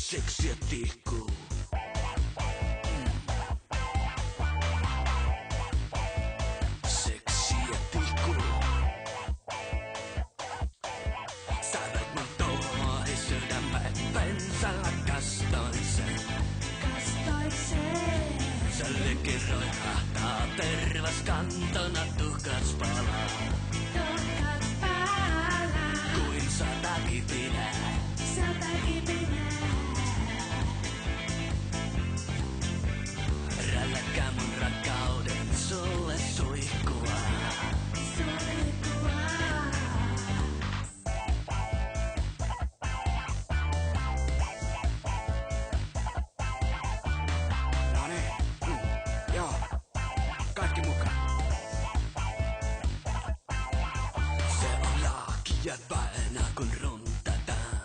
seksiä tihkuu. Seksiä tihkuu. Sä veit mun tuohi sydämen pensalla kastoisen. Sä liki roihahtaa tervas kantona tuhkats palaa. Kuin sata kipinää. Rälläkää mun rakkauden sulle suihkua. Joo, kaikki mukaan. Se on laakia vaina kun runtataan.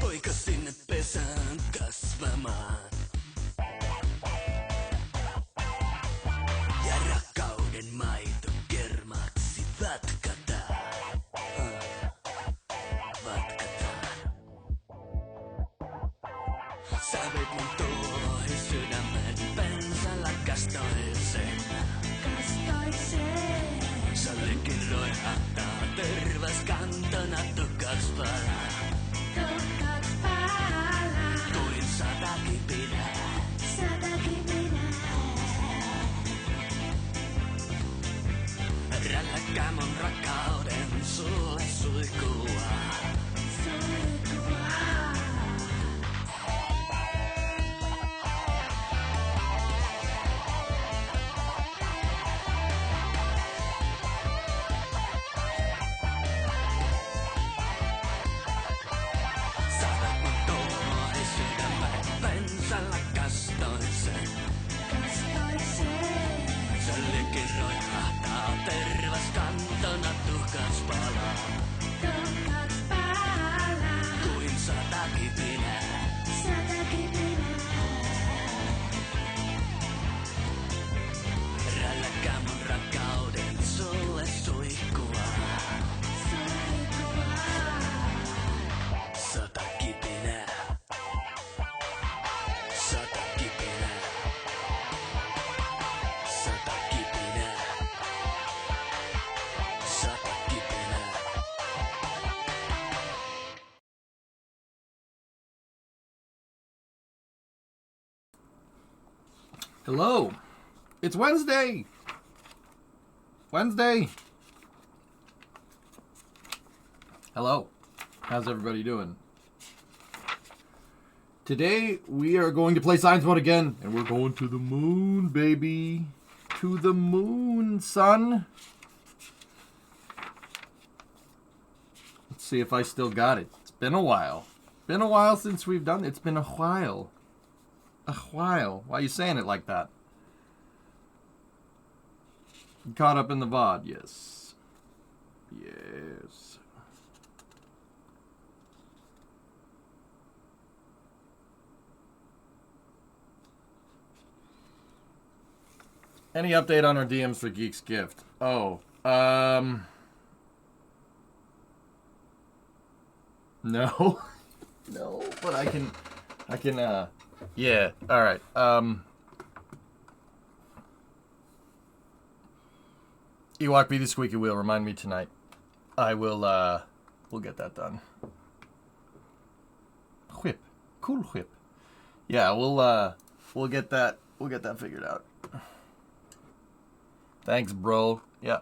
Poika sinne pesään kasvamaan. Ja rakkauden maito kermaksi vatkataan. Vatkataan. Sä veit mun tuohi sydämen pensalla kastoisen. Sä likin roihahtaa tervas kantona tukkats palaa. Kuin sata kipinää. Rälläkää mun rakkauden sulle suihkua. Saatat mun tuohi sydämen pensalla kastoisen. Sä likin roihahtaa tervas kantona tuhkats palaa. Kuin sata kipinää. Rälläkää mun rakkauden sulle suihkua. Sata kipinää. Sata kipinää. Sata kipinää. Sata kipinää. Hello. It's Wednesday. Wednesday. Hello. How's everybody doing? Today we are going to play science mode again, and we're going to the moon, baby. To the moon, son. Let's see if I still got it. It's been a while. Been a while since we've done it. It's been a while. A while. Why are you saying it like that? Caught up in the VOD, yes. Yes. Any update on our DMs for Geek's Gift? Oh, no. No, but I can, yeah, alright, Ewok be the squeaky wheel, remind me tonight. I will, we'll get that done. Whip. Cool whip. Yeah, we'll get that figured out. Thanks, bro. Yeah.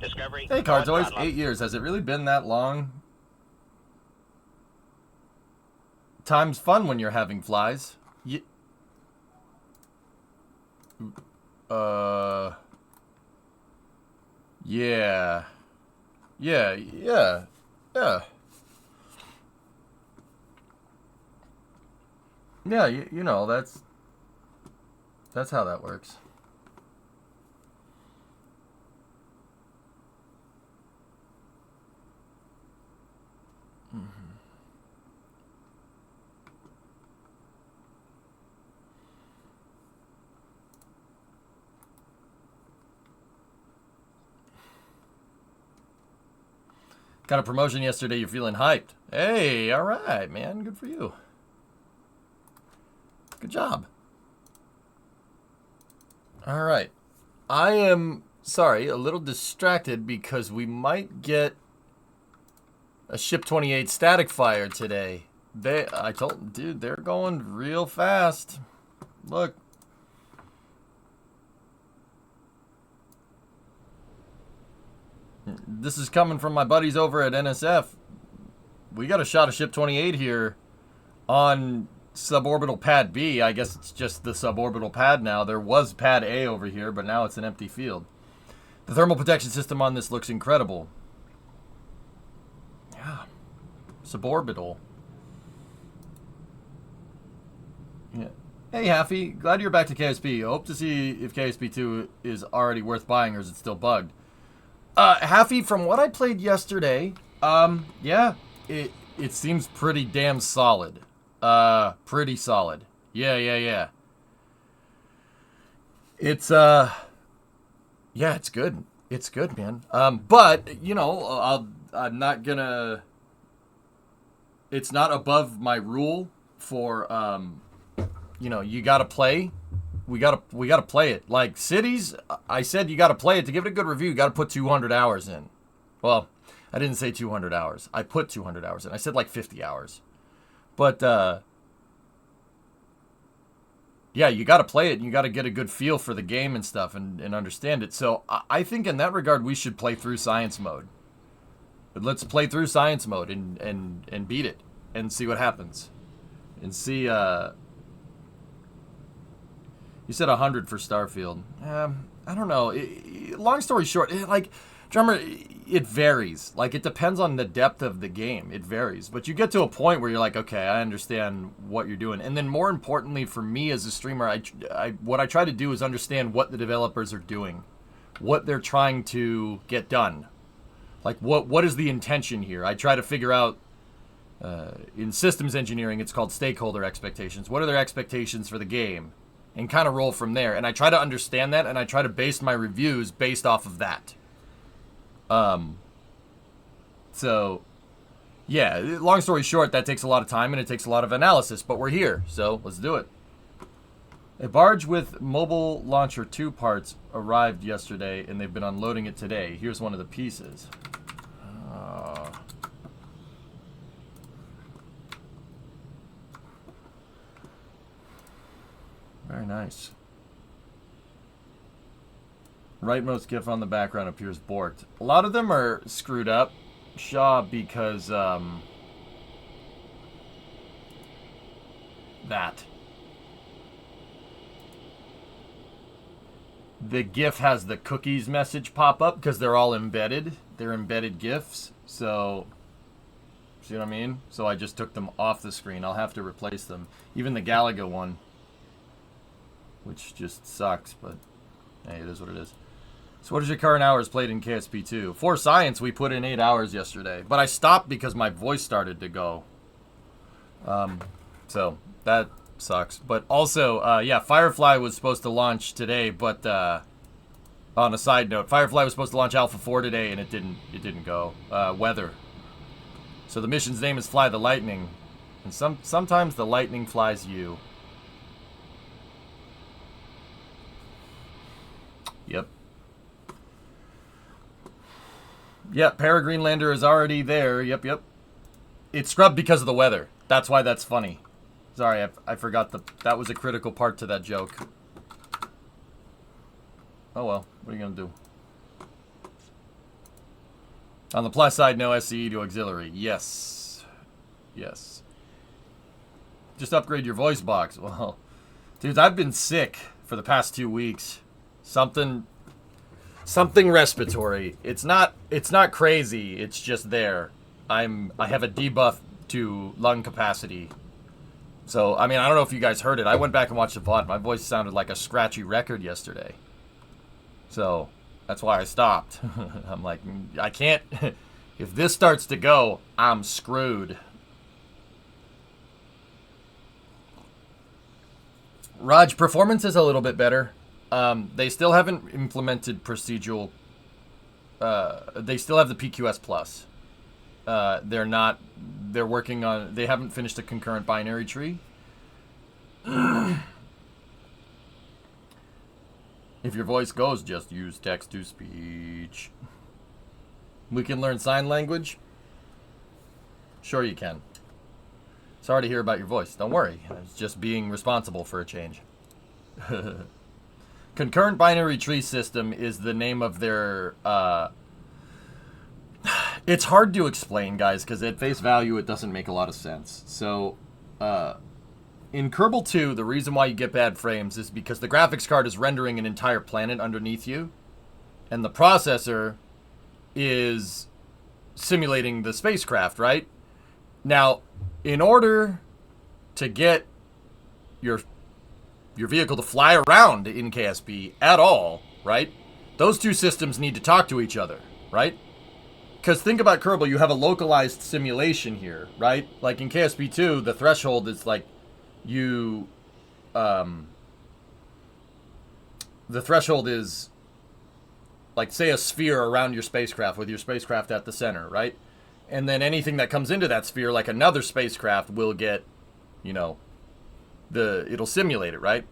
Discovery. Hey, Cardzoids, 8 years. Has it really been that long? Time's fun when you're having flies. Yeah. Yeah. Yeah, you know, that's how that works. Got a promotion yesterday. You're feeling hyped. Hey, all right, man. Good for you. Good job. All right. I am, sorry, a little distracted because we might get a Ship 28 static fire today. I told, dude, they're going real fast. Look. This is coming from my buddies over at NSF. We got a shot of Ship 28 here on suborbital pad B. I guess it's just the suborbital pad now. There was pad A over here, but now it's an empty field. The thermal protection system on this looks incredible. Yeah. Suborbital. Yeah. Hey, Haffy. Glad you're back to KSP. Hope to see if KSP2 is already worth buying or is it still bugged. Haffy, from what I played yesterday, yeah, it seems pretty damn solid. Pretty solid. Yeah. It's, yeah, it's good. It's good, man. But, you know, I'm not gonna, it's not above my rule for, you know, you gotta play. We gotta play it. Like Cities, I said you gotta play it. To give it a good review, you gotta put 200 hours in. Well, I didn't say 200 hours. I put 200 hours in. I said like 50 hours. But, yeah, you gotta play it and you gotta get a good feel for the game and stuff and understand it. So I think in that regard, we should play through Science Mode. Let's play through Science Mode and beat it and see what happens. And see, you said 100 for Starfield. I don't know. Long story short, like, drummer, it varies. Like, it depends on the depth of the game. It varies. But you get to a point where you're like, okay, I understand what you're doing. And then more importantly for me as a streamer, what I try to do is understand what the developers are doing. What they're trying to get done. Like, what is the intention here? I try to figure out, in systems engineering, it's called stakeholder expectations. What are their expectations for the game? And kind of roll from there. And I try to understand that, and I try to base my reviews based off of that. So, yeah, long story short, that takes a lot of time, and it takes a lot of analysis, but we're here, so let's do it. A barge with Mobile Launcher 2 parts arrived yesterday, and they've been unloading it today. Here's one of the pieces. Very nice. Rightmost GIF on the background appears borked. A lot of them are screwed up, Shaw, because that. The GIF has the cookies message pop up because they're all embedded. They're embedded GIFs, so see what I mean? So I just took them off the screen. I'll have to replace them. Even the Galaga one, which just sucks, but hey, it is what it is. So what is your current hours played in KSP2? For Science, we put in 8 hours yesterday, but I stopped because my voice started to go. So that sucks. But also, yeah, Firefly was supposed to launch today, but on a side note, Firefly was supposed to launch Alpha 4 today, and it didn't go. Weather. So the mission's name is Fly the Lightning, and sometimes the lightning flies you. Yep. Yep, Paragreenlander is already there. Yep. It's scrubbed because of the weather. That's why that's funny. Sorry, I forgot that was a critical part to that joke. Oh well, what are you gonna do? On the plus side, no SCE to auxiliary. Yes. Just upgrade your voice box. Well, dudes, I've been sick for the past 2 weeks. Something respiratory. It's not crazy. It's just there. I have a debuff to lung capacity. So, I mean, I don't know if you guys heard it. I went back and watched the VOD. My voice sounded like a scratchy record yesterday. So, that's why I stopped. I'm like, I can't. If this starts to go, I'm screwed. Raj, performance is a little bit better. They still haven't implemented procedural. They still have the PQS Plus. they're working on, they haven't finished a concurrent binary tree. If your voice goes, just use text-to-speech. We can learn sign language? Sure you can. Sorry to hear about your voice. Don't worry. It's just being responsible for a change. Concurrent binary tree system is the name of their... It's hard to explain, guys, because at face value it doesn't make a lot of sense. So, in Kerbal 2, the reason why you get bad frames is because the graphics card is rendering an entire planet underneath you, and the processor is simulating the spacecraft, right? Now, in order to get your vehicle to fly around in KSP at all, right? Those two systems need to talk to each other, right? Because think about Kerbal, you have a localized simulation here, right? Like in KSP 2, the threshold is like the threshold is like, say, a sphere around your spacecraft with your spacecraft at the center, right? And then anything that comes into that sphere, like another spacecraft, will get, you know, it'll simulate it, right?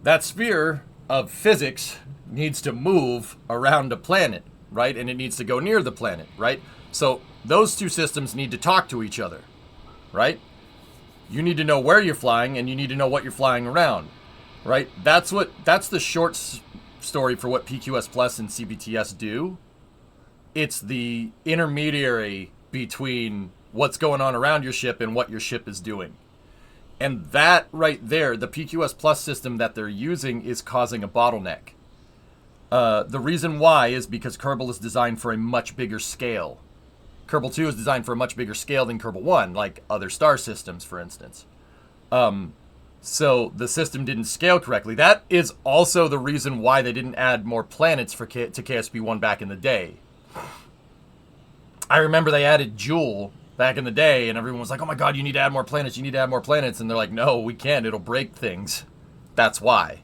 That sphere of physics needs to move around a planet, right? And it needs to go near the planet, right? So those two systems need to talk to each other, right? You need to know where you're flying, and you need to know what you're flying around, right? That's the short story for what PQS Plus and CBTS do. It's the intermediary between what's going on around your ship and what your ship is doing. And that right there, the PQS Plus system that they're using, is causing a bottleneck. The reason why is because Kerbal is designed for a much bigger scale. Kerbal 2 is designed for a much bigger scale than Kerbal 1, like other star systems, for instance. So the system didn't scale correctly. That is also the reason why they didn't add more planets to KSP 1 back in the day. I remember they added Joule back in the day, and everyone was like, oh my god, you need to add more planets, you need to add more planets. And they're like, no, we can't, it'll break things. That's why.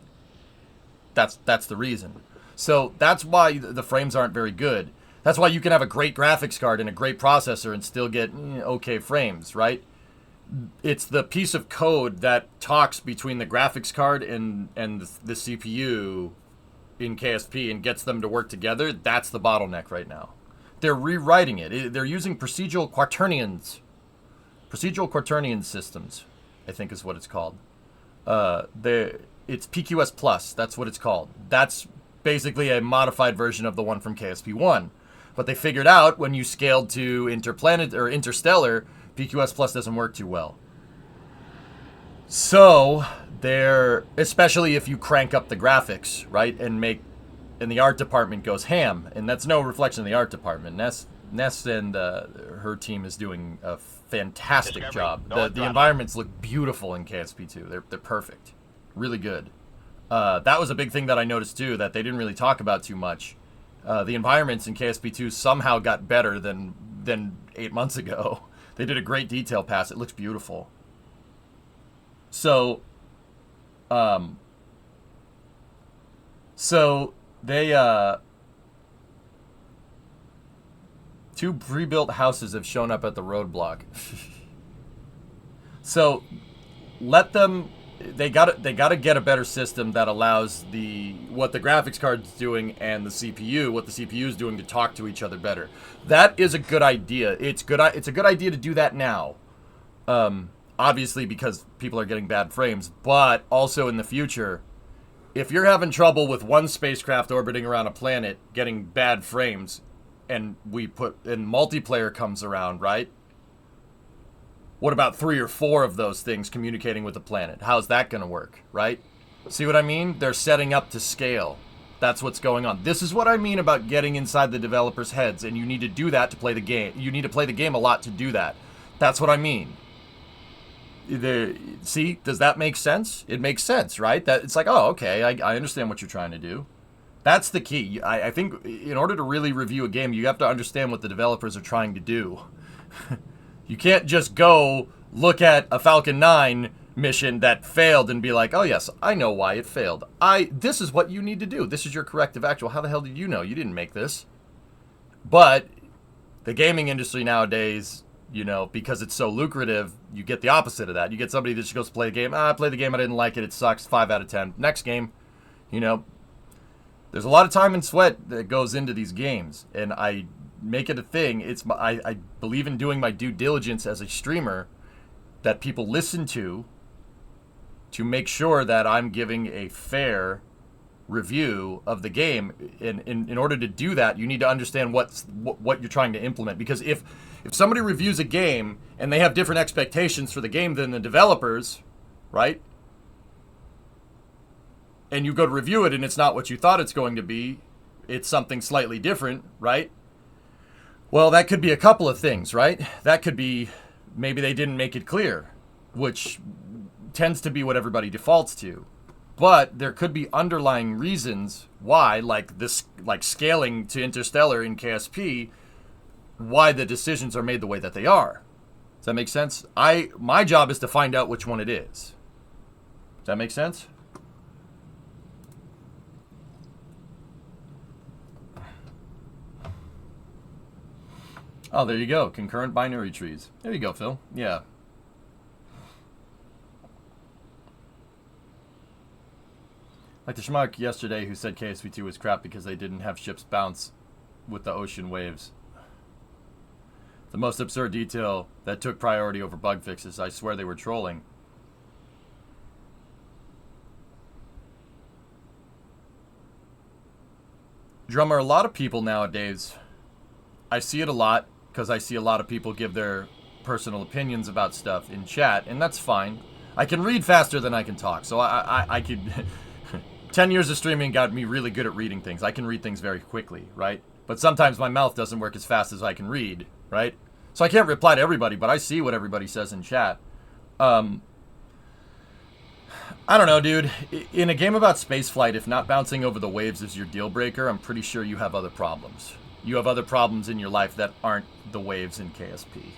That's the reason. So that's why the frames aren't very good. That's why you can have a great graphics card and a great processor and still get okay frames, right? It's the piece of code that talks between the graphics card and the CPU in KSP and gets them to work together. That's the bottleneck right now. They're rewriting it. They're using procedural quaternions. Procedural quaternion systems, I think is what it's called. It's PQS Plus. That's what it's called. That's basically a modified version of the one from KSP 1. But they figured out when you scaled to interplanet or interstellar, PQS Plus doesn't work too well. So especially if you crank up the graphics, right, and the art department goes ham, and that's no reflection of the art department. Ness and her team is doing a fantastic job. The environments look beautiful in KSP 2. They're perfect, really good. That was a big thing that I noticed too, that they didn't really talk about too much. The environments in KSP 2 somehow got better than 8 months ago. They did a great detail pass. It looks beautiful. So they two pre-built houses have shown up at the roadblock. So let them. They gotta get a better system that allows what the graphics card's doing and what the CPU is doing to talk to each other better. That is a good idea. It's a good idea to do that now. Obviously because people are getting bad frames, but also in the future, if you're having trouble with one spacecraft orbiting around a planet getting bad frames, and multiplayer comes around, right? What about 3 or 4 of those things communicating with the planet? How's that going to work, right? See what I mean? They're setting up to scale. That's what's going on. This is what I mean about getting inside the developers' heads, and you need to do that to play the game. You need to play the game a lot to do that. That's what I mean. See, does that make sense? It makes sense, right? That it's like, oh, okay, I understand what you're trying to do. That's the key. I think in order to really review a game, you have to understand what the developers are trying to do. You can't just go look at a Falcon 9 mission that failed and be like, oh yes, I know why it failed. This is what you need to do. This is your corrective action. How the hell did you know? You didn't make this. But The gaming industry nowadays, you know, because it's so lucrative, you get the opposite of that. You get somebody that just goes to play the game. I played the game, I didn't like it, it sucks, 5 out of 10. Next game, you know, there's a lot of time and sweat that goes into these games, and I make it a thing. I believe in doing my due diligence as a streamer that people listen to make sure that I'm giving a fair review of the game. In order to do that, you need to understand what you're trying to implement. Because if somebody reviews a game and they have different expectations for the game than the developers, right? And you go to review it and it's not what you thought it's going to be, it's something slightly different, right? Well, that could be a couple of things, right? That could be maybe they didn't make it clear, which tends to be what everybody defaults to. But there could be underlying reasons why, like scaling to Interstellar in KSP, why the decisions are made the way that they are. Does that make sense? My job is to find out which one it is. Does that make sense? Oh, there you go. Concurrent binary trees. There you go, Phil. Yeah. Like the schmuck yesterday who said KSV2 was crap because they didn't have ships bounce with the ocean waves. The most absurd detail that took priority over bug fixes. I swear they were trolling. Drummer, a lot of people nowadays, I see it a lot because I see a lot of people give their personal opinions about stuff in chat, and that's fine. I can read faster than I can talk, so I could... 10 years of streaming got me really good at reading things. I can read things very quickly, right? But sometimes my mouth doesn't work as fast as I can read, right? So I can't reply to everybody, but I see what everybody says in chat. I don't know, dude. In a game about spaceflight, if not bouncing over the waves is your deal breaker, I'm pretty sure you have other problems. You have other problems in your life that aren't the waves in KSP.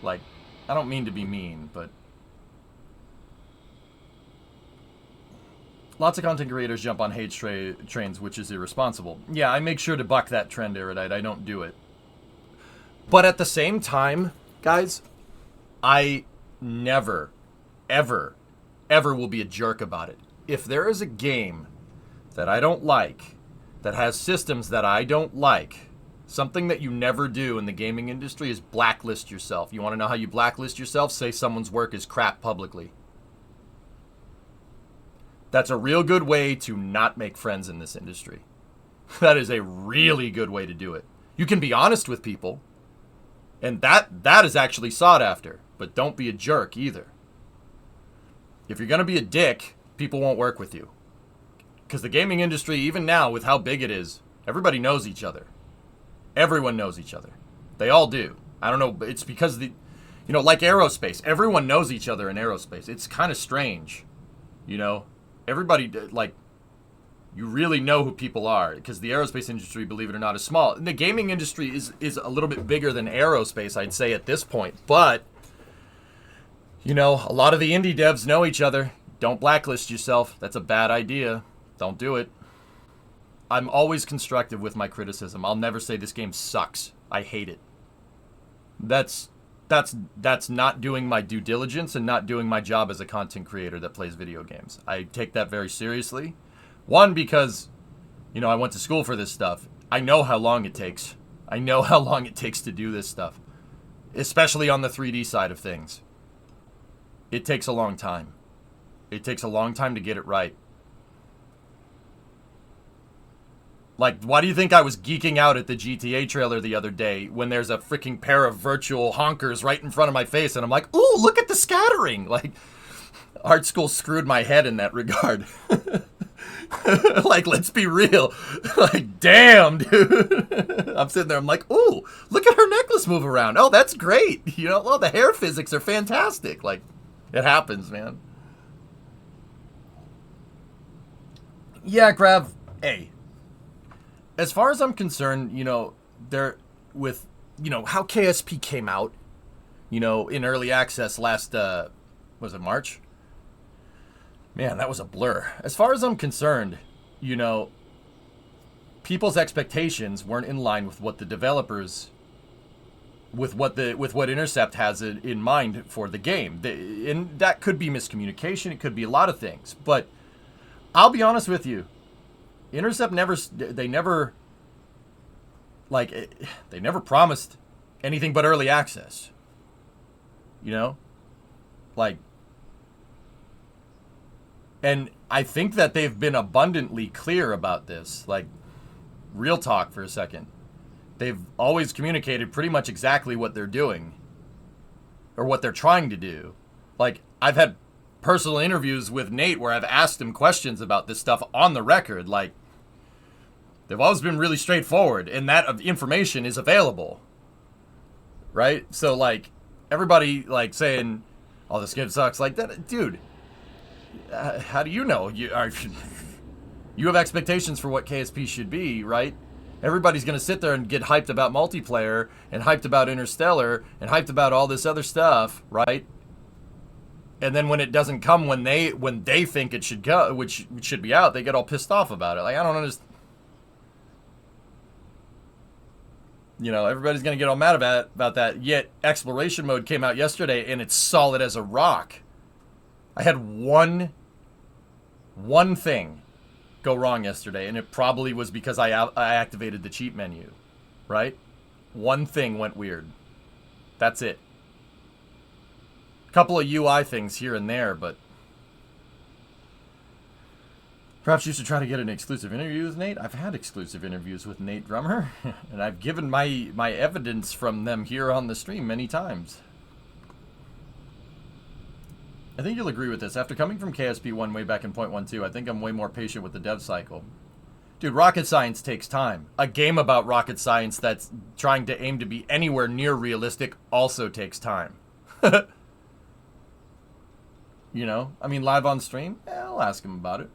Like, I don't mean to be mean, but... Lots of content creators jump on hate trains, which is irresponsible. Yeah, I make sure to buck that trend, Erudite. I don't do it. But at the same time, guys, I never, ever, ever will be a jerk about it. If there is a game that I don't like, that has systems that I don't like, something that you never do in the gaming industry is blacklist yourself. You want to know how you blacklist yourself? Say someone's work is crap publicly. That's a real good way to not make friends in this industry. That is a really good way to do it. You can be honest with people, and that is actually sought after, but don't be a jerk either. If you're going to be a dick, people won't work with you. Because the gaming industry, even now, with how big it is, everybody knows each other. Everyone knows each other. They all do. I don't know, it's because like aerospace. Everyone knows each other in aerospace. It's kind of strange, Everybody, you really know who people are, because the aerospace industry, believe it or not, is small. And the gaming industry is a little bit bigger than aerospace, I'd say, at this point. But, a lot of the indie devs know each other. Don't blacklist yourself. That's a bad idea. Don't do it. I'm always constructive with my criticism. I'll never say this game sucks. I hate it. That's not doing my due diligence and not doing my job as a content creator that plays video games. I take that very seriously. One, because, I went to school for this stuff. I know how long it takes. I know how long it takes to do this stuff. Especially on the 3D side of things. It takes a long time. It takes a long time to get it right. Like, why do you think I was geeking out at the GTA trailer the other day when there's a freaking pair of virtual honkers right in front of my face, and I'm like, ooh, look at the scattering! Like, art school screwed my head in that regard. Like, let's be real. Like, damn, dude. I'm sitting there, I'm like, ooh, look at her necklace move around. Oh, that's great. Well, the hair physics are fantastic. Like, it happens, man. Yeah, Grav, hey. As far as I'm concerned, there with, how KSP came out, in early access last, was it March? Man, that was a blur. As far as I'm concerned, people's expectations weren't in line with what the developers with what Intercept has in mind for the game. And that could be miscommunication. It could be a lot of things. But I'll be honest with you. Intercept never promised anything but early access. You know? Like, and I think that they've been abundantly clear about this. Like, real talk for a second. They've always communicated pretty much exactly what they're doing. Or what they're trying to do. Like, I've had personal interviews with Nate where I've asked him questions about this stuff on the record. Like, they've always been really straightforward, and that information is available. Right? So, like, everybody, like, saying, oh, this game sucks. Like, that, dude, how do you know? You have expectations for what KSP should be, right? Everybody's going to sit there and get hyped about multiplayer, and hyped about Interstellar, and hyped about all this other stuff, right? And then when it doesn't come when they think it should go, which should be out, they get all pissed off about it. Like, I don't understand. You know, everybody's going to get all mad about that. Yet, Exploration Mode came out yesterday, and it's solid as a rock. I had one thing go wrong yesterday, and it probably was because I activated the cheat menu, right? One thing went weird. That's it. A couple of UI things here and there, but perhaps you should try to get an exclusive interview with Nate. I've had exclusive interviews with Nate Drummer, and I've given my evidence from them here on the stream many times. I think you'll agree with this. After coming from KSP 1 way back in 0.12, I think I'm way more patient with the dev cycle. Dude, rocket science takes time. A game about rocket science that's trying to aim to be anywhere near realistic also takes time. You know? I mean, live on stream? Yeah, I'll ask him about it.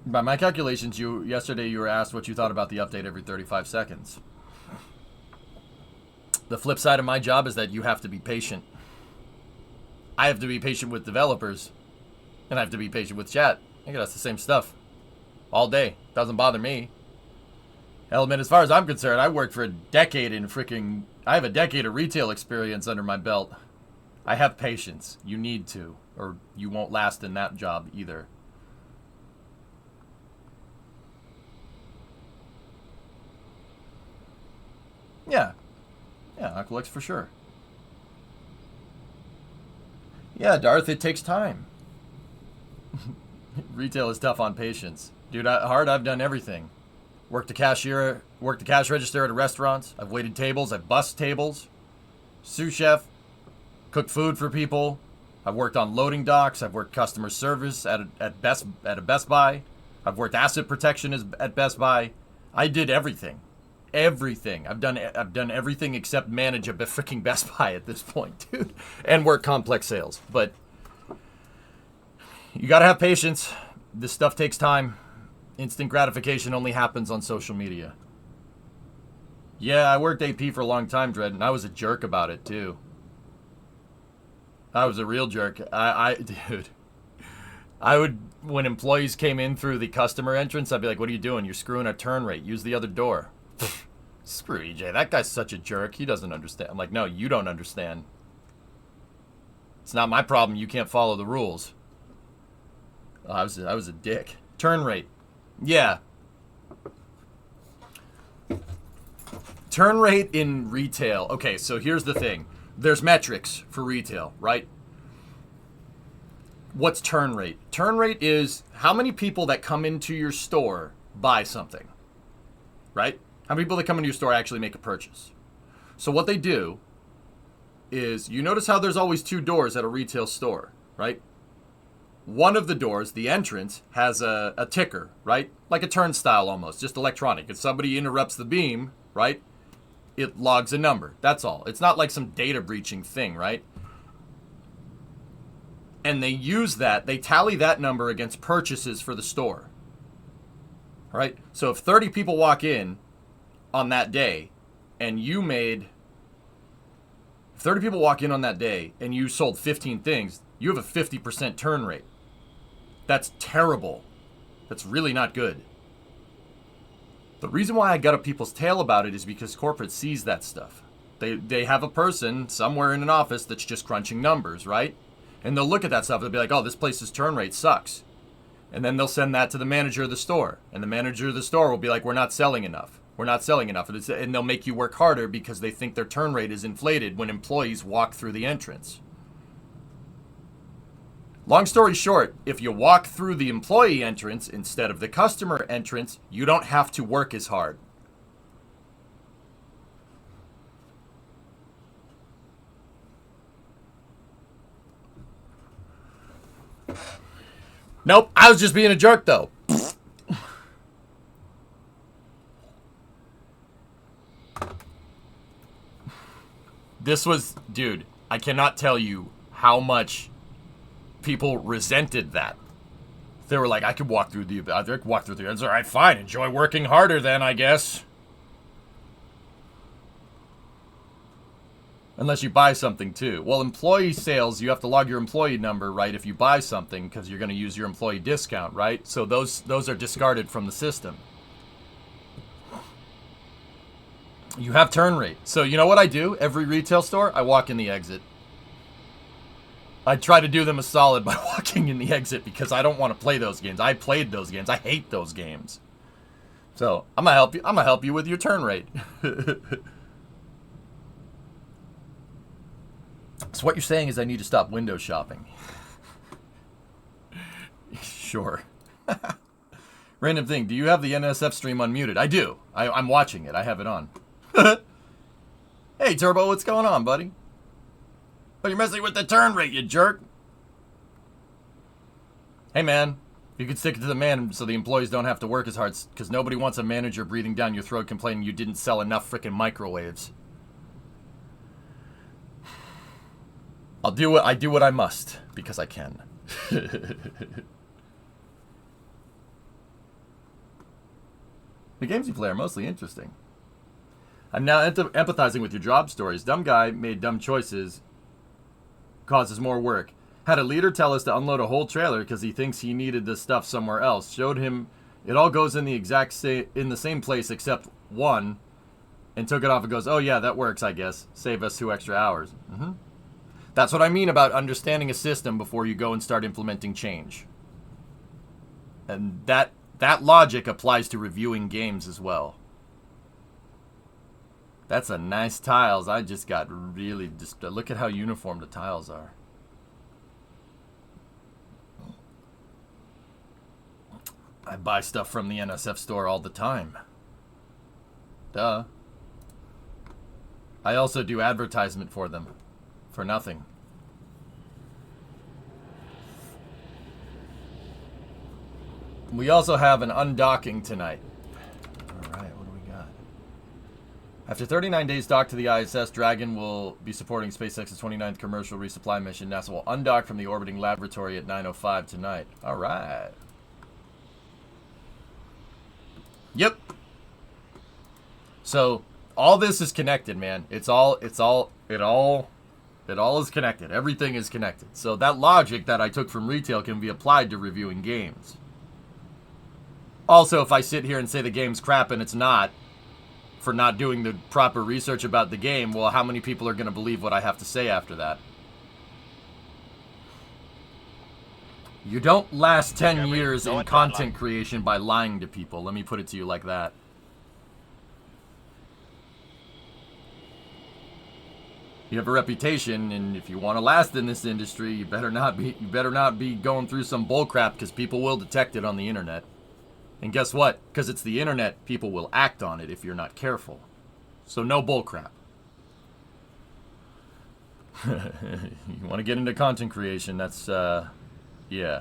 By my calculations, yesterday you were asked what you thought about the update every 35 seconds. The flip side of my job is that you have to be patient. I have to be patient with developers, and I have to be patient with chat. I think that's the same stuff all day. Doesn't bother me. Hell, man, as far as I'm concerned, I worked for a decade in freaking... I have a decade of retail experience under my belt. I have patience. You need to, or you won't last in that job either. Yeah. Yeah, Uncle X for sure. Yeah, Darth, it takes time. Retail is tough on patience. Dude, I've done everything. Worked the cash register at restaurants. I've waited tables. I've bussed tables. Sous chef. Cooked food for people. I've worked on loading docks. I've worked customer service at a Best Buy. I've worked asset protection at Best Buy. I did everything. Everything. I've done everything except manage a freaking Best Buy at this point, dude. And work complex sales. But you gotta have patience. This stuff takes time. Instant gratification only happens on social media. Yeah, I worked AP for a long time, Dredd, and I was a jerk about it too. I was a real jerk. Dude. I would, when employees came in through the customer entrance, I'd be like, what are you doing? You're screwing our turn rate. Use the other door. Screw EJ. That guy's such a jerk. He doesn't understand. I'm like, no, you don't understand. It's not my problem. You can't follow the rules. Oh, I was a dick. Turn rate. Yeah. Turn rate in retail. Okay, so here's the thing. There's metrics for retail, right? What's turn rate? Turn rate is how many people that come into your store buy something, right? How many people that come into your store actually make a purchase? So what they do is, you notice how there's always two doors at a retail store, right? One of the doors, the entrance, has a ticker, right? Like a turnstile almost, just electronic. If somebody interrupts the beam, right, it logs a number. That's all. It's not like some data breaching thing, right? And they use that, they tally that number against purchases for the store, right? So if 30 people walk in on that day, and you made 30 people walk in on that day and you sold 15 things, you have a 50% turn rate. That's terrible. That's really not good. The reason why I got up people's tail about it is because corporate sees that stuff. They have a person somewhere in an office that's just crunching numbers, right? And they'll look at that stuff and they'll be like, oh, this place's turn rate sucks. And then they'll send that to the manager of the store. And the manager of the store will be like, we're not selling enough. We're not selling enough. And they'll make you work harder because they think their turn rate is inflated when employees walk through the entrance. Long story short, if you walk through the employee entrance instead of the customer entrance, you don't have to work as hard. Nope, I was just being a jerk, though. This was, dude, I cannot tell you how much people resented that. They were like, I could walk through the, It's all right, fine, enjoy working harder then, I guess. Unless you buy something too. Well, employee sales, you have to log your employee number, right, if you buy something, because you're going to use your employee discount, right? So those are discarded from the system. You have turn rate. So you know what I do? Every retail store, I walk in the exit. I try to do them a solid by walking in the exit because I don't want to play those games. I played those games. I hate those games. So I'm gonna help you. I'm gonna help you with your turn rate. So what you're saying is I need to stop window shopping. Sure. Random thing. Do you have the NSF stream unmuted? I do. I'm watching it. I have it on. Hey, Turbo, what's going on, buddy? Oh, you're messing with the turn rate, you jerk. Hey, man. You could stick it to the man so the employees don't have to work as hard, because nobody wants a manager breathing down your throat complaining you didn't sell enough frickin' microwaves. I do what I must, because I can. The games you play are mostly interesting. I'm now empathizing with your job stories. Dumb guy made dumb choices, causes more work. Had a leader tell us to unload a whole trailer because he thinks he needed this stuff somewhere else. Showed him it all goes in the same place except one, and took it off and goes, oh yeah, that works, I guess. Save us 2 extra hours. Mm-hmm. That's what I mean about understanding a system before you go and start implementing change. And that logic applies to reviewing games as well. That's a nice tiles. I just got really... look at how uniform the tiles are. I buy stuff from the NSF store all the time. Duh. I also do advertisement for them. For nothing. We also have an undocking tonight. Alright, what do we got? After 39 days docked to the ISS, Dragon will be supporting SpaceX's 29th commercial resupply mission. NASA will undock from the orbiting laboratory at 9:05 tonight. Alright. Yep. So, all this is connected, man. It all is connected. Everything is connected. So that logic that I took from retail can be applied to reviewing games. Also, if I sit here and say the game's crap and it's not, for not doing the proper research about the game, well, how many people are going to believe what I have to say after that? You don't last 10 years in content creation by lying to people. Let me put it to you like that. You have a reputation, and if you want to last in this industry, you better not be going through some bullcrap, because people will detect it on the internet. And guess what? Because it's the internet, people will act on it if you're not careful. So no bullcrap. You want to get into content creation? That's yeah.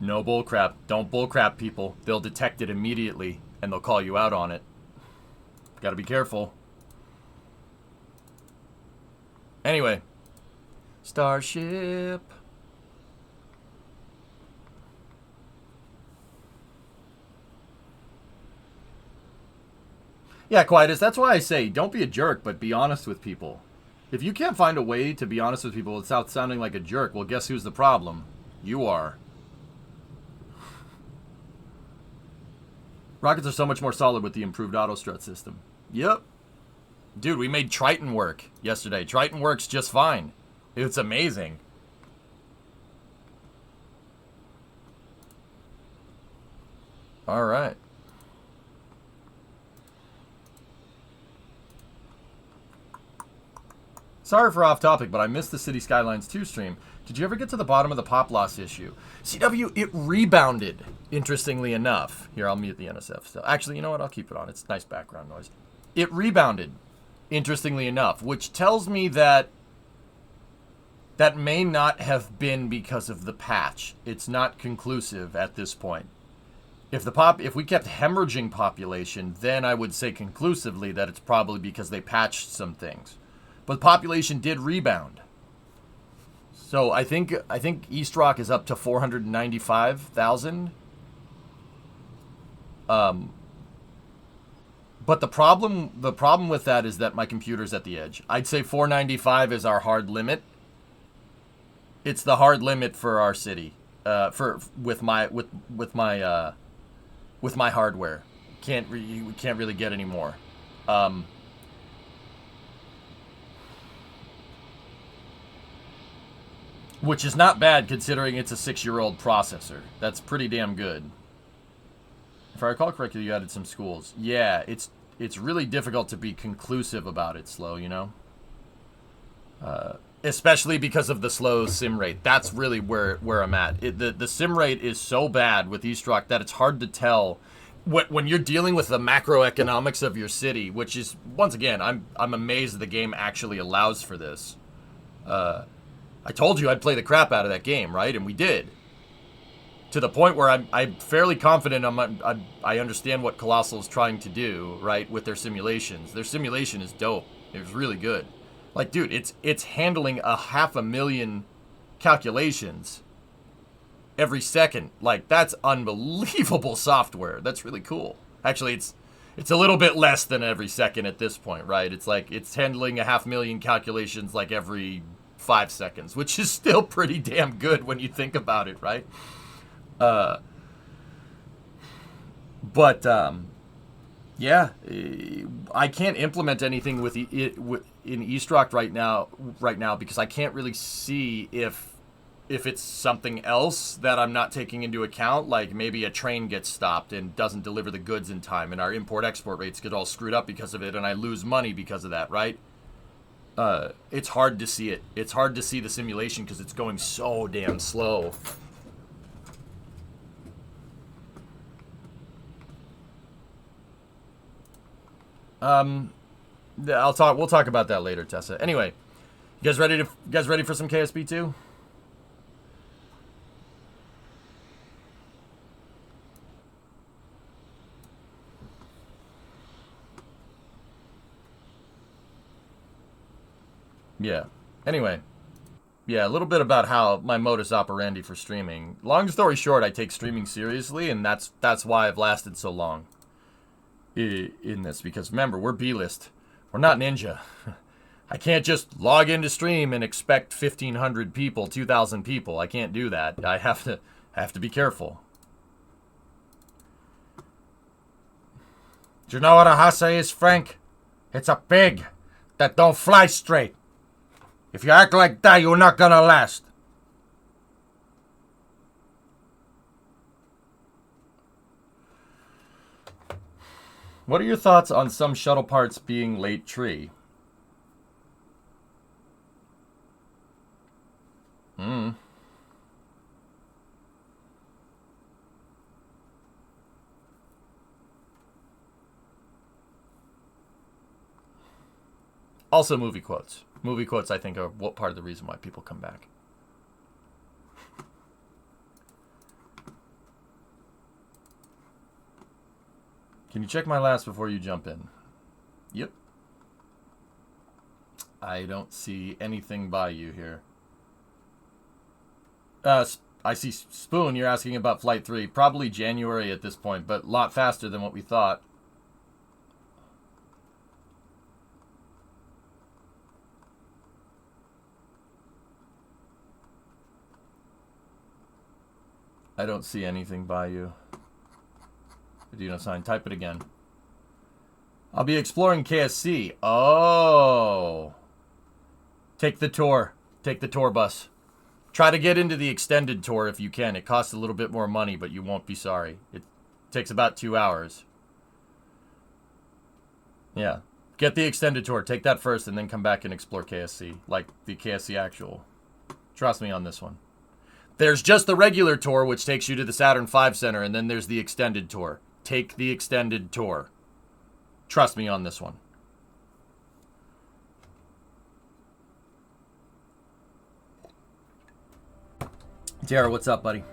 No bullcrap. Don't bullcrap people. They'll detect it immediately, and they'll call you out on it. Got to be careful. Anyway, Starship. Yeah, Quietus, that's why I say don't be a jerk, but be honest with people. If you can't find a way to be honest with people without sounding like a jerk, well, guess who's the problem? You are. Rockets are so much more solid with the improved auto strut system. Yep. Dude, we made Triton work yesterday. Triton works just fine. It's amazing. All right. Sorry for off topic, but I missed the City Skylines 2 stream. Did you ever get to the bottom of the pop loss issue? CW, it rebounded, interestingly enough. Here, I'll mute the NSF stuff. Actually, you know what? I'll keep it on. It's nice background noise. It rebounded, interestingly enough, which tells me that that may not have been because of the patch. It's not conclusive at this point. If we kept hemorrhaging population, then I would say conclusively that it's probably because they patched some things. But population did rebound. So I think East Rock is up to 495,000. But the problem with that is that my computer's at the edge. I'd say 495 is our hard limit. It's the hard limit for our city. With my hardware. We can't really get any more. Which is not bad considering it's a 6-year-old processor. That's pretty damn good. If I recall correctly, you added some schools. Yeah, it's really difficult to be conclusive about it, Slow, you know? Especially because of the slow sim rate. That's really where I'm at. The sim rate is so bad with East Rock that it's hard to tell when you're dealing with the macroeconomics of your city, which is, once again, I'm amazed the game actually allows for this. I told you I'd play the crap out of that game, right? And we did. To the point where I'm fairly confident I understand what Colossal is trying to do, right, with their simulations. Their simulation is dope. It was really good. Like, dude, it's handling 500,000 calculations every second. Like, that's unbelievable software. That's really cool. Actually, it's a little bit less than every second at this point, right? It's like it's handling 500,000 calculations like every 5 seconds, which is still pretty damn good when you think about it, right? Yeah, I can't implement anything in East Rock right now because I can't really see if it's something else that I'm not taking into account, like maybe a train gets stopped and doesn't deliver the goods in time, and our import-export rates get all screwed up because of it, and I lose money because of that, right? It's hard to see it. It's hard to see the simulation because it's going so damn slow. We'll talk about that later, Tessa. Anyway, you guys ready for some KSP 2? Yeah. Anyway. Yeah, a little bit about how my modus operandi for streaming. Long story short, I take streaming seriously, and that's why I've lasted so long in this. Because remember, we're B-list. We're not Ninja. I can't just log into stream and expect 1,500 people, 2,000 people. I can't do that. I have to be careful. Do you know what a hassa is, Frank? It's a pig that don't fly straight. If you act like that, you're not gonna last. What are your thoughts on some shuttle parts being late tree? Also movie quotes. Movie quotes, I think, are what part of the reason why people come back. Can you check my last before you jump in? Yep. I don't see anything by you here. I see Spoon, you're asking about Flight 3. Probably January at this point, but a lot faster than what we thought. I don't see anything by you. Do not sign. Type it again. I'll be exploring KSC. Oh. Take the tour. Take the tour bus. Try to get into the extended tour if you can. It costs a little bit more money, but you won't be sorry. It takes about 2 hours. Yeah. Get the extended tour. Take that first and then come back and explore KSC. Like the KSC actual. Trust me on this one. There's just the regular tour, which takes you to the Saturn V Center, and then there's the extended tour. Take the extended tour. Trust me on this one. Tara, what's up, buddy?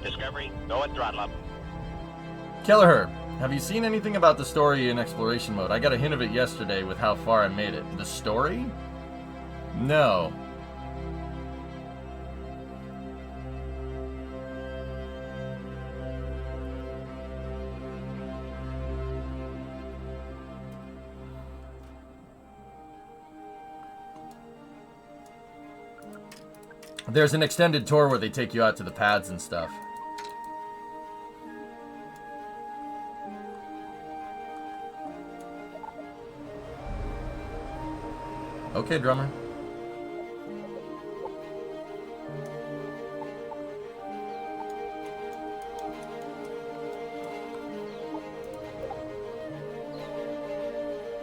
Discovery, go and throttle up. Kelleher, have you seen anything about the story in exploration mode? I got a hint of it yesterday with how far I made it. The story? No. There's an extended tour where they take you out to the pads and stuff. Okay, drummer.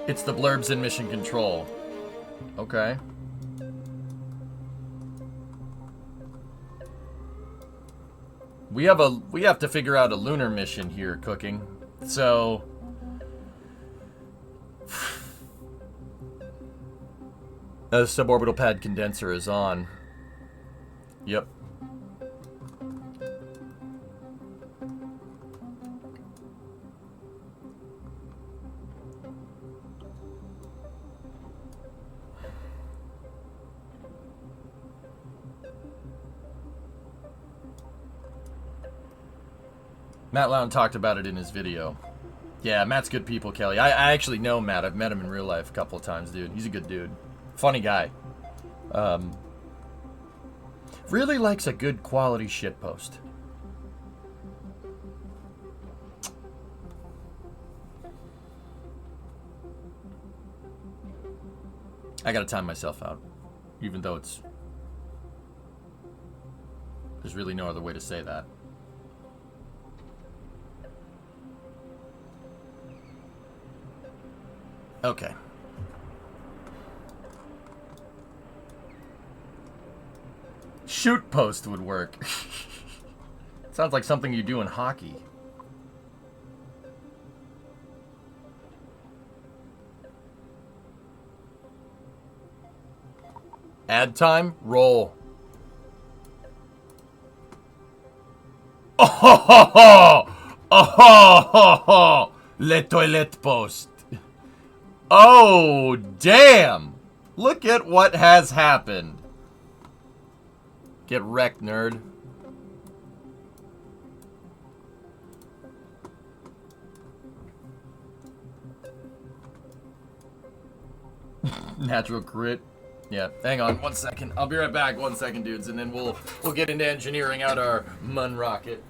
It's the blurbs in mission control. Okay. We have to figure out a lunar mission here, cooking. So the suborbital pad condenser is on. Yep. Matt Lown talked about it in his video. Yeah, Matt's good people, Kelly. I actually know Matt. I've met him in real life a couple of times, dude. He's a good dude. Funny guy. Really likes a good quality shitpost. I gotta time myself out. Even though it's... There's really no other way to say that. Okay. Shoot post would work. Sounds like something you do in hockey. Ad time, roll. Oh ho ho ho! Oh ho ho ho! Le toilette post. Oh, damn! Look at what has happened. Get wrecked, nerd. Natural crit. Yeah, hang on 1 second. I'll be right back 1 second, dudes, and then we'll get into engineering out our Mun rocket.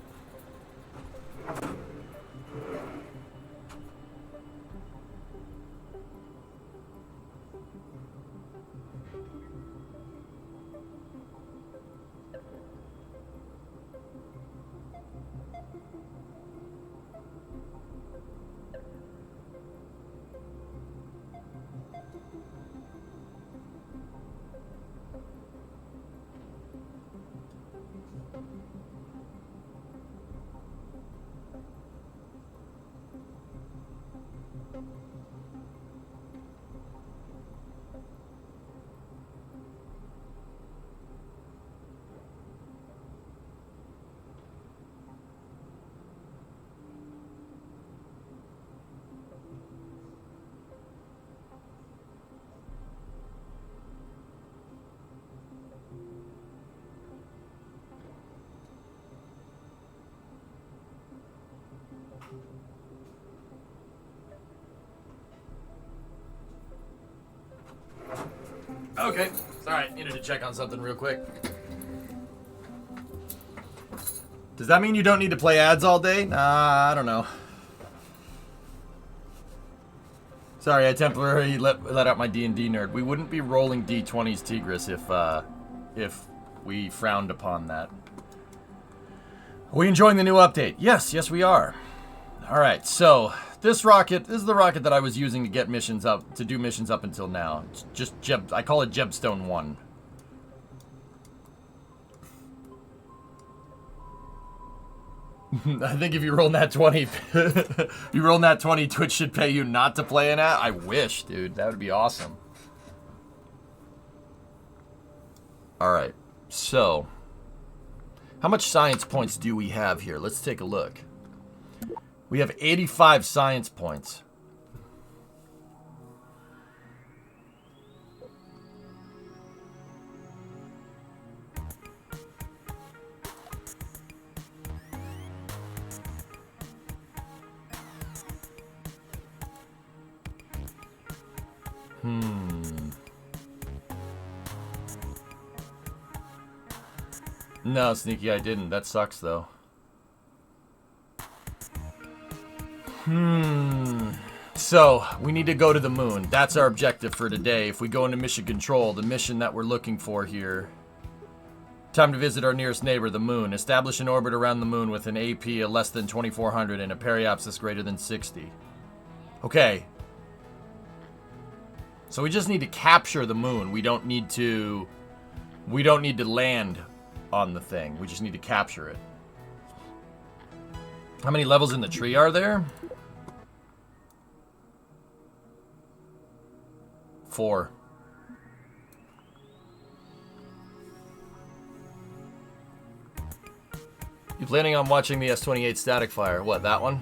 Okay. Sorry, needed to check on something real quick. Does that mean you don't need to play ads all day? Nah, I don't know. Sorry, I temporarily let out my D&D nerd. We wouldn't be rolling D20s Tigris if we frowned upon that. Are we enjoying the new update? Yes, we are. All right, so this is the rocket that I was using to get missions up, to do missions up until now. It's just I call it Jebstone 1. I think if you roll that 20, you roll that 20, Twitch should pay you not to play an ad. I wish, dude. That would be awesome. All right. So, how much science points do we have here? Let's take a look. We have 85 science points. No, Sneaky, I didn't. That sucks, though. So, we need to go to the moon. That's our objective for today. If we go into mission control, the mission that we're looking for here. Time to visit our nearest neighbor, the moon. Establish an orbit around the moon with an AP of less than 2400 and a periapsis greater than 60. Okay. So we just need to capture the moon. We don't need to land on the thing. We just need to capture it. How many levels in the tree are there? 4. You planning on watching the S28 Static Fire? What, that one?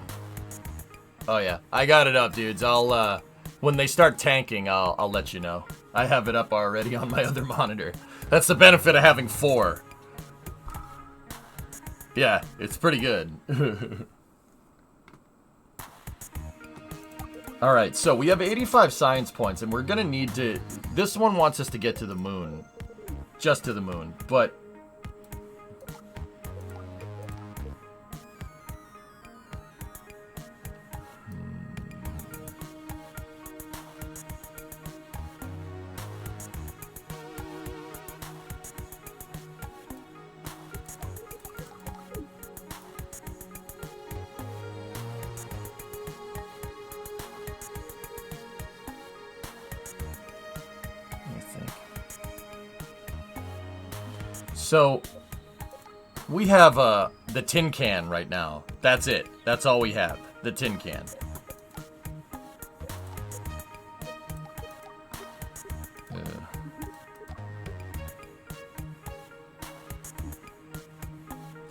Oh yeah, I got it up, dudes. I'll when they start tanking, I'll let you know. I have it up already on my other monitor. That's the benefit of having 4. Yeah, it's pretty good. Alright, so we have 85 science points, and we're gonna need to... This one wants us to get to the moon. Just to the moon, but... So, we have the tin can right now. That's it. That's all we have. The tin can.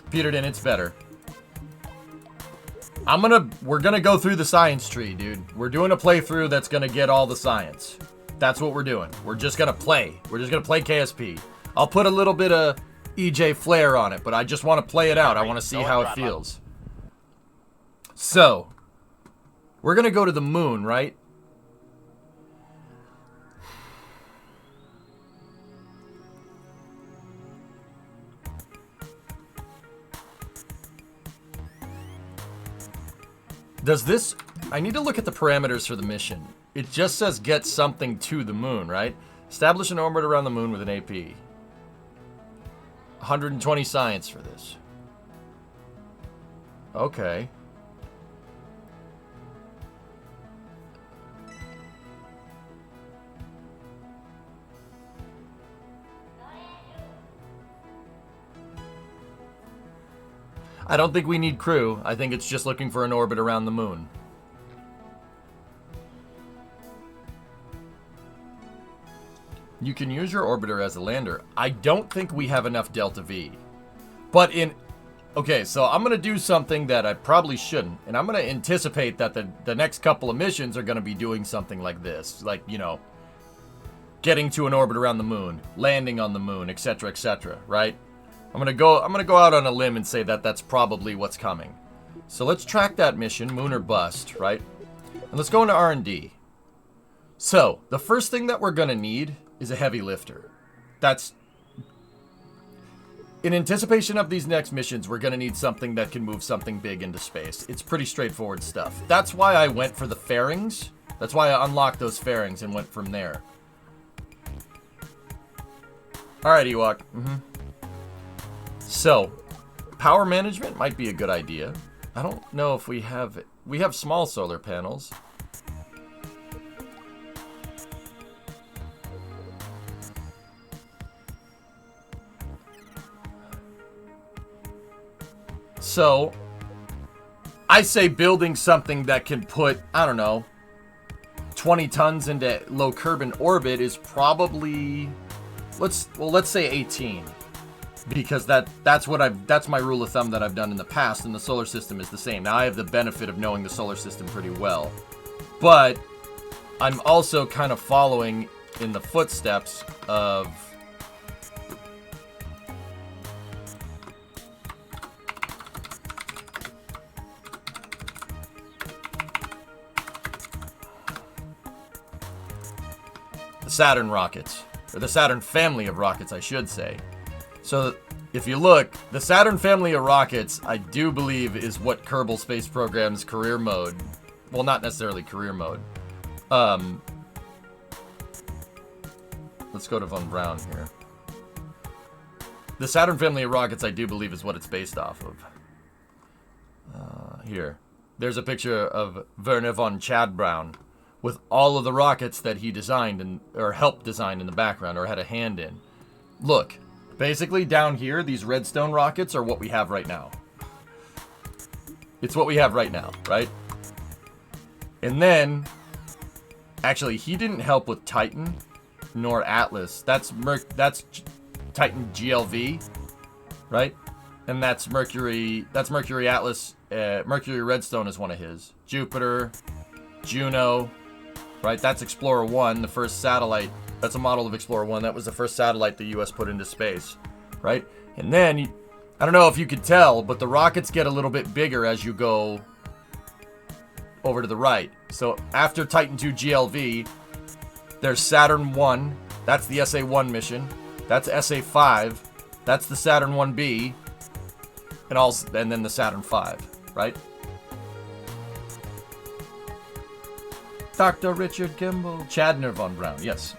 Peterden, it's better. We're gonna go through the science tree, dude. We're doing a playthrough that's gonna get all the science. That's what we're doing. We're just gonna play. We're just gonna play KSP. I'll put a little bit of EJ flair on it, but I just want to play it out. I want to see how it feels. So, we're going to go to the moon, right? Does this... I need to look at the parameters for the mission. It just says get something to the moon, right? Establish an orbit around the moon with an AP. 120 science for this. Okay. I don't think we need crew. I think it's just looking for an orbit around the moon. You can use your orbiter as a lander. I don't think we have enough Delta V. But okay, so I'm going to do something that I probably shouldn't. And I'm going to anticipate that the next couple of missions are going to be doing something like this. Like, you know, getting to an orbit around the moon, landing on the moon, etc., right? I'm going to go out on a limb and say that that's probably what's coming. So let's track that mission, moon or bust, right? And let's go into R&D. So, the first thing that we're going to need is a heavy lifter. That's... In anticipation of these next missions, we're going to need something that can move something big into space. It's pretty straightforward stuff. That's why I went for the fairings. That's why I unlocked those fairings and went from there. Alright, Ewok. So, power management might be a good idea. I don't know if we have it. We have small solar panels. So, I say building something that can put, I don't know, 20 tons into low carbon orbit is probably, let's say 18. Because that's my rule of thumb that I've done in the past, and the solar system is the same. Now, I have the benefit of knowing the solar system pretty well. But I'm also kind of following in the footsteps of... the Saturn rockets, or the Saturn family of rockets, I should say. So, if you look, the Saturn family of rockets, I do believe, is what Kerbal Space Program's career mode, well, not necessarily career mode. Let's go to Von Braun here. The Saturn family of rockets, I do believe, is what it's based off of. Here. There's a picture of Werner von Chad Braun with all of the rockets that he designed or helped design in the background or had a hand in. Look, basically down here, these redstone rockets are what we have right now. It's what we have right now, right? And then, actually, he didn't help with Titan nor Atlas. That's Titan GLV, right? And that's Mercury. That's Mercury Atlas. Mercury Redstone is one of his. Jupiter, Juno. Right, that's Explorer 1, the first satellite. That's a model of Explorer 1. That was the first satellite the U.S. put into space, right? And then, I don't know if you could tell, but the rockets get a little bit bigger as you go over to the right. So after Titan II GLV, there's Saturn 1. That's the SA-1 mission. That's SA-5. That's the Saturn 1B. And then the Saturn 5, right? Dr. Richard Kimball. Chadner von Braun. Yes.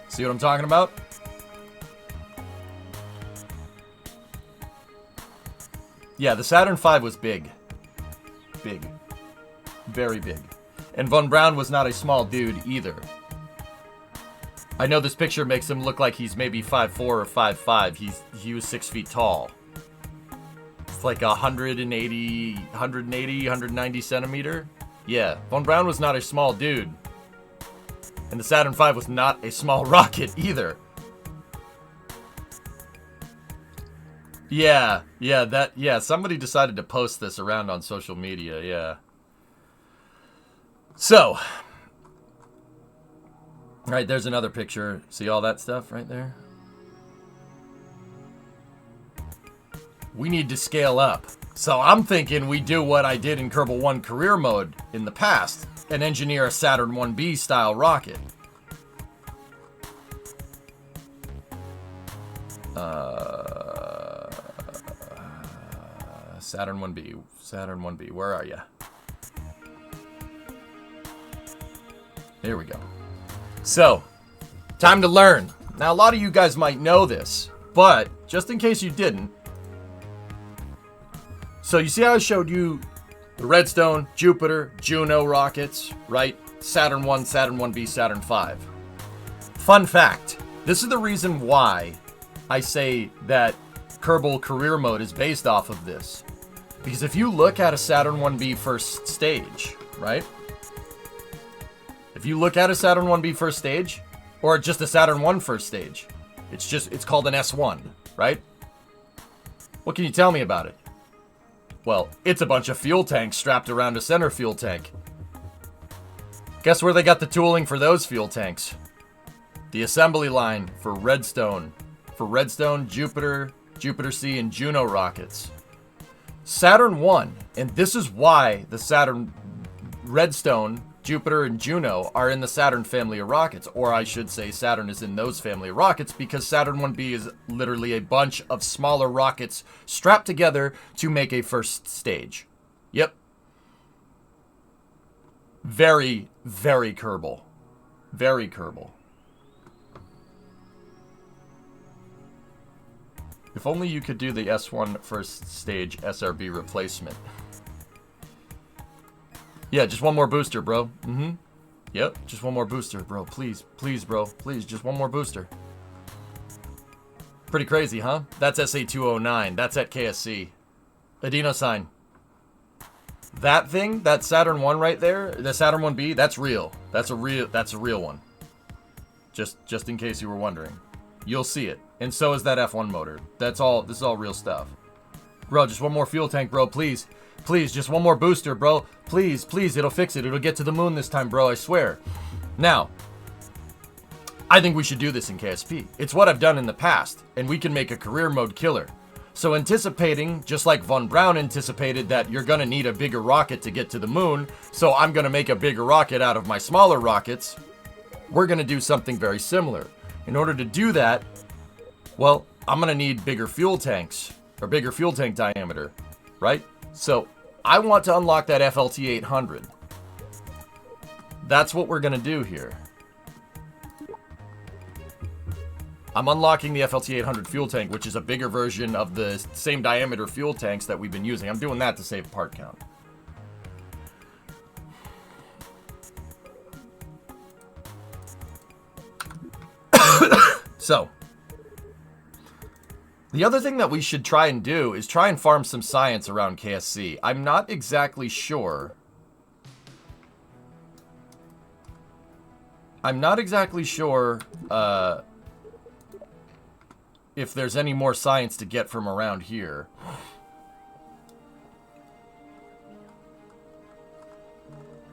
See what I'm talking about? Yeah, the Saturn V was big. Big. Very big. And von Braun was not a small dude either. I know this picture makes him look like he's maybe 5'4" or 5'5". He was 6 feet tall. It's like 190 centimeter. Yeah, von Braun was not a small dude. And the Saturn V was not a small rocket either. Yeah, somebody decided to post this around on social media, yeah. So, alright, there's another picture. See all that stuff right there? We need to scale up. So I'm thinking we do what I did in Kerbal 1 career mode in the past and engineer a Saturn 1B style rocket. Saturn 1B, where are you? Here we go. So, time to learn. Now, a lot of you guys might know this, but just in case you didn't, so you see how I showed you the Redstone, Jupiter, Juno rockets, right? Saturn 1, Saturn 1B, Saturn 5. Fun fact, this is the reason why I say that Kerbal career mode is based off of this. Because if you look at a Saturn 1B first stage, right? If you look at a Saturn 1B first stage, or just a Saturn 1 first stage, it's called an S1, right? What can you tell me about it? Well, it's a bunch of fuel tanks strapped around a center fuel tank. Guess where they got the tooling for those fuel tanks? The assembly line for Redstone. For Redstone, Jupiter, Jupiter-C, and Juno rockets. Saturn 1, and this is why the Saturn Redstone Jupiter and Juno are in the Saturn family of rockets, or I should say Saturn is in those family of rockets, because Saturn 1B is literally a bunch of smaller rockets strapped together to make a first stage. Yep. Very, very Kerbal. Very Kerbal. If only you could do the S1 first stage SRB replacement. Yeah, just one more booster, bro. Yep, just one more booster, bro. Please, please, bro. Please, just one more booster. Pretty crazy, huh? That's SA209. That's at KSC. Adeno sign. That thing, that Saturn 1 right there, the Saturn 1B, that's real. That's a real one. Just in case you were wondering. You'll see it. And so is that F1 motor. This is all real stuff. Bro, just one more fuel tank, bro, please. Please, just one more booster, bro. Please, please, it'll fix it. It'll get to the moon this time, bro, I swear. Now, I think we should do this in KSP. It's what I've done in the past, and we can make a career mode killer. So anticipating, just like Von Braun anticipated that you're gonna need a bigger rocket to get to the moon, so I'm gonna make a bigger rocket out of my smaller rockets, we're gonna do something very similar. In order to do that, well, I'm gonna need bigger fuel tanks, or bigger fuel tank diameter, right? So I want to unlock that FLT 800. That's what we're gonna do here. I'm unlocking the FLT 800 fuel tank, which is a bigger version of the same diameter fuel tanks that we've been using. I'm doing that to save part count. So, the other thing that we should try and do is try and farm some science around KSC. I'm not exactly sure. If there's any more science to get from around here.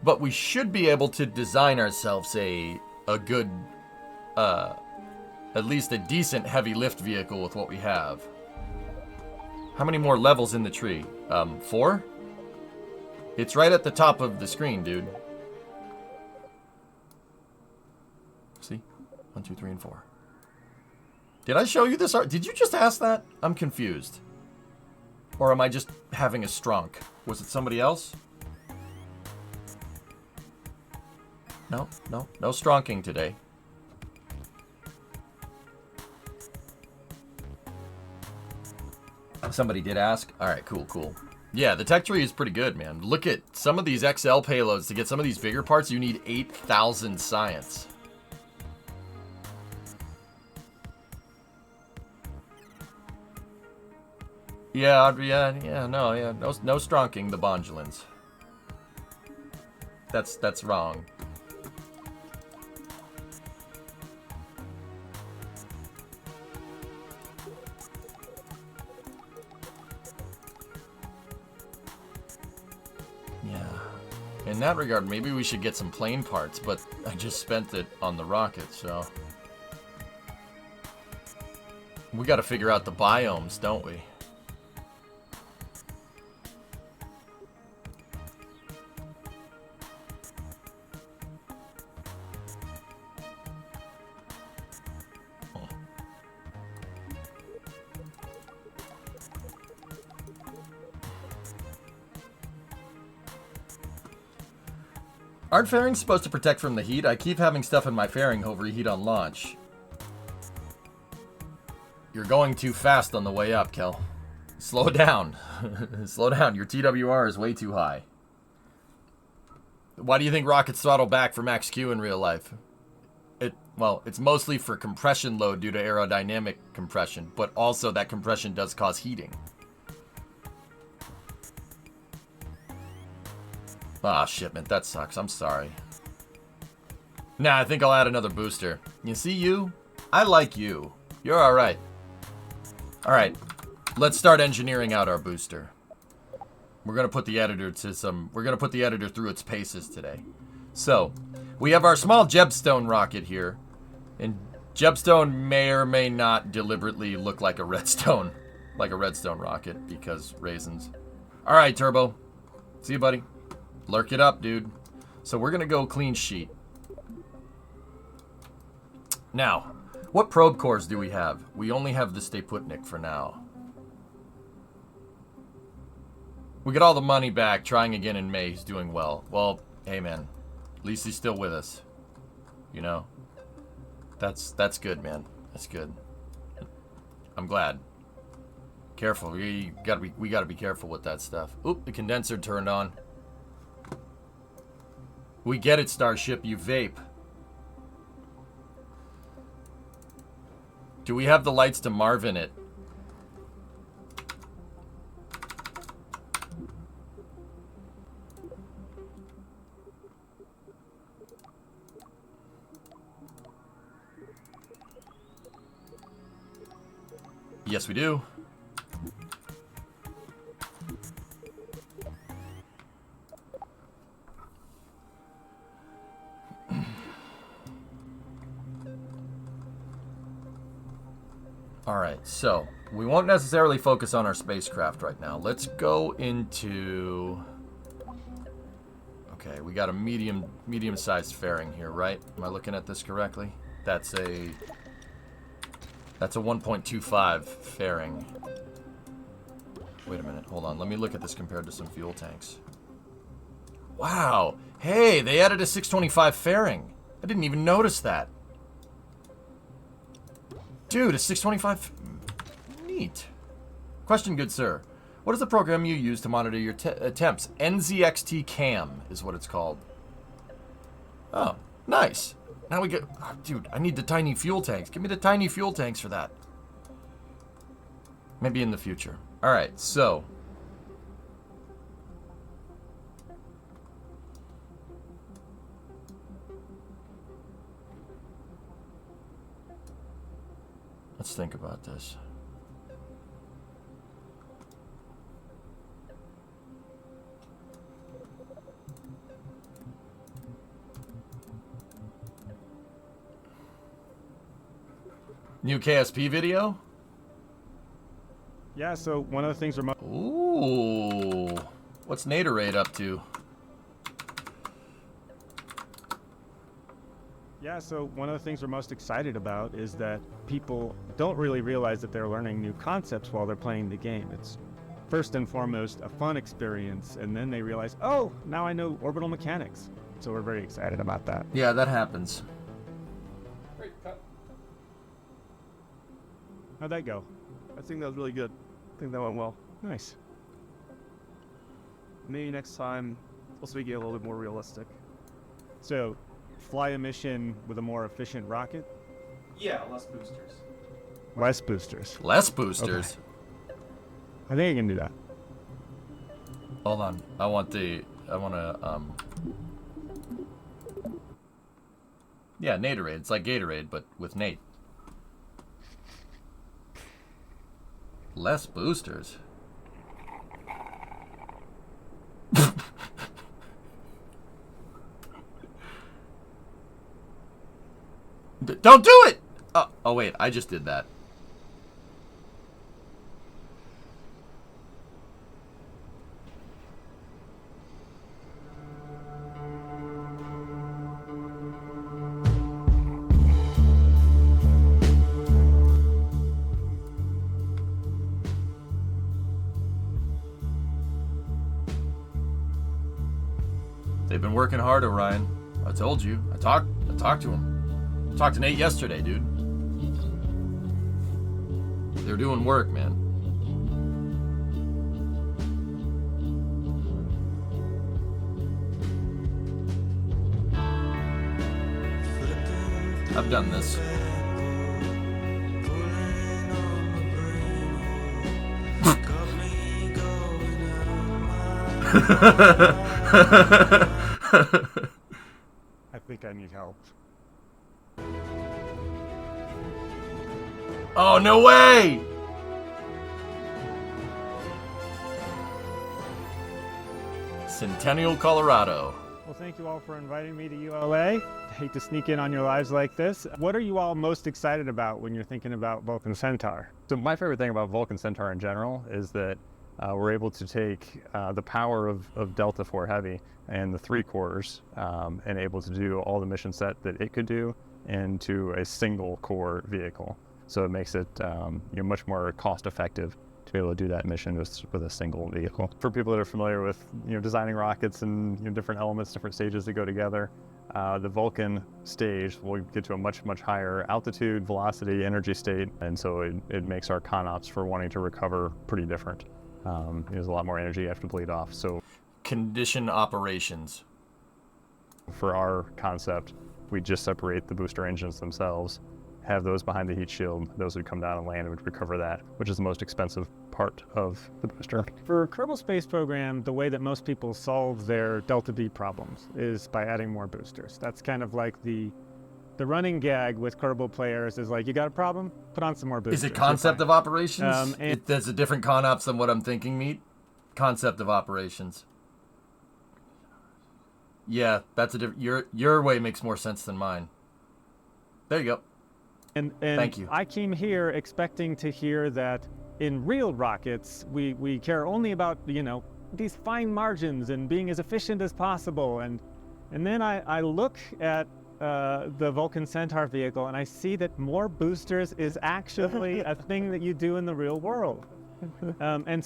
But we should be able to design ourselves a good, at least a decent heavy lift vehicle with what we have. How many more levels in the tree? 4? It's right at the top of the screen, dude. See? 1, 2, 3, and 4. Did I show you this art? Did you just ask that? I'm confused. Or am I just having a strunk? Was it somebody else? No stronking today. Somebody did ask? Alright, cool. Yeah, the tech tree is pretty good, man. Look at some of these XL payloads. To get some of these bigger parts, you need 8,000 science. No stronking the Bondulins. That's wrong. Yeah. In that regard, maybe we should get some plane parts, but I just spent it on the rocket, so... We gotta figure out the biomes, don't we? Aren't fairings supposed to protect from the heat? I keep having stuff in my fairing overheat on launch. You're going too fast on the way up, Kel. Slow down. Slow down. Your TWR is way too high. Why do you think rockets throttle back for max Q in real life? Well, it's mostly for compression load due to aerodynamic compression, but also that compression does cause heating. Ah, shipment. That sucks. I'm sorry. Nah, I think I'll add another booster. You see you? I like you. You're alright. Alright. Let's start engineering out our booster. We're gonna put the editor through its paces today. So, we have our small Jebstone rocket here. And Jebstone may or may not deliberately look like a redstone. Like a redstone rocket, because raisins. Alright, Turbo. See you, buddy. Lurk it up, dude. So we're going to go clean sheet. Now, what probe cores do we have? We only have the Stayputnik for now. We get all the money back. Trying again in May. He's doing well. Well, hey, man. At least he's still with us. You know? That's good, man. That's good. I'm glad. Careful. We gotta be careful with that stuff. Oop, the condenser turned on. We get it, Starship. You vape. Do we have the lights to Marvin it? Yes, we do. Alright, so we won't necessarily focus on our spacecraft right now. Let's go into... Okay, we got a medium-sized fairing here, right? Am I looking at this correctly? That's a 1.25 fairing. Wait a minute, hold on. Let me look at this compared to some fuel tanks. Wow! Hey, they added a 625 fairing. I didn't even notice that. Dude, a 625... Neat. Question, good sir. What is the program you use to monitor your temps? NZXT Cam is what it's called. Oh, nice. Now we get... Oh, dude, I need the tiny fuel tanks. Give me the tiny fuel tanks for that. Maybe in the future. Alright, so... Let's think about this. New KSP video? Yeah, so one of the things we're... Ooh. What's Naderade up to? Yeah, so one of the things we're most excited about is that people don't really realize that they're learning new concepts while they're playing the game. It's first and foremost a fun experience, and then they realize, oh, now I know orbital mechanics. So we're very excited about that. Yeah, that happens. Great cut. How'd that go? I think that was really good. I think that went well. Nice. Maybe next time, also we get a little bit more realistic. So, fly a mission with a more efficient rocket? Yeah, less boosters. Less boosters. Less boosters? Okay. I think I can do that. Hold on. I want to, Yeah, Naderade. It's like Gatorade, but with Nate. Less boosters? Don't do it! Oh, wait. I just did that. They've been working hard, Orion. I told you. I talked to him. Talked to Nate yesterday, dude. They're doing work, man. I've done this. I think I need help. Oh, no way! Centennial, Colorado. Well, thank you all for inviting me to ULA. I hate to sneak in on your lives like this. What are you all most excited about when you're thinking about Vulcan Centaur? So my favorite thing about Vulcan Centaur in general is that we're able to take the power of Delta IV Heavy and the 3 cores and able to do all the mission set that it could do into a single core vehicle. So it makes it much more cost effective to be able to do that mission with a single vehicle. For people that are familiar with designing rockets and different elements, different stages that go together, the Vulcan stage will get to a much higher altitude, velocity, energy state, and so it makes our ConOps for wanting to recover pretty different. There's a lot more energy you have to bleed off. So Condition operations. for our concept, we just separate the booster engines themselves, have those behind the heat shield. Those would come down and land and would recover that, which is the most expensive part of the booster. For Kerbal Space Program, the way that most people solve their Delta V problems is by adding more boosters. That's kind of like the running gag with Kerbal players is like, you got a problem? Put on some more boosters. Is it concept of operations? and- That's a different ConOps than what I'm thinking, Meat. Concept of operations. Yeah, that's a different. Your way makes more sense than mine. There you go. And Thank you. I came here expecting to hear that in real rockets, we care only about, these fine margins and being as efficient as possible. And then I look at the Vulcan Centaur vehicle and I see that more boosters is actually a thing that you do in the real world. And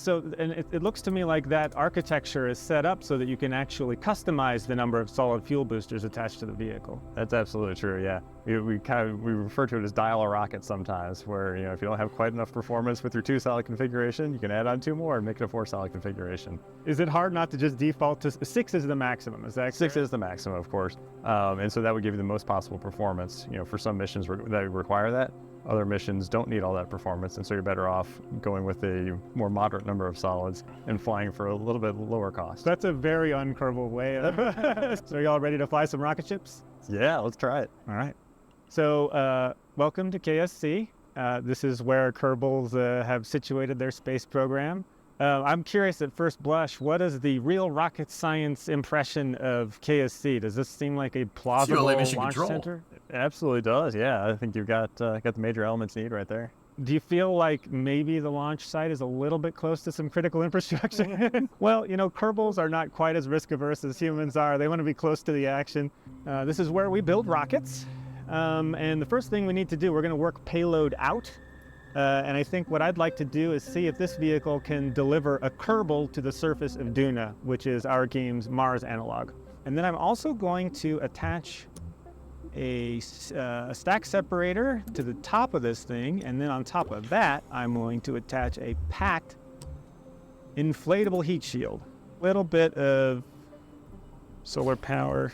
it looks to me like that architecture is set up so that you can actually customize the number of solid fuel boosters attached to the vehicle. That's absolutely true, yeah. We refer to it as dial a rocket sometimes, where if you don't have quite enough performance with your 2-solid configuration, you can add on 2 more and make it a 4-solid configuration. Is it hard not to just default to 6 is the maximum? Is that 6 is the maximum, of course. And so that would give you the most possible performance. For some missions that require that. Other missions don't need all that performance, and so you're better off going with a more moderate number of solids and flying for a little bit lower cost. That's a very un-Kerbal way of So are y'all ready to fly some rocket ships? Yeah, let's try it. All right. So welcome to KSC. This is where Kerbals have situated their space program. I'm curious at first blush, what is the real rocket science impression of KSC? Does this seem like a plausible launch center? It absolutely does, yeah. I think you've got the major elements you need right there. Do you feel like maybe the launch site is a little bit close to some critical infrastructure? Well, Kerbals are not quite as risk averse as humans are. They want to be close to the action. This is where we build rockets. And the first thing we need to do, we're going to work payload out. And I think what I'd like to do is see if this vehicle can deliver a Kerbal to the surface of Duna, which is our game's Mars analog. And then I'm also going to attach a stack separator to the top of this thing, and then on top of that, I'm going to attach a packed inflatable heat shield. Little bit of solar power.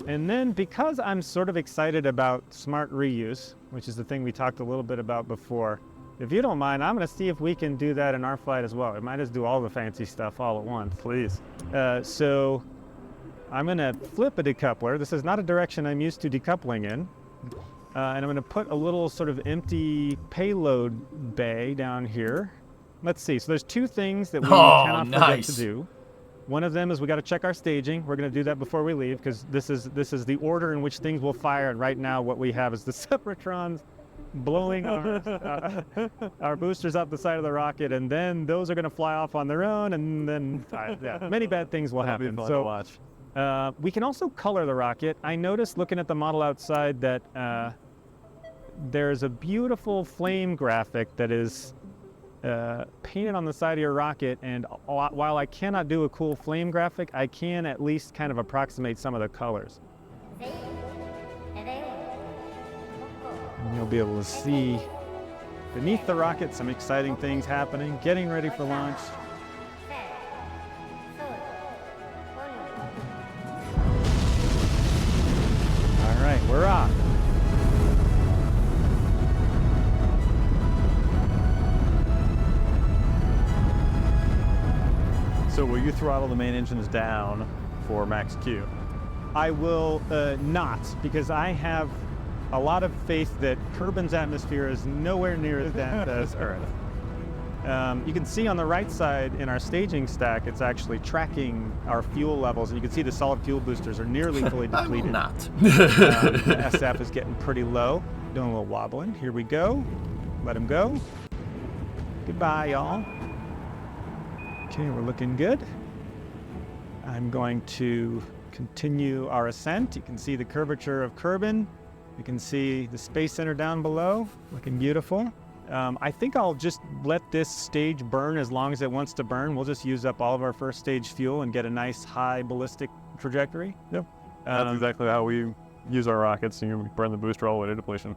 And then because I'm sort of excited about smart reuse, which is the thing we talked a little bit about before, if you don't mind, I'm going to see if we can do that in our flight as well. We might just do all the fancy stuff all at once. Please. So I'm going to flip a decoupler. This is not a direction I'm used to decoupling in. And I'm going to put a little sort of empty payload bay down here. Let's see. So there's 2 things that we cannot forget to do. One of them is we got to check our staging. We're going to do that before we leave because this is the order in which things will fire. And right now what we have is the Separatrons blowing our boosters up the side of the rocket, and then those are going to fly off on their own, and then many bad things will happen. That'll be fun to watch. We can also color the rocket. I noticed looking at the model outside that there's a beautiful flame graphic that is painted on the side of your rocket, and while I cannot do a cool flame graphic, I can at least kind of approximate some of the colors. And you'll be able to see beneath the rocket some exciting things happening, getting ready for launch. All right, we're off. So will you throttle the main engines down for max Q? I will not, because I have a lot of faith that Kerbin's atmosphere is nowhere near as dense as Earth. You can see on the right side in our staging stack, it's actually tracking our fuel levels. And you can see the solid fuel boosters are nearly fully depleted. Not. The SF is getting pretty low. Doing a little wobbling. Here we go. Let him go. Goodbye, y'all. Okay, we're looking good. I'm going to continue our ascent. You can see the curvature of Kerbin. You can see the Space Center down below, looking beautiful. I think I'll just let this stage burn as long as it wants to burn. We'll just use up all of our first stage fuel and get a nice high ballistic trajectory. Yep. That's exactly how we use our rockets. You burn the booster all the way to depletion.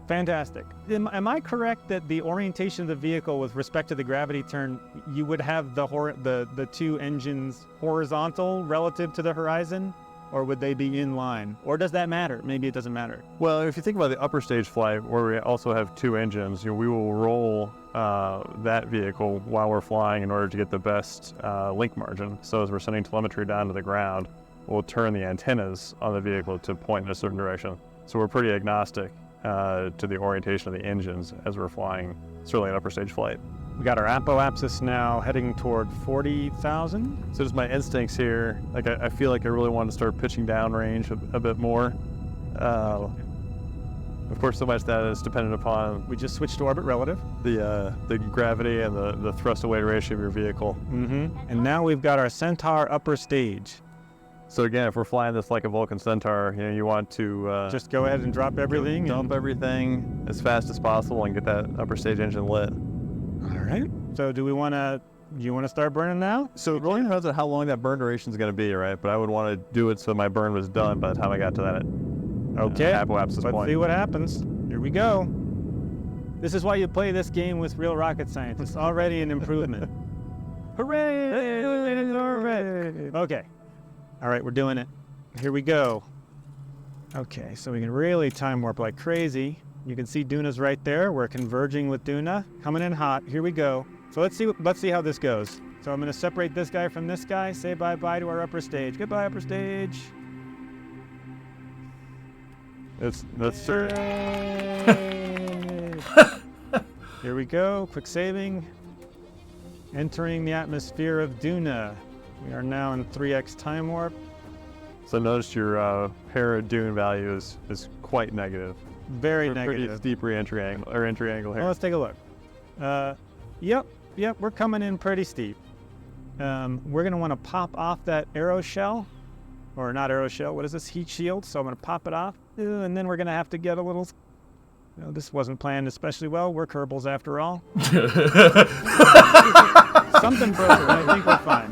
Fantastic. Am I correct that the orientation of the vehicle with respect to the gravity turn, you would have the two engines horizontal relative to the horizon? Or would they be in line? Or does that matter? Maybe it doesn't matter. Well, if you think about the upper stage flight, where we also have two engines, we will roll that vehicle while we're flying in order to get the best link margin. So as we're sending telemetry down to the ground, we'll turn the antennas on the vehicle to point in a certain direction. So we're pretty agnostic to the orientation of the engines as we're flying, certainly an upper stage flight. We got our apoapsis now heading toward 40,000. So just my instincts here, like I feel like I really want to start pitching downrange a bit more. Of course, so much that is dependent upon We just switched to orbit relative. the gravity and the thrust to weight ratio of your vehicle. And now we've got our Centaur upper stage. So again, if we're flying this like a Vulcan Centaur, you want to Just go ahead and drop everything. dump everything as fast as possible and get that upper stage engine lit. All right. So do you want to start burning now? So it really depends on how long that burn duration is going to be, right? But I would want to do it so my burn was done by the time I got to that apoapsis Let's point. see what happens. Here we go. This is why you play this game with real rocket scientists. Already an improvement. Hooray! Okay. All right, we're doing it. Here we go. Okay, so we can really time warp like crazy. You can see Duna's right there. We're converging with Duna. Coming in hot. Here we go. So let's see how this goes. So I'm going to separate this guy from this guy. Say bye-bye to our upper stage. Goodbye, upper stage. That's certain. Here we go. Quick saving. Entering the atmosphere of Duna. We are now in 3x time warp. So notice your Hera Dune value is quite negative. Very Pretty negative. steep entry angle here. Well, let's take a look. Yep, we're coming in pretty steep. We're going to want to pop off that arrow shell. Or not arrow shell, what is this? Heat shield. So I'm going to pop it off. And then we're going to have to get a little... this wasn't planned especially well. We're Kerbals after all. Something broke, but I think we're fine.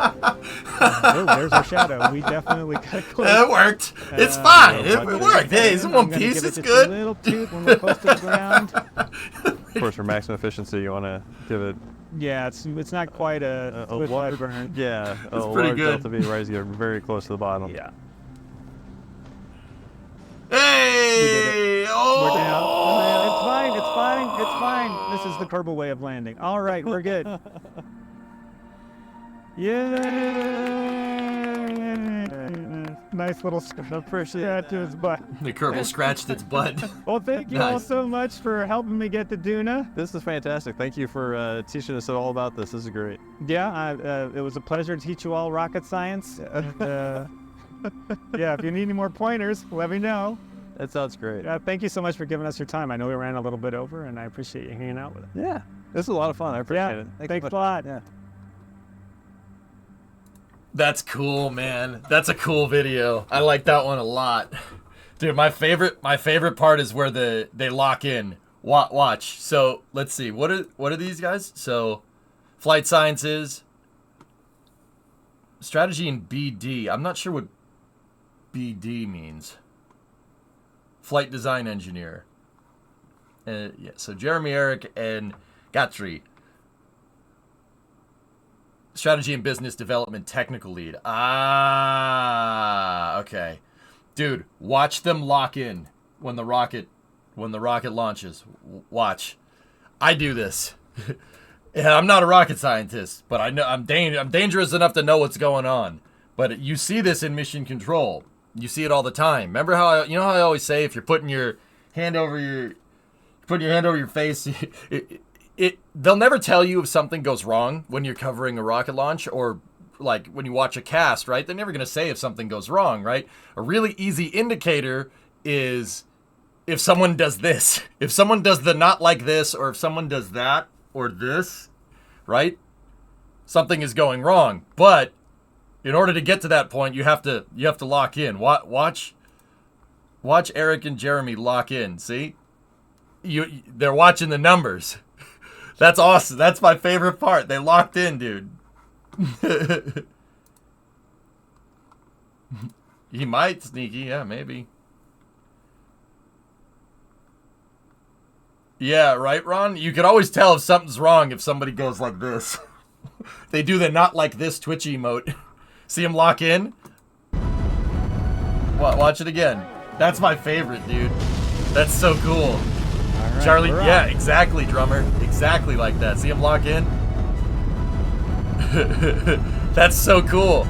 There's our shadow. We definitely got close. It worked. It's fine. It worked. Hey, it's in one piece. It's good. A little toot when we're close to the ground. Of course, for maximum efficiency, you want to give it Yeah, it's not quite a large burn. Yeah, It's a pretty large good. delta V right as you're very close to the bottom. Yeah. Hey! We're Oh! down. It's fine. This is the Kerbal way of landing. All right, we're good. Yeah. Nice little scratch to his butt. The Kerbal scratched its butt. Well, thank you all Nice. so much for helping me get to Duna. This is fantastic. Thank you for teaching us all about this. This is great. Yeah, it was a pleasure to teach you all rocket science. Yeah, if you need any more pointers, let me know. That sounds great. Thank you so much for giving us your time. I know we ran a little bit over, and I appreciate you hanging out with us. Yeah, this is a lot of fun. I appreciate it. Thanks a lot. Yeah. That's cool, man. That's a cool video. I like that one a lot. Dude, my favorite part is where they lock in. Watch. So, let's see. What are these guys? So, flight sciences, strategy, and BD. I'm not sure what BD means. Flight design engineer. Yeah, so Jeremy, Eric, and Gatry. Strategy and business development technical lead. Ah, okay. Dude, watch them lock in when the rocket launches. Watch. I do this. And I'm not a rocket scientist, but I know I'm dangerous enough to know what's going on. But you see this in mission control. You see it all the time. Remember how how I always say if you're putting your hand over your face, they'll never tell you if something goes wrong when you're covering a rocket launch, or like when you watch a cast, right? They're never going to say if something goes wrong, right? A really easy indicator is if someone does this, if someone does the not like this, or if someone does that or this, right? something is going wrong. But in order to get to that point, you have to lock in. Watch Eric and Jeremy lock in. See? They're watching the numbers. That's awesome. That's my favorite part. They locked in, dude. He might, Sneaky. Yeah, maybe. Yeah, right, Ron? You can always tell if something's wrong if somebody goes like this. They do the not like this Twitch emote. See him lock in? Watch it again. That's my favorite, dude. That's so cool. All right, Charlie, we're yeah, on. exactly, drummer. Exactly like that. See him lock in? That's so cool.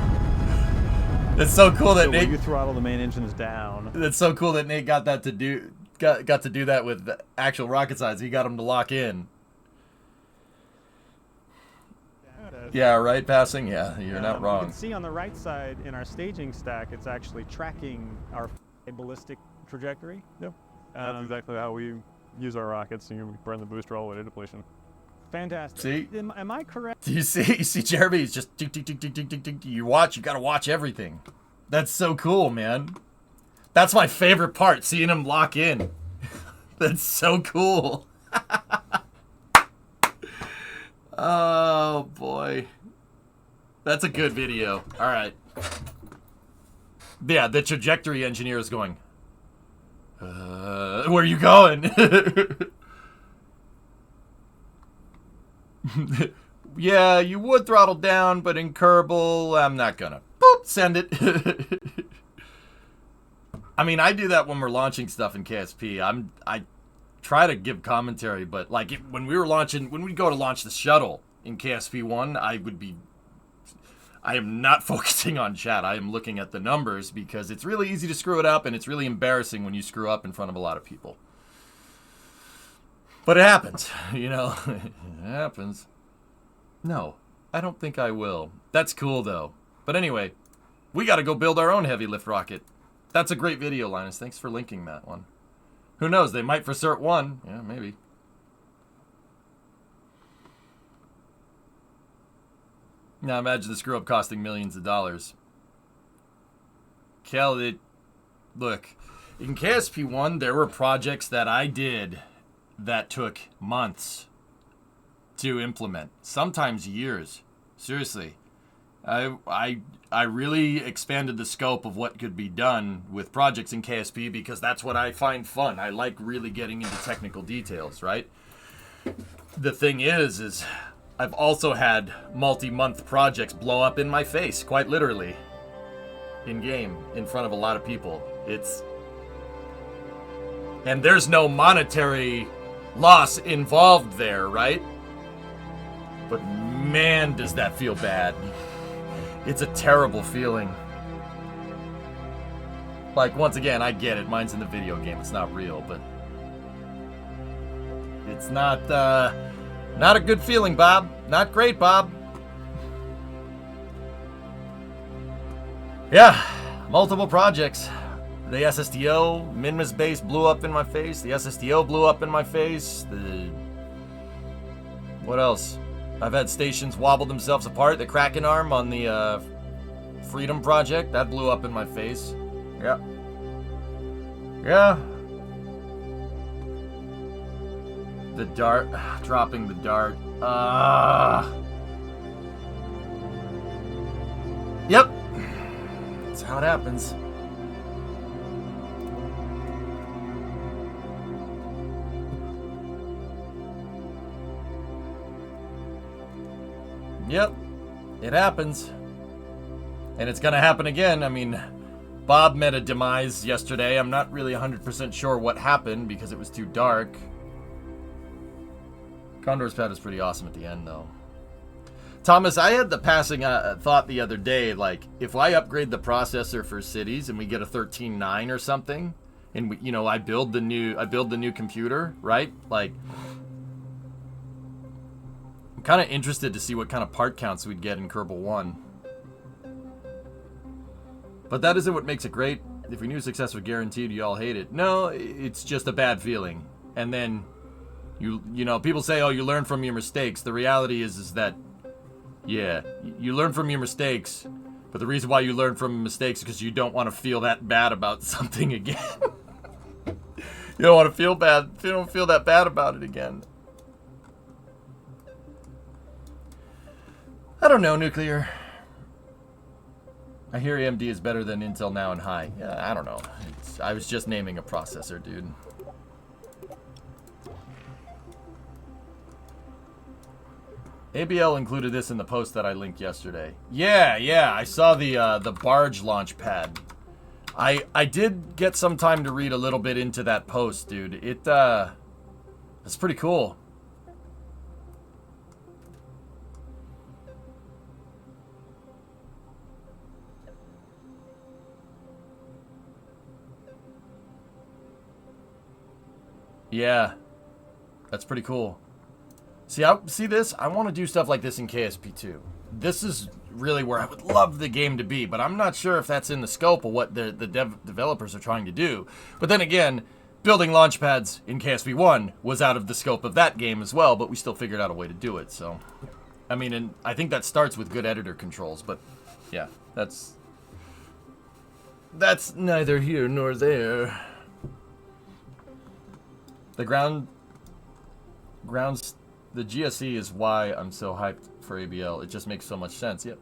It's so cool that So when Nate. you throttle the main engines down. That's so cool that Nate got that to do. Got to do that with actual rocket science. He got him to lock in. Yeah, right. Passing. Yeah, you're not You wrong. can see on the right side in our staging stack, it's actually tracking our ballistic trajectory. Yep. That's exactly how we use our rockets, and we burn the booster all the way to depletion. Fantastic. See? Am I correct? Do you see Jeremy? He's just tick, tick, tick, tick, tick, tick, tick. You gotta watch everything. That's so cool, man. That's my favorite part, seeing him lock in. That's so cool. Oh, boy. That's a good video. All right. Yeah, the trajectory engineer is going, where are you going? Yeah, you would throttle down, but in Kerbal, I'm not gonna. Boop, send it. I mean, I do that when we're launching stuff in KSP. I try to give commentary, but like when we go to launch the shuttle in KSP 1, I am not focusing on chat. I am looking at the numbers because it's really easy to screw it up, and it's really embarrassing when you screw up in front of a lot of people. But it happens, you know. It happens. No, I don't think I will. That's cool, though. But anyway, we got to go build our own heavy lift rocket. That's a great video, Linus. Thanks for linking that one. Who knows? They might for Cert 1. Yeah, maybe. Now imagine the screw-up costing millions of dollars. Kel, look, in KSP 1, there were projects that I did that took months to implement. Sometimes years. Seriously. I really expanded the scope of what could be done with projects in KSP because that's what I find fun. I like really getting into technical details, right? The thing is I've also had multi-month projects blow up in my face, quite literally, in game, in front of a lot of people. And there's no monetary loss involved there, right? But man, does that feel bad. It's a terrible feeling. Like, once again, I get it. Mine's in the video game. It's not real, but it's not a good feeling, Bob. Not great, Bob. Yeah, multiple projects. The SSTO, Minma's base blew up in my face. The SSTO blew up in my face. What else? I've had stations wobble themselves apart. The Kraken arm on the Freedom Project, that blew up in my face. Yeah. Yeah. The dart, dropping the dart. Yep. That's how it happens. Yep, it happens. And it's gonna happen again. I mean, Bob met a demise yesterday. I'm not really 100% sure what happened because it was too dark. Condor's pad is pretty awesome at the end, though. Thomas, I had the passing thought the other day, like, if I upgrade the processor for cities and we get a 13.9 or something, and we, I build the new computer, right? Like, I'm kind of interested to see what kind of part counts we'd get in Kerbal 1. But that isn't what makes it great. If we knew success was guaranteed, you all hate it. No, it's just a bad feeling. And then, you know, people say, oh, you learn from your mistakes. The reality is that Yeah, you learn from your mistakes, but the reason why you learn from mistakes is because you don't want to feel that bad about something again. You don't want to feel bad. You don't feel that bad about it again. I don't know, Nuclear. I hear AMD is better than Intel now and high. Yeah, I don't know. I was just naming a processor, dude. ABL included this in the post that I linked yesterday. Yeah, I saw the barge launch pad. I did get some time to read a little bit into that post, dude. It's pretty cool. Yeah, that's pretty cool. See this? I want to do stuff like this in KSP2. This is really where I would love the game to be, but I'm not sure if that's in the scope of what the developers are trying to do. But then again, building launch pads in KSP1 was out of the scope of that game as well, but we still figured out a way to do it. So, I mean, and I think that starts with good editor controls, but yeah, that's neither here nor there. The the GSE is why I'm so hyped for ABL. It just makes so much sense. Yep.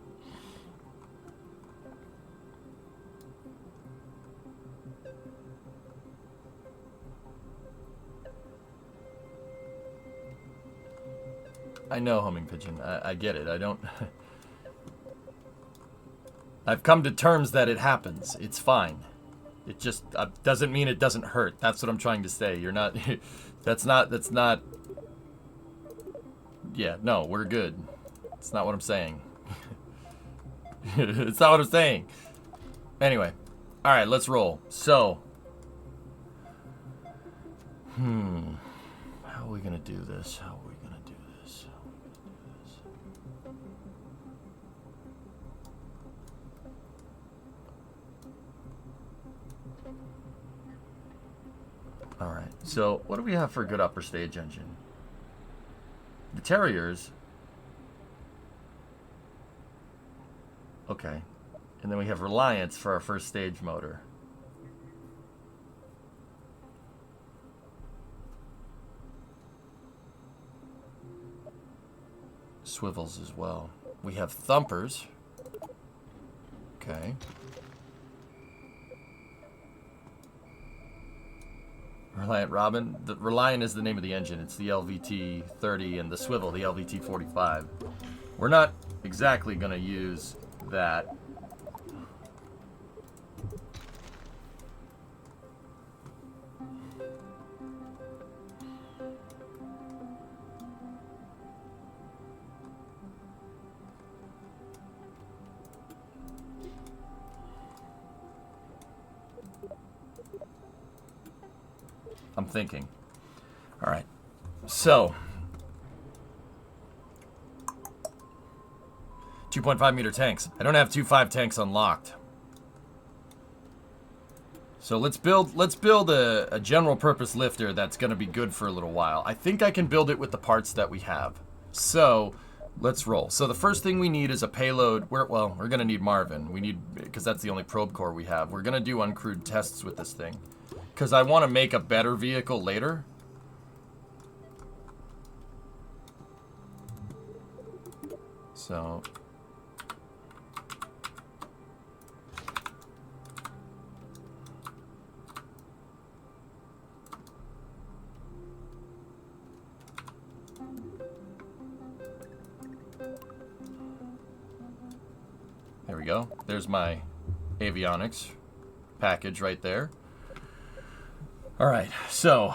I know, Homing Pigeon. I get it. I don't... I've come to terms that it happens. It's fine. It just doesn't mean it doesn't hurt. That's what I'm trying to say. You're not... That's not... Yeah, no, we're good. It's not what I'm saying. It's not what I'm saying. Anyway. Alright, let's roll. So. How are we gonna do this? How are we gonna do this? How are we gonna do this? Alright, so what do we have for a good upper stage engine? The Terriers. Okay. And then we have Reliance for our first stage motor. Swivels as well. We have Thumpers. Okay. Reliant Robin. The Reliant is the name of the engine. It's the LVT-30 and the Swivel, the LVT-45. We're not exactly going to use that. I'm thinking. All right. So, 2.5 meter tanks. I don't have 2.5 tanks unlocked. So let's build a general purpose lifter that's going to be good for a little while. I think I can build it with the parts that we have. So let's roll. So the first thing we need is a payload. We're going to need Marvin. We need, because that's the only probe core we have. We're going to do uncrewed tests with this thing, because I want to make a better vehicle later. So there we go. There's my avionics package right there. All right, so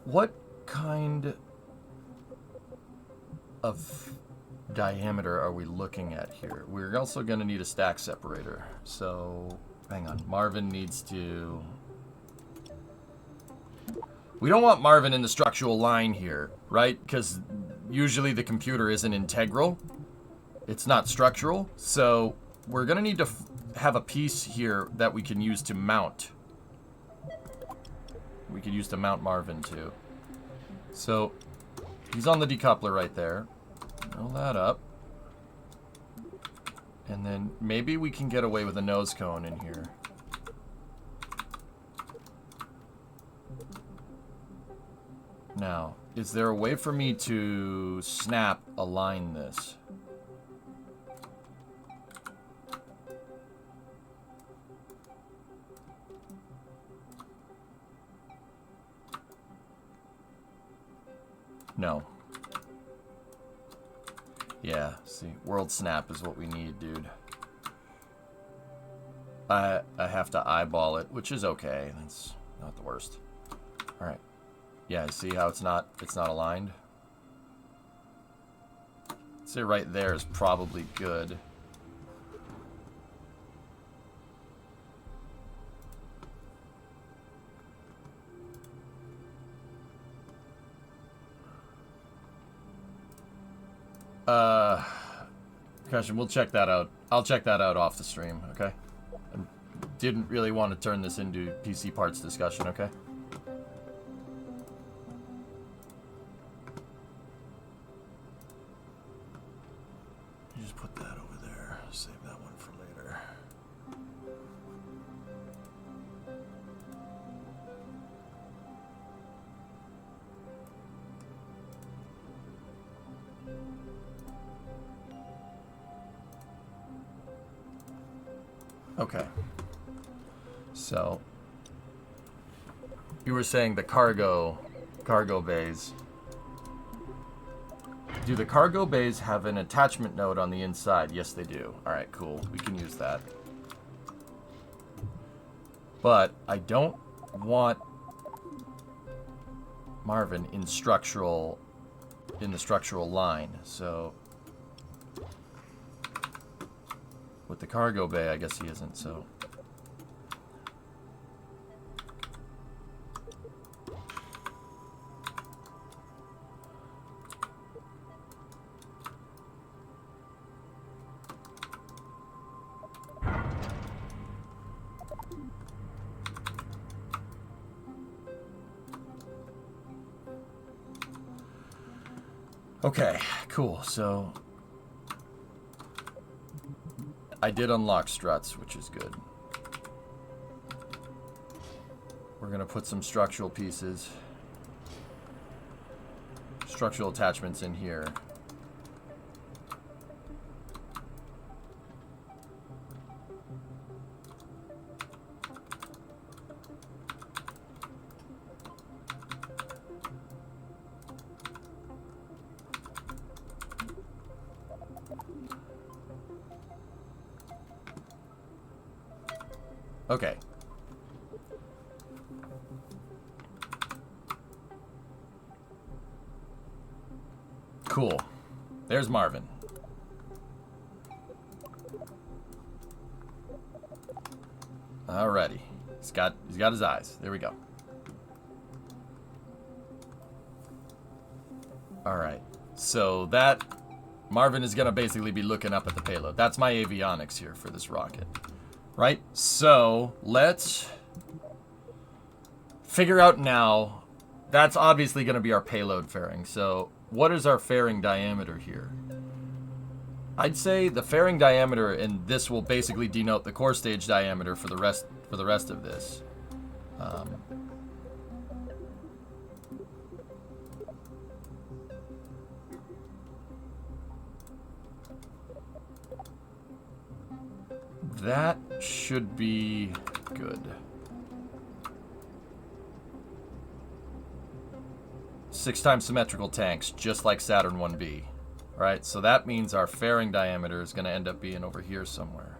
what kind of diameter are we looking at here? We're also going to need a stack separator. So, hang on. Marvin needs to... We don't want Marvin in the structural line here, right? Because usually the computer isn't integral. It's not structural. So, we're going to need to have a piece here that we can use to mount. We could use to mount Marvin too. So he's on the decoupler right there. Roll that up. And then maybe we can get away with a nose cone in here. Now, is there a way for me to snap align this? No. Yeah, see, world snap is what we need, dude. I have to eyeball it, which is okay. That's not the worst. All right. Yeah, see how it's not aligned? I'd say right there is probably good. Question, we'll check that out. I'll check that out off the stream, okay? I didn't really want to turn this into PC parts discussion, okay? You just put that over there. Save that one for later. Okay. So you were saying the cargo bays. Do the cargo bays have an attachment node on the inside? Yes, they do. All right, cool. We can use that. But I don't want Marvin in the structural line. So with the cargo bay, I guess he isn't, so. Okay, cool. So I did unlock struts, which is good. We're gonna put some structural pieces, structural attachments in here. Okay. Cool. There's Marvin. Alrighty. He's got his eyes. There we go. Alright. So that Marvin is gonna basically be looking up at the payload. That's my avionics here for this rocket. Right? So let's figure out now. That's obviously going to be our payload fairing. So what is our fairing diameter here? I'd say the fairing diameter, and this will basically denote the core stage diameter for the rest of this. That should be good. 6 times symmetrical tanks, just like Saturn 1B. Right, so that means our fairing diameter is going to end up being over here somewhere.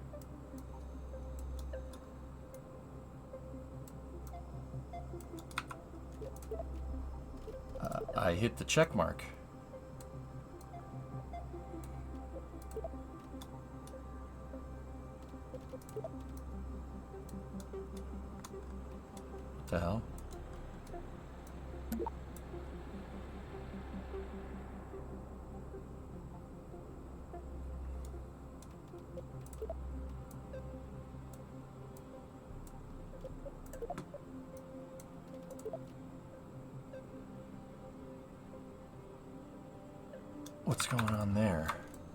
I hit the check mark. What the hell? What's going on there?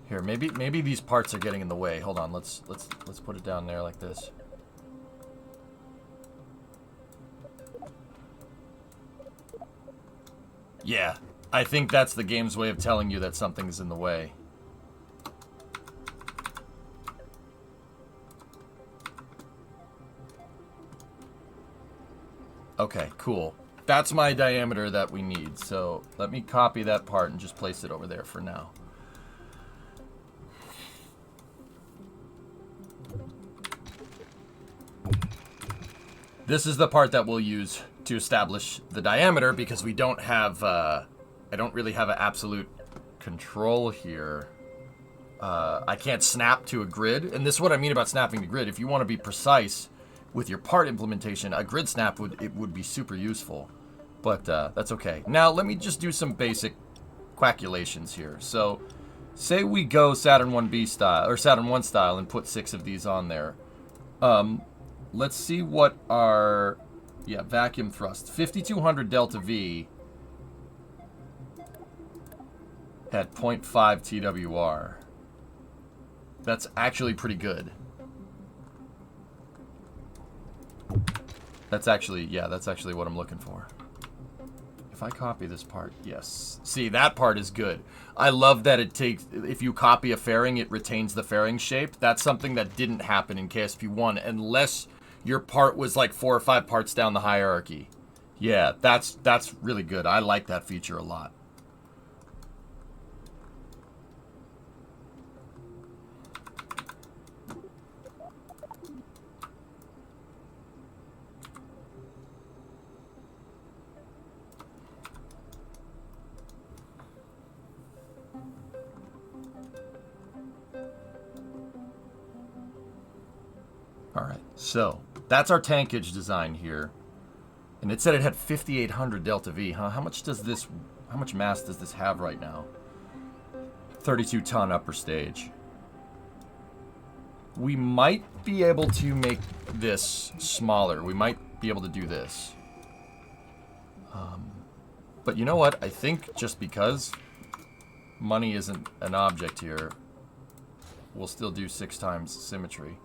Here, maybe these parts are getting in the way. Hold on, let's put it down there like this. Yeah, I think that's the game's way of telling you that something's in the way. Okay, cool. That's my diameter that we need. So let me copy that part and just place it over there for now. This is the part that we'll use to establish the diameter because we don't have, I don't really have an absolute control here. I can't snap to a grid. And this is what I mean about snapping to grid. If you want to be precise with your part implementation, a grid snap would be super useful. But that's okay. Now, let me just do some basic calculations here. So, say we go Saturn 1B style, or Saturn 1 style, and put 6 of these on there. Let's see what our, vacuum thrust. 5200 delta V at 0.5 TWR. That's actually pretty good. That's actually what I'm looking for. If I copy this part, yes. See, that part is good. I love that it takes, if you copy a fairing, it retains the fairing shape. That's something that didn't happen in KSP1 unless your part was like 4 or 5 parts down the hierarchy. Yeah, that's really good. I like that feature a lot. Alright, so that's our tankage design here. And it said it had 5800 delta V, huh? How much mass does this have right now? 32 ton upper stage. We might be able to make this smaller. We might be able to do this. But you know what? I think just because money isn't an object here, we'll still do 6 times symmetry.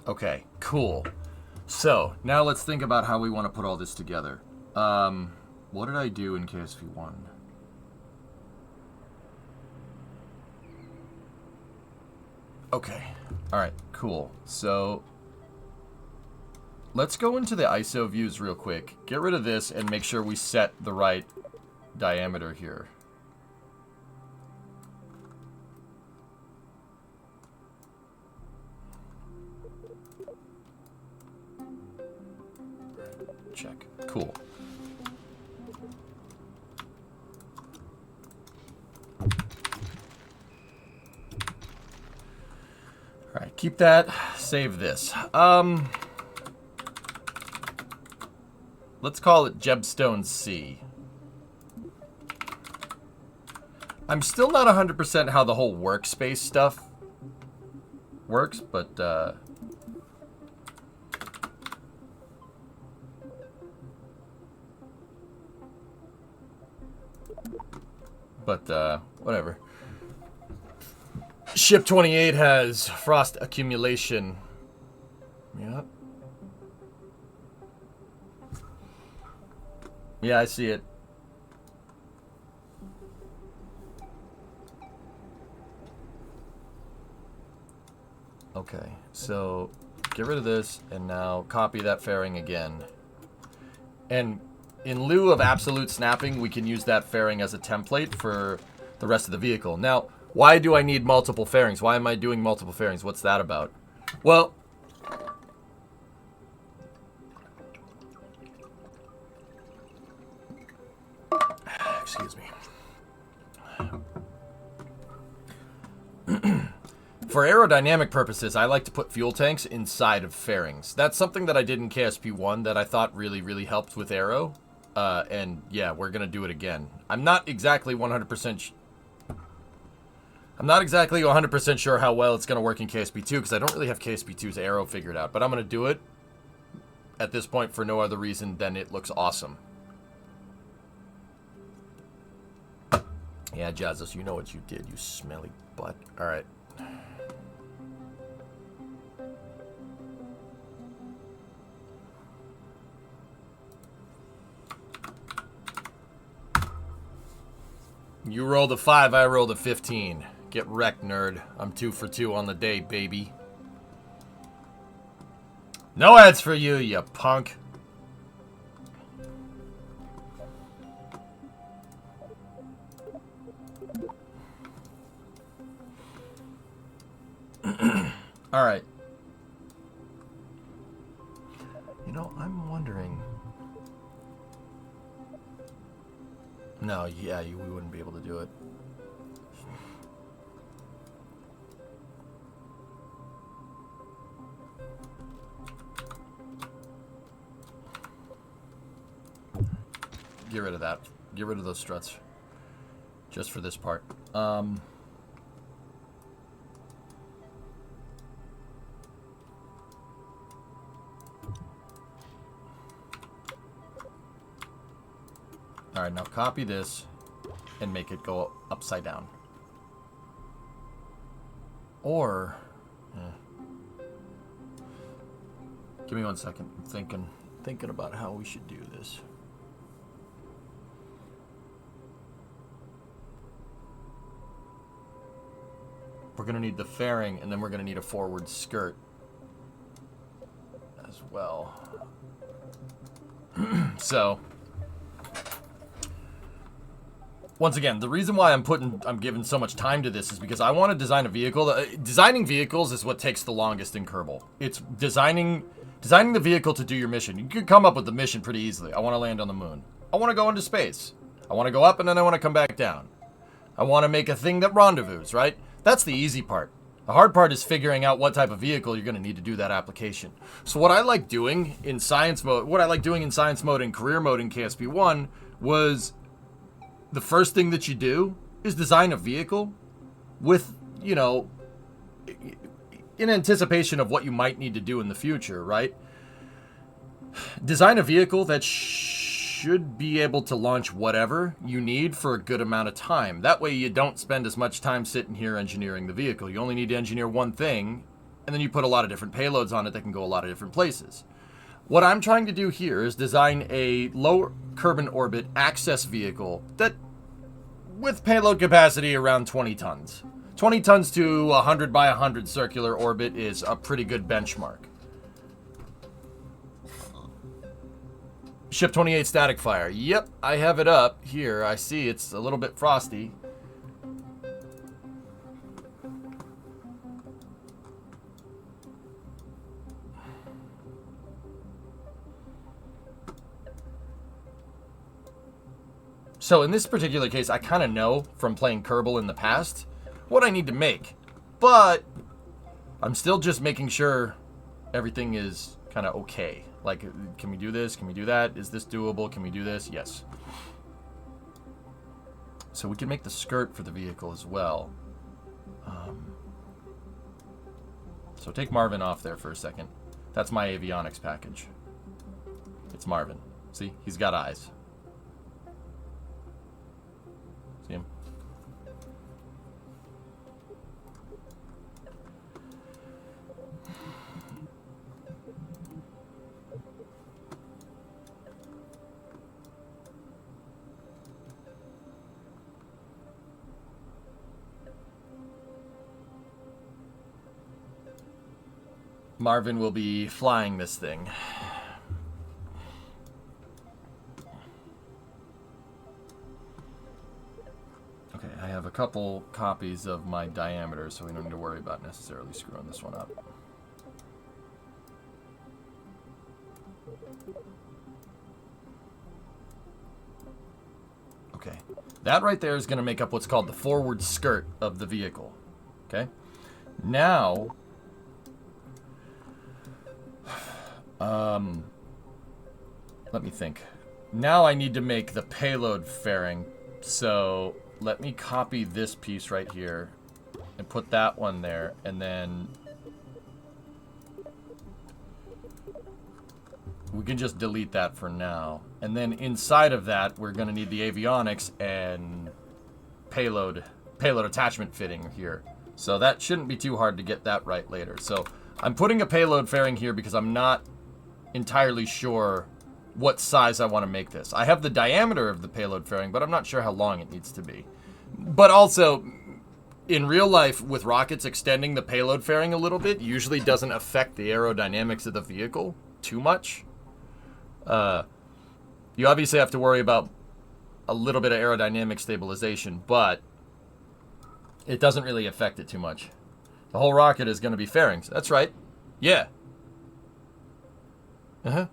Okay, cool. So, now let's think about how we want to put all this together. What did I do in KSV1? Okay, alright, cool. So, let's go into the ISO views real quick. Get rid of this and make sure we set the right diameter here. Check. Cool. Alright, keep that. Save this. Let's call it Jebstone C. I'm still not 100% how the whole workspace stuff works, but whatever. Ship 28 has frost accumulation. Yep. Yeah, I see it. Okay, so get rid of this and now copy that fairing again. And in lieu of absolute snapping, we can use that fairing as a template for the rest of the vehicle. Now, why do I need multiple fairings? Why am I doing multiple fairings? What's that about? Well, excuse me. For aerodynamic purposes, I like to put fuel tanks inside of fairings. That's something that I did in KSP1 that I thought really helped with aero. And yeah, we're going to do it again. I'm not exactly 100% I'm not exactly 100% sure how well it's going to work in KSP2 because I don't really have KSP2's arrow figured out. But I'm going to do it at this point for no other reason than it looks awesome. Yeah, Jazzos, you know what you did, you smelly butt. All right. You rolled a 5, I rolled a 15. Get wrecked, nerd. I'm 2 for 2 on the day, baby. No ads for you, you punk. All right. You know, I'm wondering. No, yeah, we wouldn't be able to do it. Get rid of that. Get rid of those struts. Just for this part. Alright, now copy this and make it go upside down. Or... Give me 1 second. I'm thinking about how we should do this. We're going to need the fairing, and then we're going to need a forward skirt as well. So... Once again, the reason why I'm giving so much time to this is because I want to design a vehicle. Designing vehicles is what takes the longest in Kerbal. It's designing the vehicle to do your mission. You can come up with the mission pretty easily. I want to land on the moon. I want to go into space. I want to go up and then I want to come back down. I want to make a thing that rendezvous, right? That's the easy part. The hard part is figuring out what type of vehicle you're going to need to do that application. So what I like doing in science mode, and career mode in KSP1 was... The first thing that you do is design a vehicle with, you know, in anticipation of what you might need to do in the future, right? Design a vehicle that should be able to launch whatever you need for a good amount of time. That way you don't spend as much time sitting here engineering the vehicle. You only need to engineer one thing, and then you put a lot of different payloads on it that can go a lot of different places. What I'm trying to do here is design a low Kerbal orbit access vehicle that, with payload capacity around 20 tons. 20 tons to 100 by 100 circular orbit is a pretty good benchmark. Ship 28 static fire. Yep, I have it up here. I see it's a little bit frosty. So in this particular case, I kind of know from playing Kerbal in the past what I need to make. But I'm still just making sure everything is kind of okay. Like, can we do this? Can we do that? Is this doable? Can we do this? Yes. So we can make the skirt for the vehicle as well. So take Marvin off there for a second. That's my avionics package. It's Marvin. See? He's got eyes. See him? Marvin will be flying this thing. Okay, I have a couple copies of my diameter, so we don't need to worry about necessarily screwing this one up. Okay, that right there is going to make up what's called the forward skirt of the vehicle. Okay, now... let me think. Now I need to make the payload fairing. So let me copy this piece right here and put that one there, and then we can just delete that for now. And then inside of that, we're going to need the avionics and payload attachment fitting here. So that shouldn't be too hard to get that right later. So I'm putting a payload fairing here because I'm not entirely sure what size I want to make this. I have the diameter of the payload fairing, but I'm not sure how long it needs to be. But also, in real life, with rockets, extending the payload fairing a little bit usually doesn't affect the aerodynamics of the vehicle too much. You obviously have to worry about a little bit of aerodynamic stabilization, but it doesn't really affect it too much. The whole rocket is going to be fairings. That's right. Yeah. Uh-huh.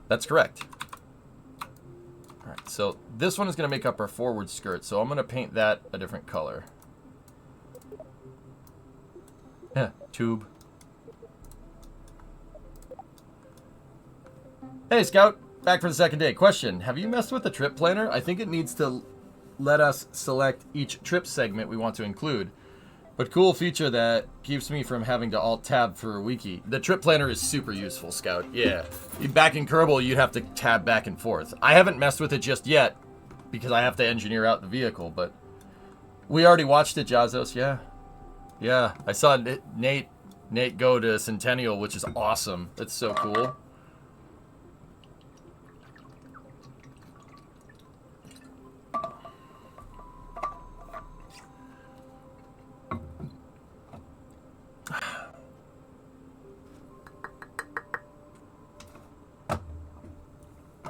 That's correct. All right, so this one is going to make up our forward skirt, so I'm going to paint that a different color. Yeah, tube. Hey, Scout. Back for the second day. Question. Have you messed with the trip planner? I think it needs to let us select each trip segment we want to include. But cool feature that keeps me from having to alt-tab for a wiki. The trip planner is super useful, Scout. Yeah. Back in Kerbal, you'd have to tab back and forth. I haven't messed with it just yet because I have to engineer out the vehicle, but we already watched it, Jazos. Yeah. Yeah. I saw Nate go to Centennial, which is awesome. That's so cool.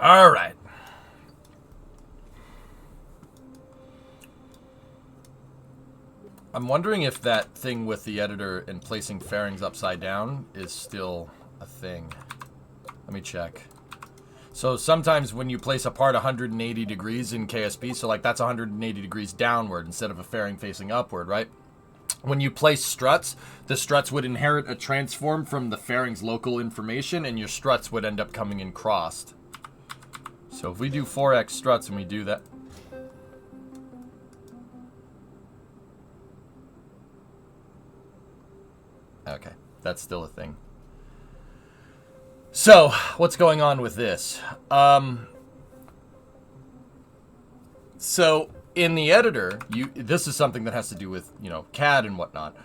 All right. I'm wondering if that thing with the editor and placing fairings upside down is still a thing. Let me check. So sometimes when you place a part 180 degrees in KSP, so like that's 180 degrees downward instead of a fairing facing upward, right? When you place struts, the struts would inherit a transform from the fairing's local information, and your struts would end up coming in crossed. So if we do 4x struts and we do that. Okay, that's still a thing. So, what's going on with this? So, in the editor, this is something that has to do with, CAD and whatnot.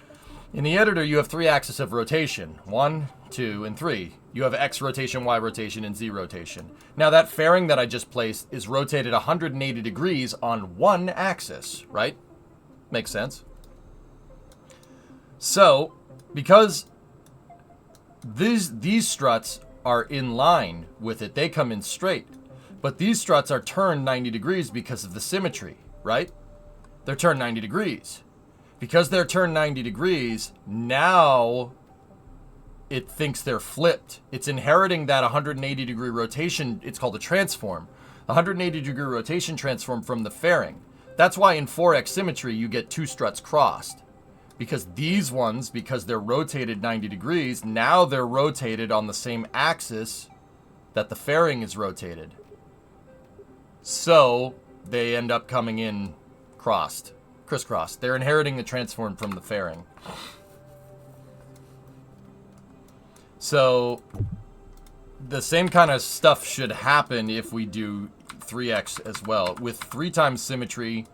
In the editor, you have 3 axes of rotation. 1, 2, and 3. You have X rotation, Y rotation, and Z rotation. Now, that fairing that I just placed is rotated 180 degrees on one axis, right? Makes sense. So, because these struts are in line with it, they come in straight. But these struts are turned 90 degrees because of the symmetry, right? They're turned 90 degrees. Because they're turned 90 degrees, now it thinks they're flipped. It's inheriting that 180 degree rotation. It's called a transform. The 180 degree rotation transform from the fairing. That's why in 4x symmetry you get 2 struts crossed. Because these ones, because they're rotated 90 degrees, now they're rotated on the same axis that the fairing is rotated. So they end up coming in crisscrossed. They're inheriting the transform from the fairing. So the same kind of stuff should happen if we do 3x as well. With 3 times symmetry,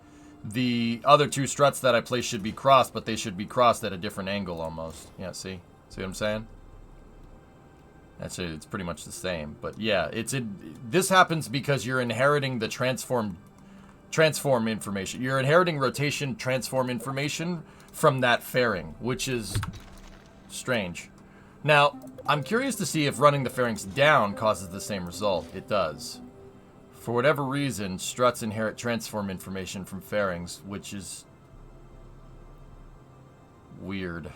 the other 2 struts that I place should be crossed, but they should be crossed at a different angle almost. Yeah, see what I'm saying? It's pretty much the same. But yeah, this happens because you're inheriting the transform information. You're inheriting rotation transform information from that fairing, which is strange. Now, I'm curious to see if running the fairings down causes the same result. It does. For whatever reason, struts inherit transform information from fairings, which is weird.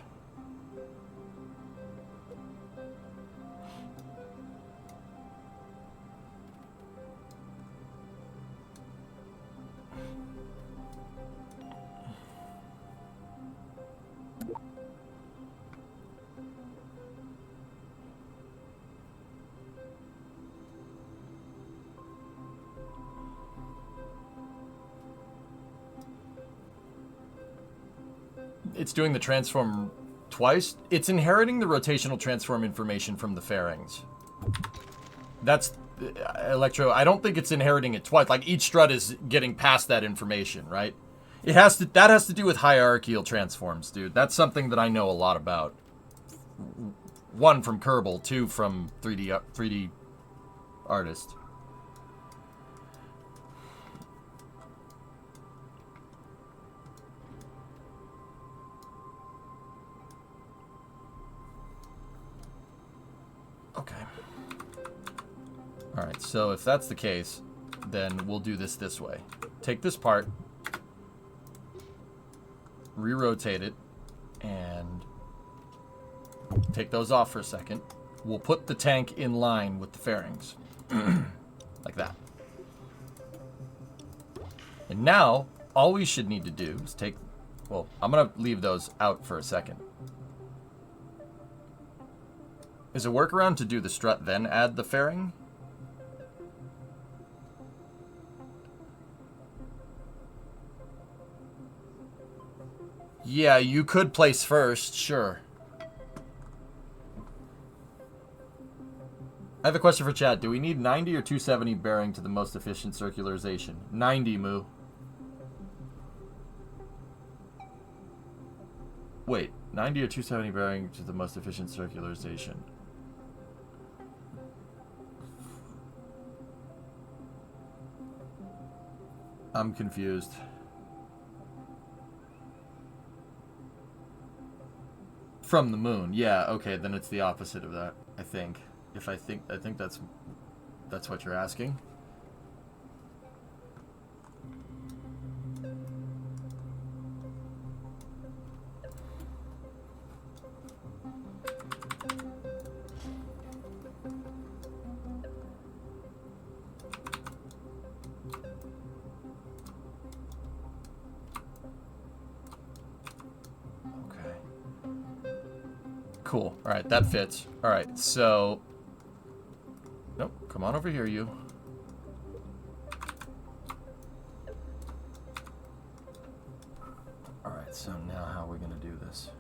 it's doing the transform twice. It's inheriting the rotational transform information from the fairings. That's Electro. I don't think it's inheriting it twice. Like each strut is getting past that information, right? It has to. That has to do with hierarchical transforms, dude. That's something that I know a lot about. One from Kerbal, two from 3D Artist. Okay. All right, so if that's the case, then we'll do this way. Take this part, re-rotate it, and take those off for a second. We'll put the tank in line with the fairings. Like that. And now, all we should need to do is take... Well, I'm going to leave those out for a second. Is a workaround to do the strut, then add the fairing? Yeah, you could place first, sure. I have a question for chat. Do we need 90 or 270 bearing to the most efficient circularization? 90, Moo. Wait, 90 or 270 bearing to the most efficient circularization? I'm confused. From the moon. Yeah, okay, then it's the opposite of that, I think. I think that's what you're asking. Okay. Cool. All right, that fits. All right, so nope, come on over here, you. Alright, so now how are we going to do this?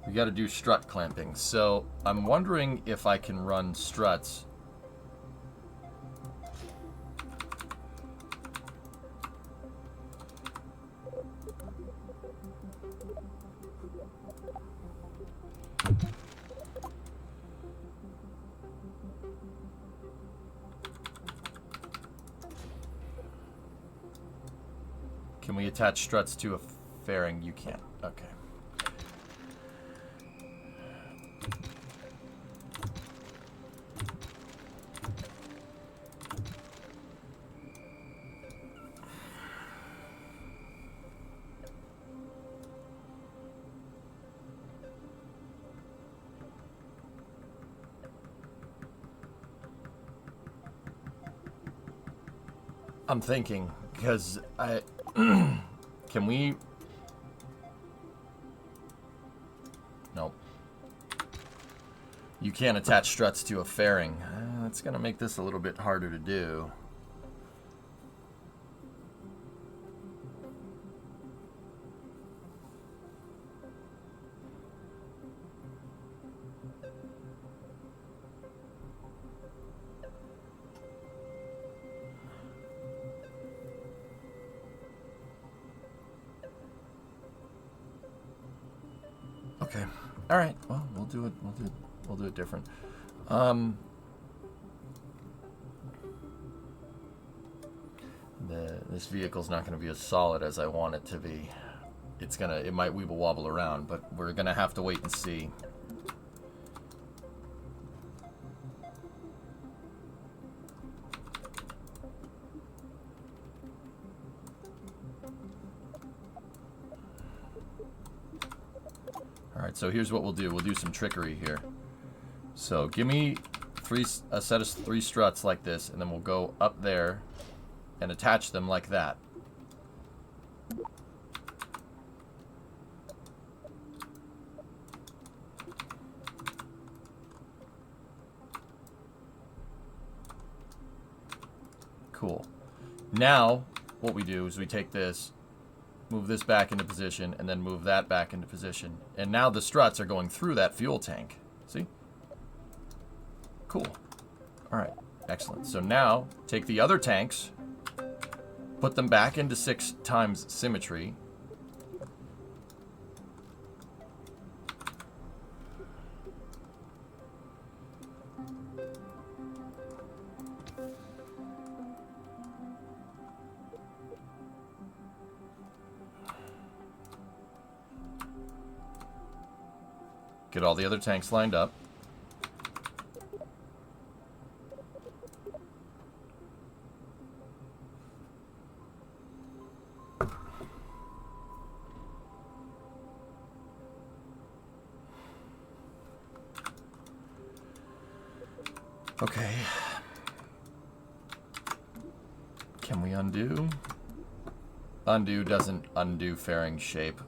We got to do strut clamping. So I'm wondering if I can run struts. Can we attach struts to a fairing? You can't. Okay. I'm thinking, because I... Can we... Nope. You can't attach struts to a fairing. That's going to make this a little bit harder to do. Okay. All right. Well, we'll do it. We'll do it different. This vehicle's not going to be as solid as I want it to be. It might weeble wobble around, but we're going to have to wait and see. Alright, so here's what we'll do. We'll do some trickery here. So give me a set of 3 struts like this, and then we'll go up there and attach them like that. Cool. Now, what we do is we take this, move this back into position, and then move that back into position. And now the struts are going through that fuel tank. See? Cool. All right. Excellent. So now, take the other tanks, put them back into 6 times symmetry. Get all the other tanks lined up. Okay. Can we undo? Undo doesn't undo fairing shape.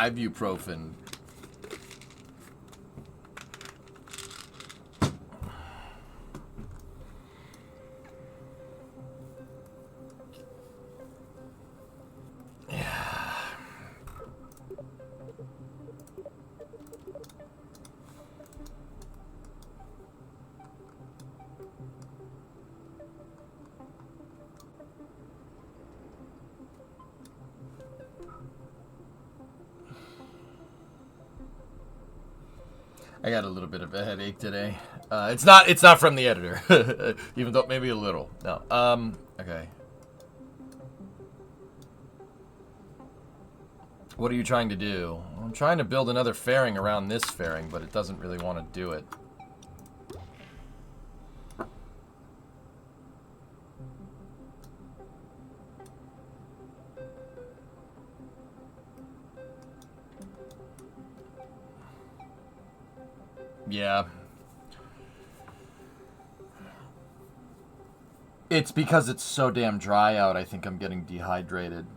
Ibuprofen. I got a little bit of a headache today. It's not from the editor, even though maybe a little. No. Okay. What are you trying to do? I'm trying to build another fairing around this fairing, but it doesn't really want to do it. Yeah. It's because it's so damn dry out, I think I'm getting dehydrated.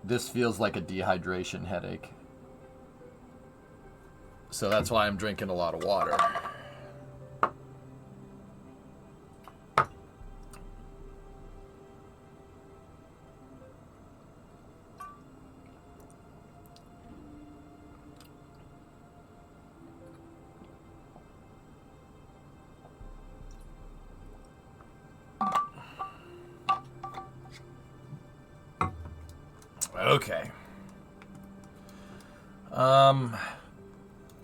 This feels like a dehydration headache. So that's why I'm drinking a lot of water. Okay. All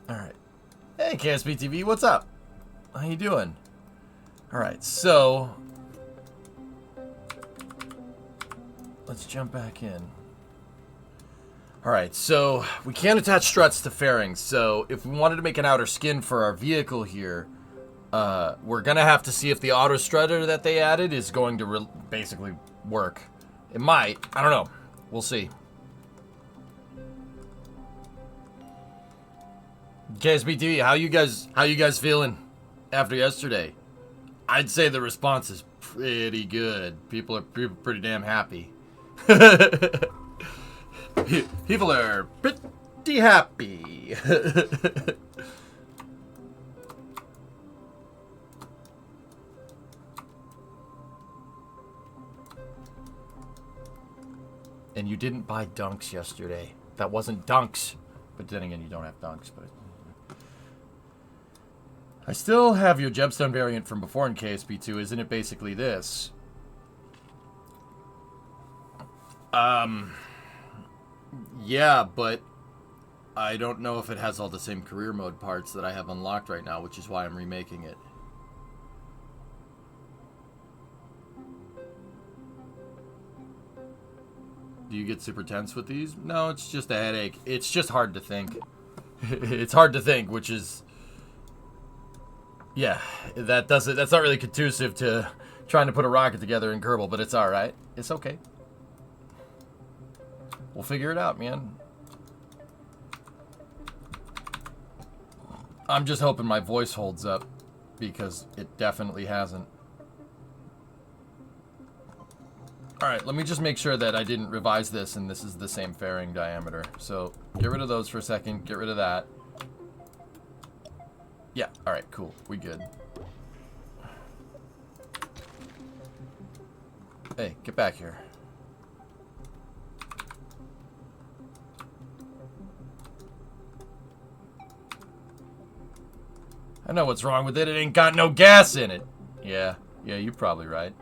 right. Hey, KSB TV, what's up? How you doing? All right, so let's jump back in. All right, so we can't attach struts to fairings. So if we wanted to make an outer skin for our vehicle here, we're gonna have to see if the auto strutter that they added is going to basically work. It might. I don't know. We'll see. KSBTV, how you guys feeling after yesterday? I'd say the response is pretty good. People are pretty damn happy. People are pretty happy. And you didn't buy dunks yesterday. That wasn't dunks. But then again, you don't have dunks. But I still have your gemstone variant from before in KSP2. Isn't it basically this? Yeah, but I don't know if it has all the same career mode parts that I have unlocked right now, which is why I'm remaking it. Do you get super tense with these? No, it's just a headache. It's just hard to think. It's hard to think, which is... Yeah, that's not really conducive to trying to put a rocket together in Kerbal, but it's alright. It's okay. We'll figure it out, man. I'm just hoping my voice holds up, because it definitely hasn't. Alright, let me just make sure that I didn't revise this and this is the same fairing diameter. So, get rid of those for a second, get rid of that. Yeah, alright, cool. We good. Hey, get back here. I know what's wrong with it. It ain't got no gas in it. Yeah, you're probably right.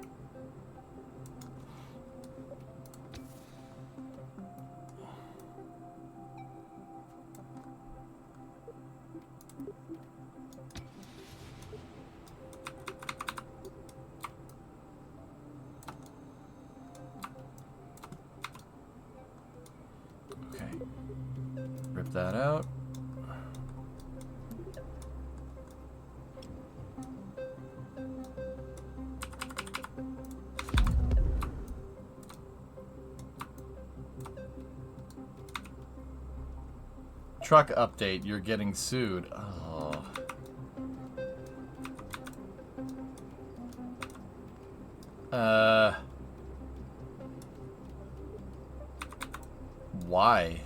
Okay. Rip that out. Truck update, you're getting sued. Oh. Why?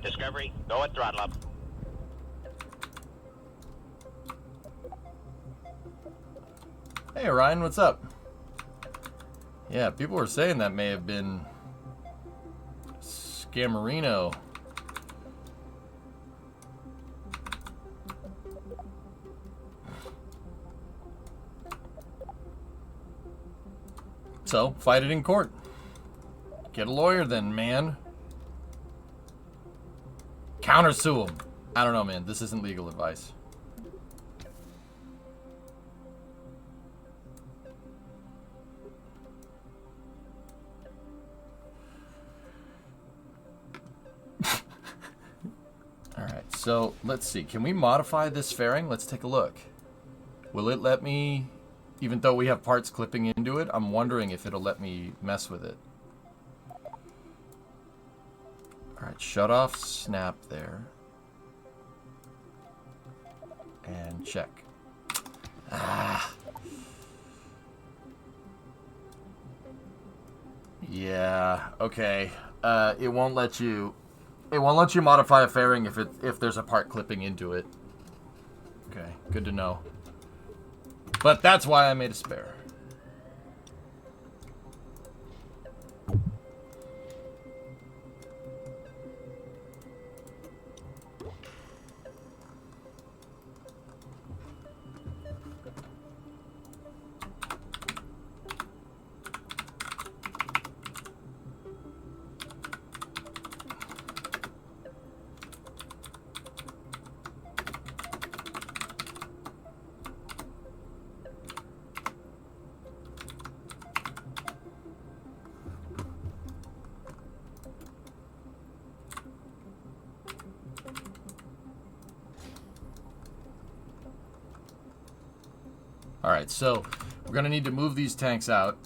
Discovery, go at throttle up. Hey Orion, what's up? Yeah, people were saying that may have been Scamarino. So, fight it in court. Get a lawyer then, man. Countersue him. I don't know, man. This isn't legal advice. Alright, so let's see. Can we modify this fairing? Let's take a look. Will it let me, even though we have parts clipping into it, I'm wondering if it'll let me mess with it. Alright, shut off, snap there. And check. Ah. Yeah, okay. It won't let you modify a fairing if there's a part clipping into it. Okay, good to know. But that's why I made a spare. Alright, so we're going to need to move these tanks out.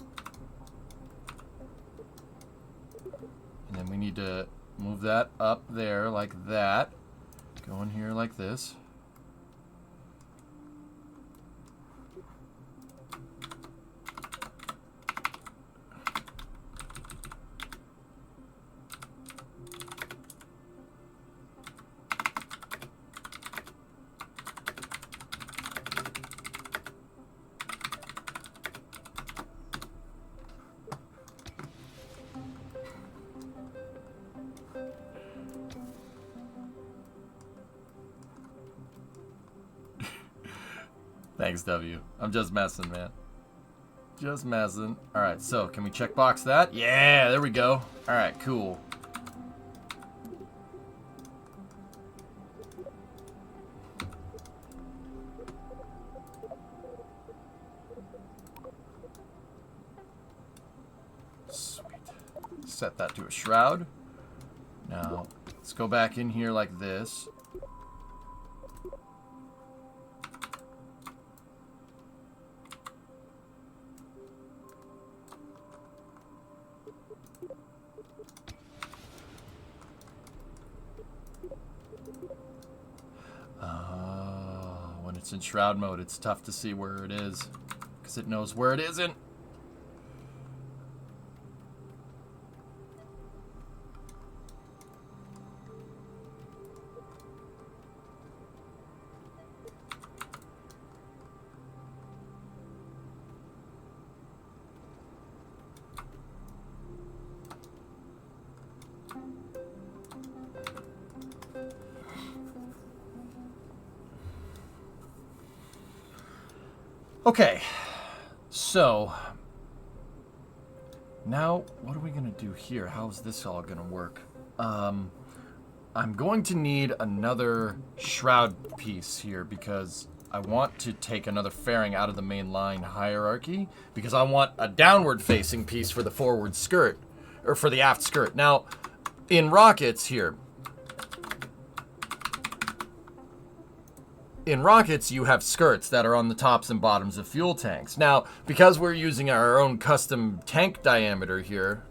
And then we need to move that up there like that. Go in here like this. Thanks, W. I'm just messing, man. Just messing. Alright, so can we checkbox that? Yeah, there we go. Alright, cool. Sweet. Set that to a shroud. Now, let's go back in here like this. it's in shroud mode, it's tough to see where it is because it knows where it isn't. Okay, so now what are we gonna do here? How's this all gonna work? I'm going to need another shroud piece here because I want to take another fairing out of the main line hierarchy because I want a downward facing piece for the forward skirt, or for the aft skirt. Now, in rockets here, in rockets, you have skirts that are on the tops and bottoms of fuel tanks. Now, because we're using our own custom tank diameter here,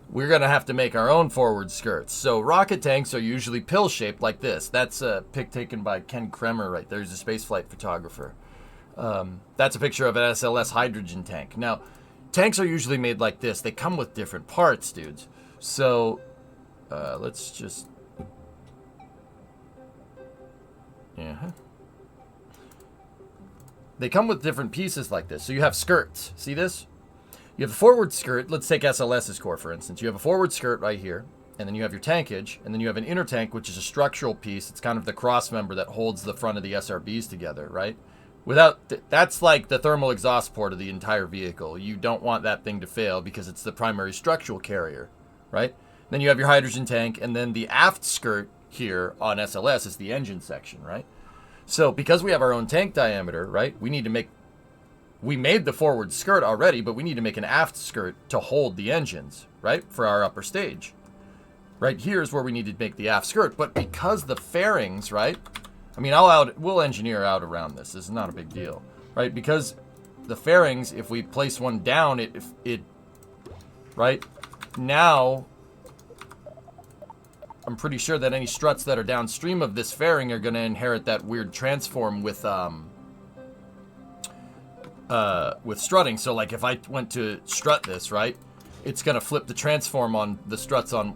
we're going to have to make our own forward skirts. So rocket tanks are usually pill-shaped like this. That's a pic taken by Ken Kremer right there. He's a spaceflight photographer. That's a picture of an SLS hydrogen tank. Now, tanks are usually made like this. They come with different parts, dudes. So, let's just... Yeah. They come with different pieces like this. So you have skirts. See this? You have a forward skirt. Let's take SLS's core, for instance. You have a forward skirt right here, and then you have your tankage, and then you have an inner tank, which is a structural piece. It's kind of the cross member that holds the front of the SRBs together, right? That's like the thermal exhaust port of the entire vehicle. You don't want that thing to fail because it's the primary structural carrier, right? Then you have your hydrogen tank, and then the aft skirt here on SLS is the engine section, right? So because we have our own tank diameter, right, we made the forward skirt already, but we need to make an aft skirt to hold the engines, right, for our upper stage. Right here's where we need to make the aft skirt, but because the fairings, right, I mean, we'll engineer out around this. This is not a big deal, right? Because the fairings, if we place one down, right, now I'm pretty sure that any struts that are downstream of this fairing are going to inherit that weird transform with strutting. So like if I went to strut this, right, it's going to flip the transform on the struts on.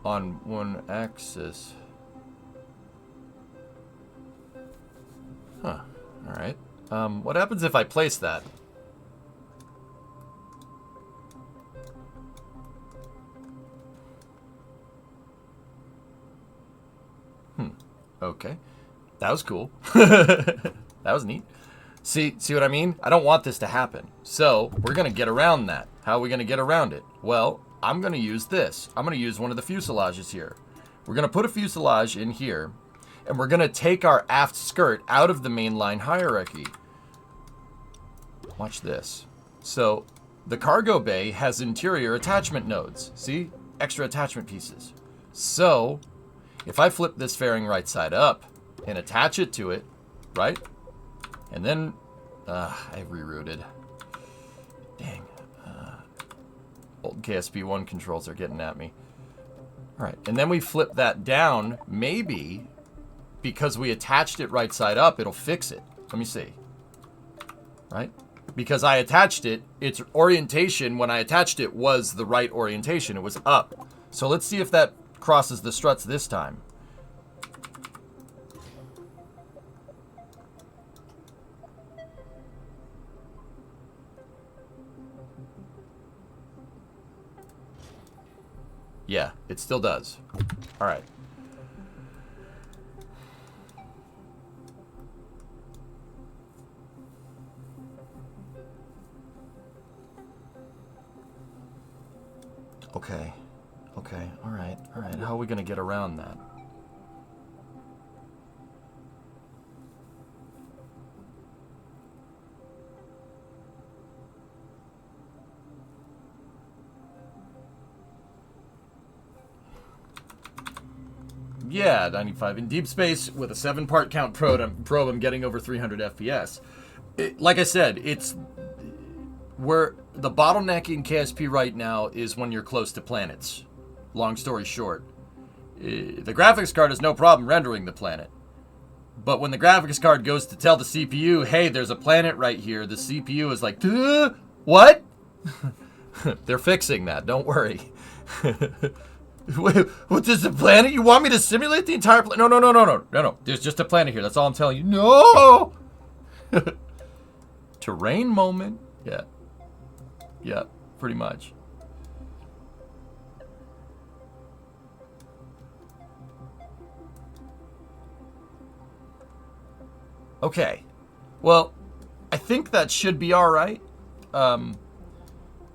On one axis. Huh. Alright. What happens if I place that? Okay. That was cool. That was neat. See what I mean? I don't want this to happen. So, we're going to get around that. How are we going to get around it? Well, I'm going to use this. I'm going to use one of the fuselages here. We're going to put a fuselage in here. And we're going to take our aft skirt out of the mainline hierarchy. Watch this. So, the cargo bay has interior attachment nodes. See? Extra attachment pieces. So, if I flip this fairing right side up and attach it to it, right? And then, I rerouted. Dang. Old KSP1 controls are getting at me. All right, and then we flip that down, maybe... Because we attached it right side up, it'll fix it. Let me see. Right? Because I attached it, its orientation when I attached it was the right orientation. It was up. So let's see if that crosses the struts this time. Yeah, it still does. All right. Okay. Okay. All right. All right. How are we going to get around that? Yeah, 95. In deep space, with a 7-part count probe, I'm getting over 300 FPS. Like I said, it's where the bottleneck in KSP right now is when you're close to planets. Long story short. The graphics card has no problem rendering the planet. But when the graphics card goes to tell the CPU, hey, there's a planet right here, the CPU is like, duh, what? They're fixing that, don't worry. Wait, what is the planet? You want me to simulate the entire planet? No. There's just a planet here, that's all I'm telling you. No! Terrain moment. Yeah. Yeah, pretty much. Okay. Well, I think that should be alright.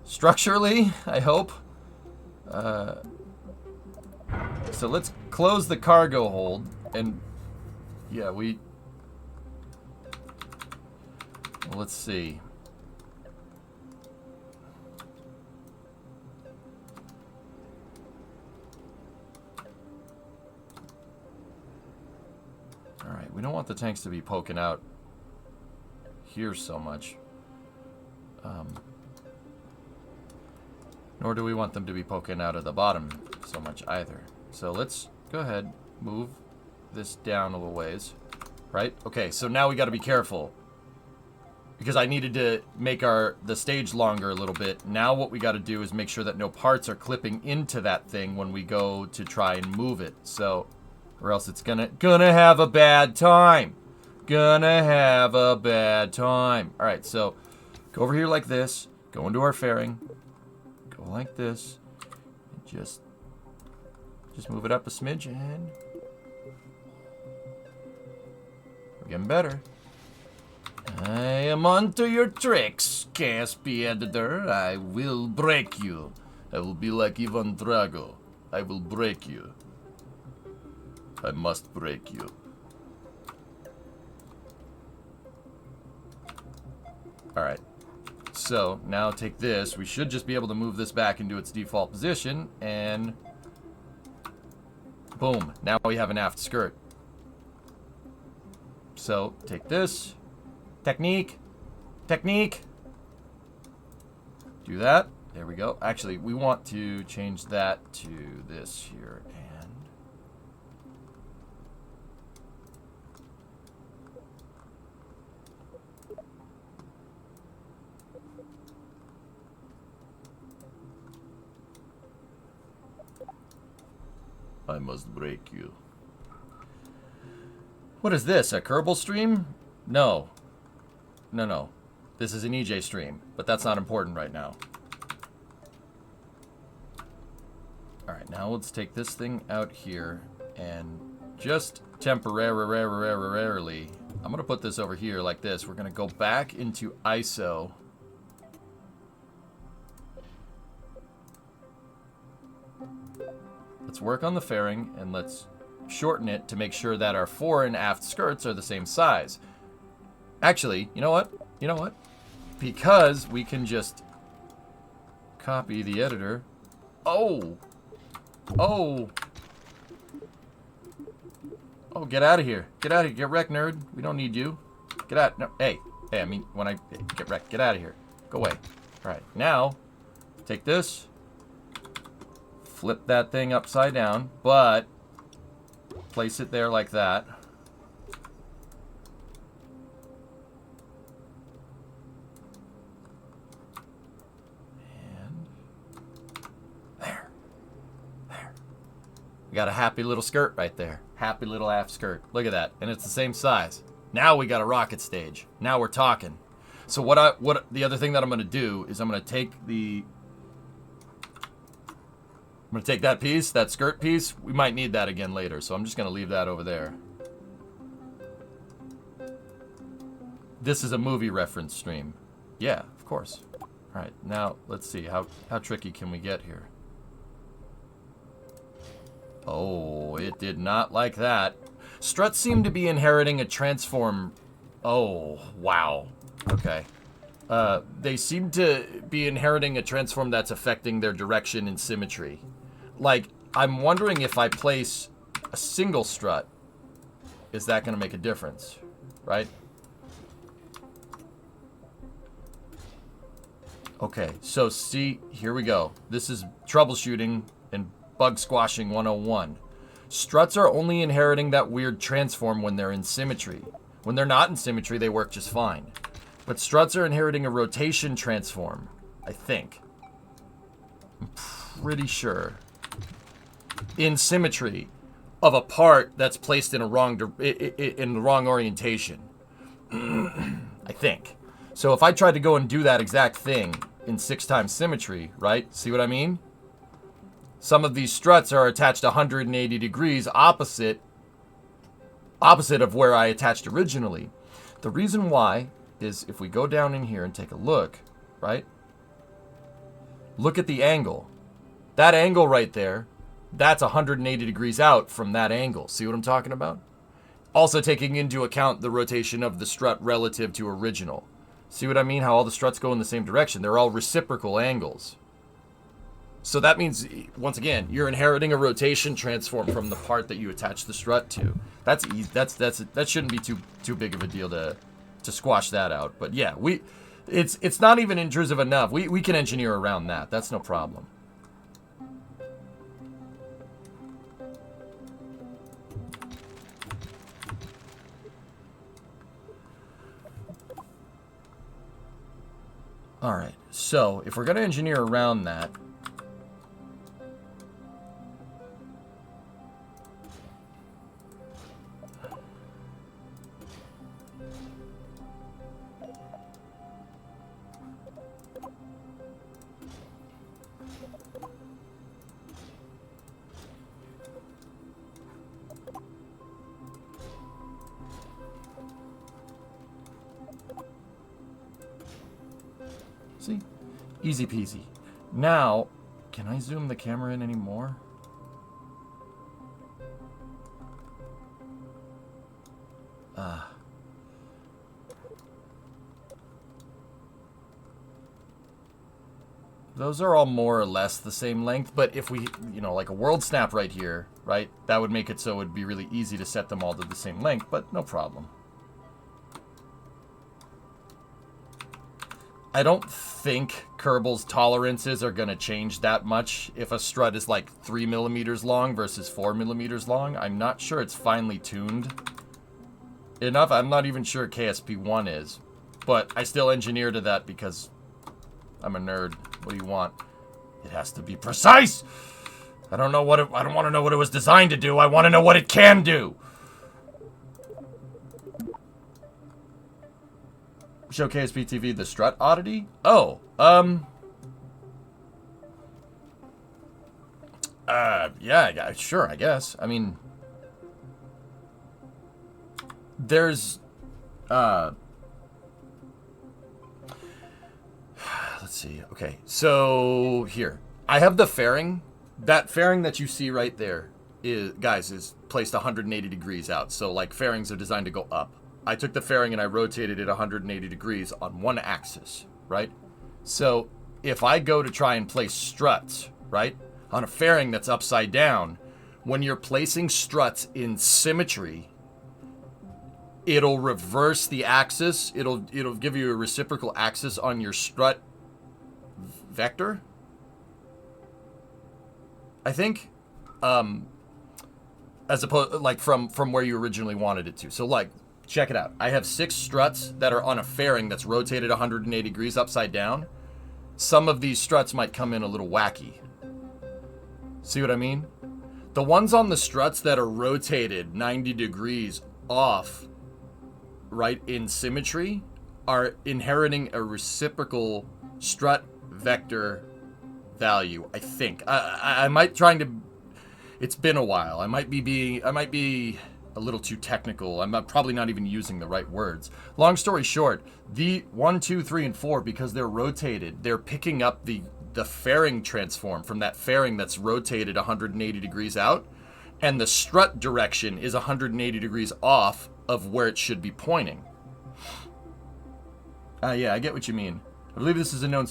Structurally, I hope. So let's close the cargo hold. And, yeah, well, let's see. Alright, we don't want the tanks to be poking out here so much. Nor do we want them to be poking out of the bottom so much either. So let's go ahead, move this down a little ways. Right? Okay, so now we got to be careful. Because I needed to make the stage longer a little bit. Now what we got to do is make sure that no parts are clipping into that thing when we go to try and move it. So, or else it's gonna have a bad time. Gonna have a bad time. Alright, so go over here like this. Go into our fairing. Go like this. And just move it up a smidge and we're getting better. I am onto your tricks, KSP editor. I will break you. I will be like Ivan Drago. I will break you. I must break you. Alright. So, now take this. We should just be able to move this back into its default position, and boom. Now we have an aft skirt. So, take this. Technique. Technique. Do that. There we go. Actually, we want to change that to this here. And I must break you. What is this? A Kerbal stream? No. No. This is an EJ stream, but that's not important right now. Alright, now let's take this thing out here and just temporarily, I'm going to put this over here like this. We're going to go back into ISO. Let's work on the fairing and let's shorten it to make sure that our fore and aft skirts are the same size. Actually, you know what? Because we can just copy the editor. Oh, get out of here. Get out of here. Get wrecked, nerd. We don't need you. Get out. No, hey, I mean, when I get wrecked, get out of here. Go away. All right, now, take this. Flip that thing upside down, but place it there like that. Got a happy little skirt right there. Happy little aft skirt. Look at that. And it's the same size. Now we got a rocket stage. Now we're talking. So what the other thing that I'm going to do is I'm going to take that piece, that skirt piece. We might need that again later. So I'm just going to leave that over there. This is a movie reference stream. Yeah, of course. All right. Now let's see. How tricky can we get here? Oh, it did not like that. Struts seem to be inheriting a transform. Oh, wow. Okay. They seem to be inheriting a transform that's affecting their direction and symmetry. Like, I'm wondering if I place a single strut, is that going to make a difference, right? Okay, so see, here we go. This is troubleshooting and bug squashing 101. Struts are only inheriting that weird transform when they're in symmetry. When they're not in symmetry, they work just fine. But struts are inheriting a rotation transform, I think. I'm pretty sure. In symmetry of a part that's placed in a in the wrong orientation. I think. So if I tried to go and do that exact thing in 6 times symmetry, right? See what I mean? Some of these struts are attached 180 degrees opposite of where I attached originally. The reason why is if we go down in here and take a look, right? Look at the angle. That angle right there, that's 180 degrees out from that angle. See what I'm talking about? Also taking into account the rotation of the strut relative to original. See what I mean? How all the struts go in the same direction. They're all reciprocal angles. So that means, once again, you're inheriting a rotation transform from the part that you attach the strut to. That's easy. That shouldn't be too big of a deal to squash that out. But yeah, it's not even intrusive enough. We can engineer around that. That's no problem. All right. So if we're going to engineer around that, see? Easy peasy. Now, can I zoom the camera in anymore? Those are all more or less the same length, but if we, like a world snap right here, right? That would make it so it would be really easy to set them all to the same length, but no problem. I don't think Kerbal's tolerances are going to change that much if a strut is like 3 millimeters long versus 4 millimeters long. I'm not sure it's finely tuned enough. I'm not even sure KSP1 is, but I still engineer to that because I'm a nerd. What do you want? It has to be precise. I don't want to know what it was designed to do. I want to know what it can do. Show KSP TV the strut oddity? Oh, yeah, sure, I guess. I mean, there's, let's see. Okay, so here. I have the fairing. That fairing that you see right there is placed 180 degrees out. So, like, fairings are designed to go up. I took the fairing and I rotated it 180 degrees on one axis, right? So if I go to try and place struts, right, on a fairing that's upside down, when you're placing struts in symmetry, it'll reverse the axis. It'll give you a reciprocal axis on your strut vector, I think, as opposed, like, from where you originally wanted it to. So, like, check it out. I have 6 struts that are on a fairing that's rotated 180 degrees upside down. Some of these struts might come in a little wacky. See what I mean? The ones on the struts that are rotated 90 degrees off, right, in symmetry, are inheriting a reciprocal strut vector value, I think. I might trying to... It's been a while. I might be a little too technical. I'm probably not even using the right words. Long story short, the 1, 2, 3, and 4, because they're rotated, they're picking up the fairing transform from that fairing that's rotated 180 degrees out, and the strut direction is 180 degrees off of where it should be pointing. Yeah, I get what you mean. I believe this is a known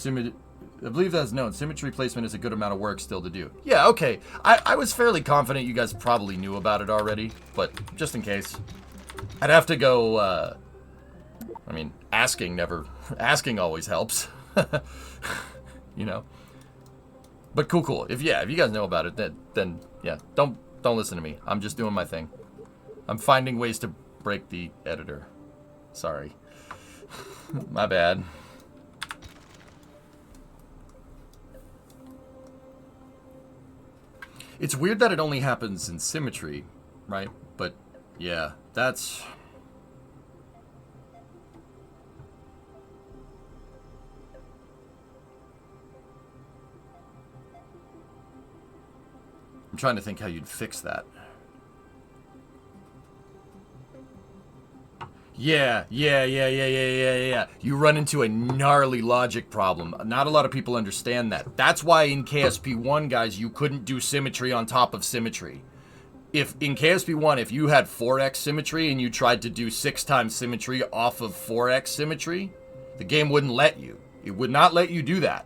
I believe that's known. Symmetry placement is a good amount of work still to do. Yeah, okay. I was fairly confident you guys probably knew about it already, but just in case. I'd have to go, I mean, asking always helps. You know? But cool. If you guys know about it, then yeah, don't listen to me. I'm just doing my thing. I'm finding ways to break the editor. Sorry. My bad. It's weird that it only happens in symmetry, right? But yeah, that's... I'm trying to think how you'd fix that. Yeah. You run into a gnarly logic problem. Not a lot of people understand that. That's why in KSP1, guys, you couldn't do symmetry on top of symmetry. If in KSP1, if you had 4x symmetry and you tried to do 6 times symmetry off of 4x symmetry, the game wouldn't let you. It would not let you do that.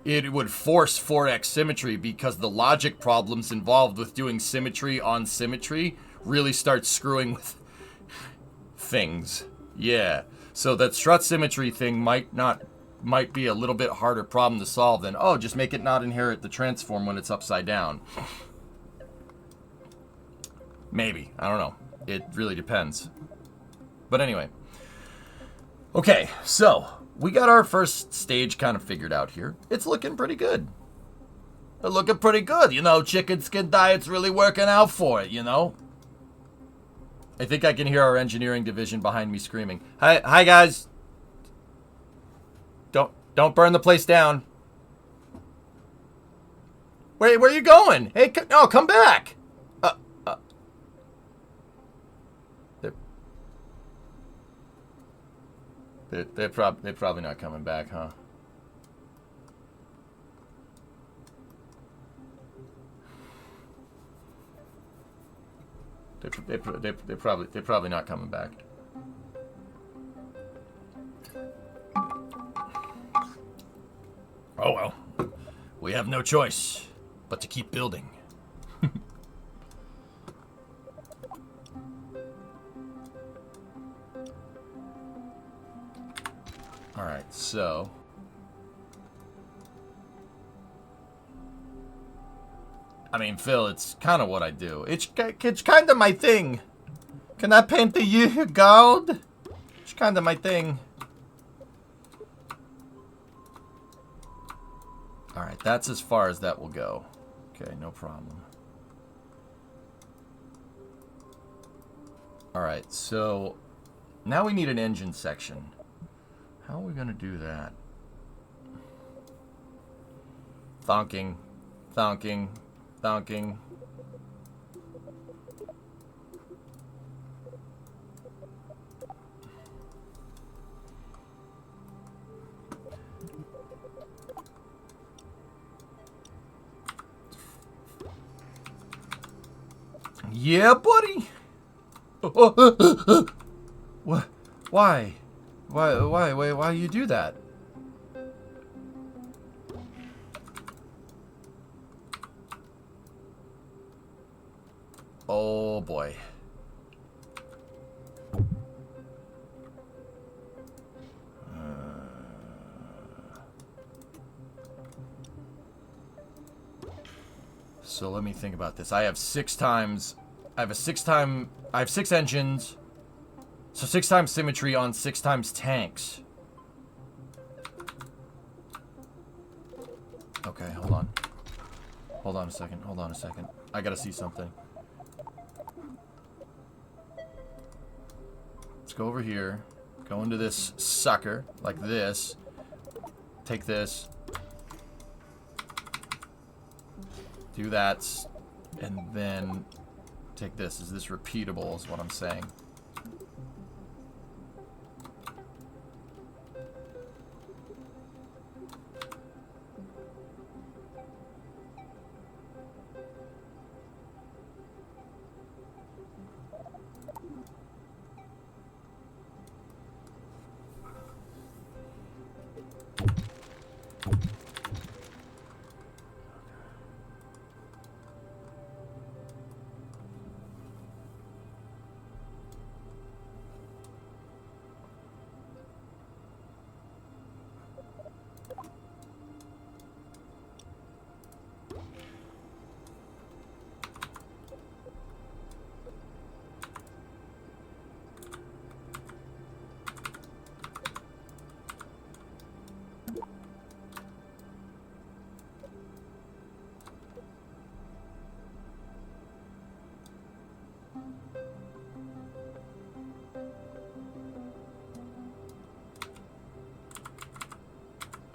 It would force 4x symmetry because the logic problems involved with doing symmetry on symmetry really start screwing with things. Yeah. So that strut symmetry thing might be a little bit harder problem to solve than, oh, just make it not inherit the transform when it's upside down. Maybe. I don't know. It really depends. But anyway. Okay, so we got our first stage kind of figured out here. It's looking pretty good. It's looking pretty good. You know, chicken skin diet's really working out for it, you know? I think I can hear our engineering division behind me screaming. Hi guys. Don't burn the place down. Wait, where are you going? Hey, no, come back. They're probably not coming back, huh? They're probably not coming back. Oh well, we have no choice but to keep building. All right, so I mean, Phil, it's kind of what I do. It's kind of my thing. Can I paint the you gold? It's kind of my thing. All right, that's as far as that will go. Okay, no problem. All right, so now we need an engine section. How are we going to do that? Thonking. Yeah, buddy. What? Why? Why you do that? Oh boy. So let me think about this. I have 6 engines. So 6 times symmetry on 6 times tanks. Okay, hold on. Hold on a second. I gotta see something. Let's go over here. Go into this sucker, like this. Take this. Do that. And then take this. Is this repeatable is what I'm saying.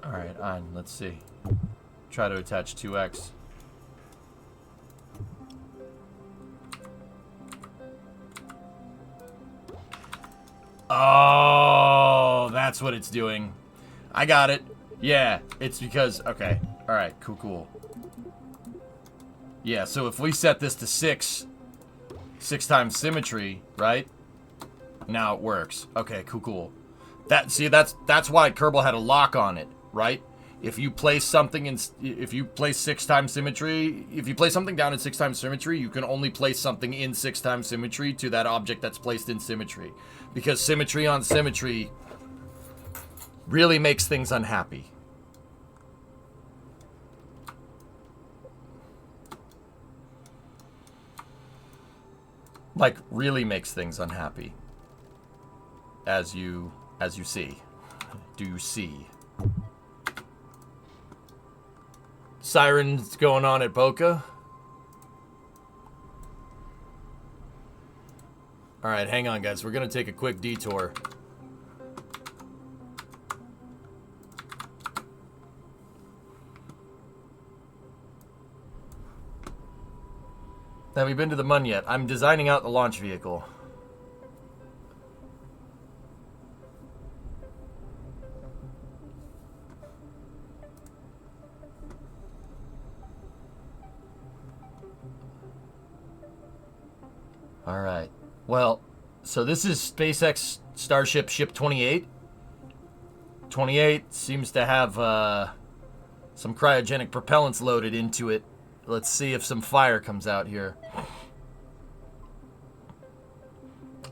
Alright, on. Let's see. Try to attach 2x. Oh, that's what it's doing. I got it. Yeah, it's because... Okay. Alright, cool. Yeah, so if we set this to 6 times symmetry, right? Now it works. Okay, cool. That's why Kerbal had a lock on it, right? If you place something in, if you place 6 times symmetry, if you place something down in 6 times symmetry, you can only place something in 6 times symmetry to that object that's placed in symmetry, because symmetry on symmetry really makes things unhappy. Like, really makes things unhappy. As you see. Do you see? Sirens going on at Boca. Alright, hang on, guys. We're going to take a quick detour. Have we been to the Mun yet? I'm designing out the launch vehicle. Alright. Well, so this is SpaceX Starship Ship 28. 28 seems to have some cryogenic propellants loaded into it. Let's see if some fire comes out here.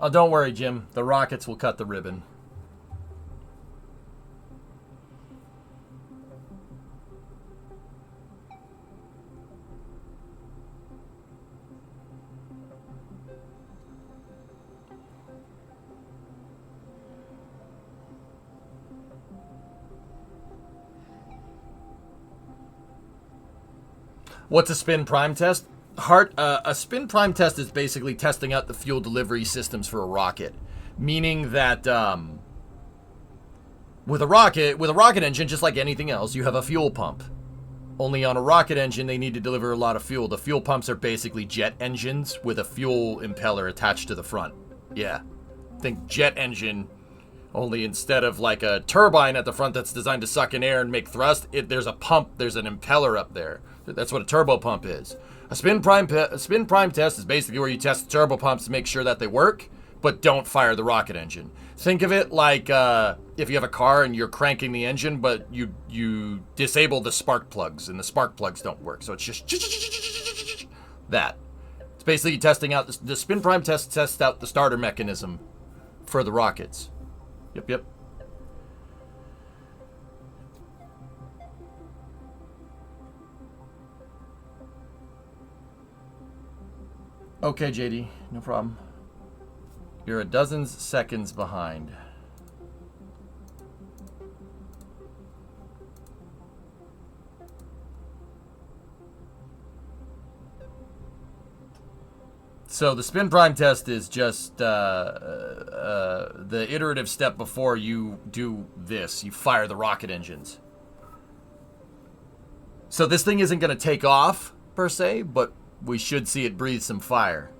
Oh, don't worry, Jim. The rockets will cut the ribbon. What's a spin prime test? A spin prime test is basically testing out the fuel delivery systems for a rocket. Meaning that with a rocket engine, just like anything else, you have a fuel pump. Only on a rocket engine, they need to deliver a lot of fuel. The fuel pumps are basically jet engines with a fuel impeller attached to the front. Yeah. Think jet engine, only instead of like a turbine at the front that's designed to suck in air and make thrust, there's a pump, there's an impeller up there. That's what a turbo pump is. A spin prime test is basically where you test the turbo pumps to make sure that they work, but don't fire the rocket engine. Think of it like if you have a car and you're cranking the engine, but you disable the spark plugs, and the spark plugs don't work. So it's just that. It's basically testing out the spin prime test tests out the starter mechanism for the rockets. Yep. Okay, JD, no problem. You're a dozen seconds behind. So the spin prime test is just the iterative step before you do this. You fire the rocket engines. So this thing isn't going to take off, per se, but we should see it breathe some fire.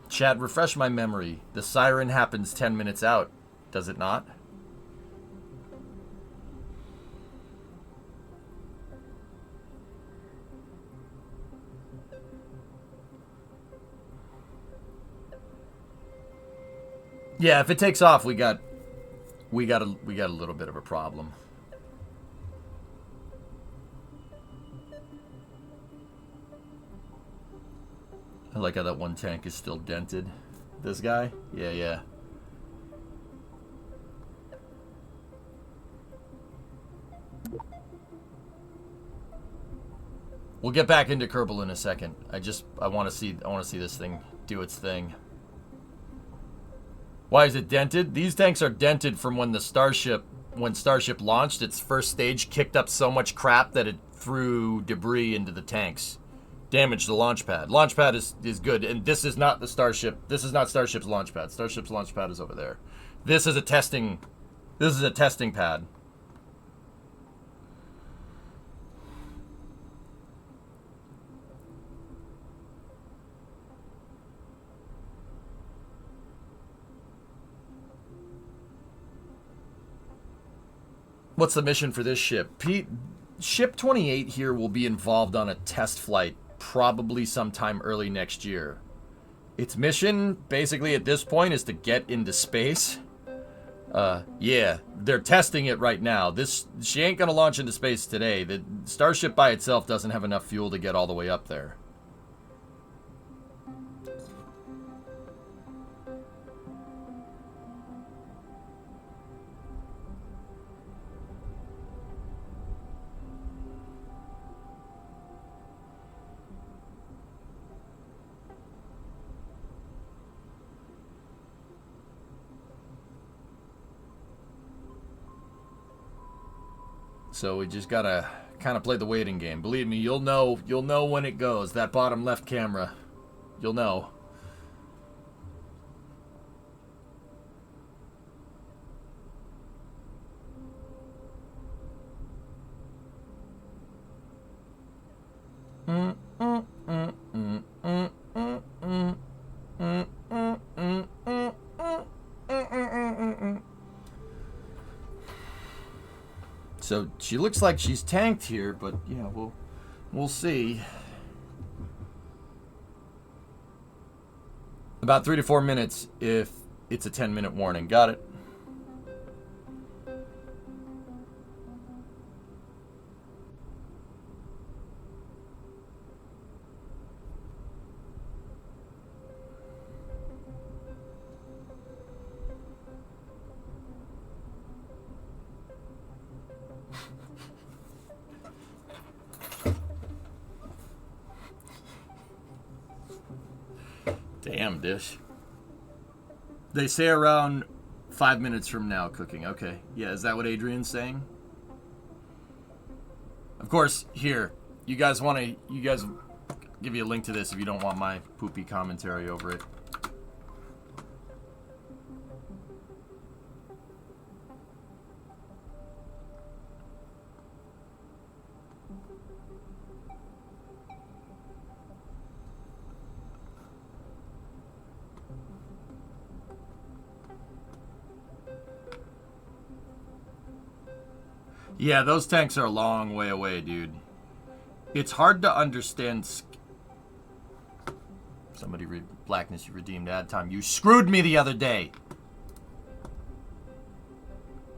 Chad, refresh my memory. The siren happens 10 minutes out, does it not? Yeah, if it takes off, we got a little bit of a problem. I like how that one tank is still dented. This guy? Yeah. We'll get back into Kerbal in a second. I want to see this thing do its thing. Why is it dented? These tanks are dented from when Starship launched. Its first stage kicked up so much crap that it threw debris into the tanks. Damaged the launch pad. Launch pad is good, and this is not the Starship. This is not Starship's launch pad. Starship's launch pad is over there. This is a testing pad. What's the mission for this ship? Pete, Ship 28 here will be involved on a test flight probably sometime early next year. Its mission, basically at this point, is to get into space. Yeah, they're testing it right now. She ain't gonna launch into space today. The Starship by itself doesn't have enough fuel to get all the way up there. So we just gotta kind of play the waiting game. Believe me, you'll know when it goes. That bottom left camera, you'll know. So she looks like she's tanked here, but yeah, we'll see. About 3 to 4 minutes if it's a 10-minute warning. Got it. Damn, Dish. They say around 5 minutes from now cooking. Okay. Yeah, is that what Adrian's saying? Of course, here. You guys give you a link to this if you don't want my poopy commentary over it. Yeah, those tanks are a long way away, dude. It's hard to understand. Somebody read Blackness, you redeemed ad time. You screwed me the other day.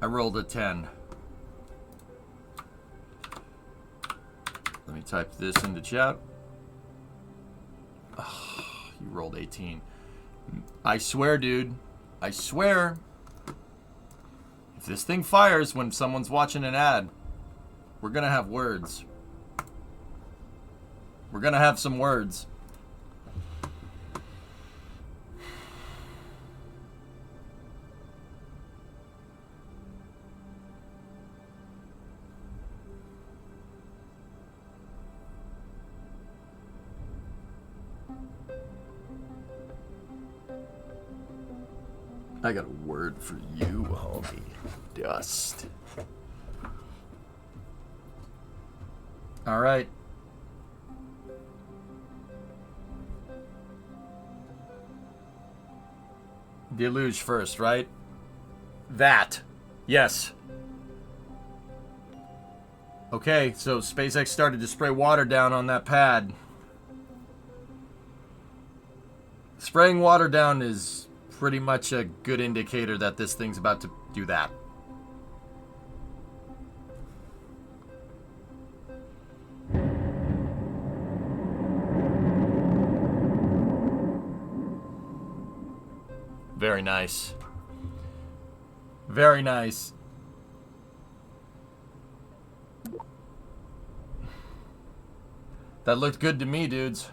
I rolled a 10. Let me type this into chat. Oh, you rolled 18. I swear, dude. I swear. If this thing fires when someone's watching an ad, we're gonna have words. We're gonna have some words. I got a word for you, homie. Dust. All right. Deluge first, right? That. Yes. Okay, so SpaceX started to spray water down on that pad. Spraying water down is pretty much a good indicator that this thing's about to do that. Very nice. Very nice. That looked good to me, dudes.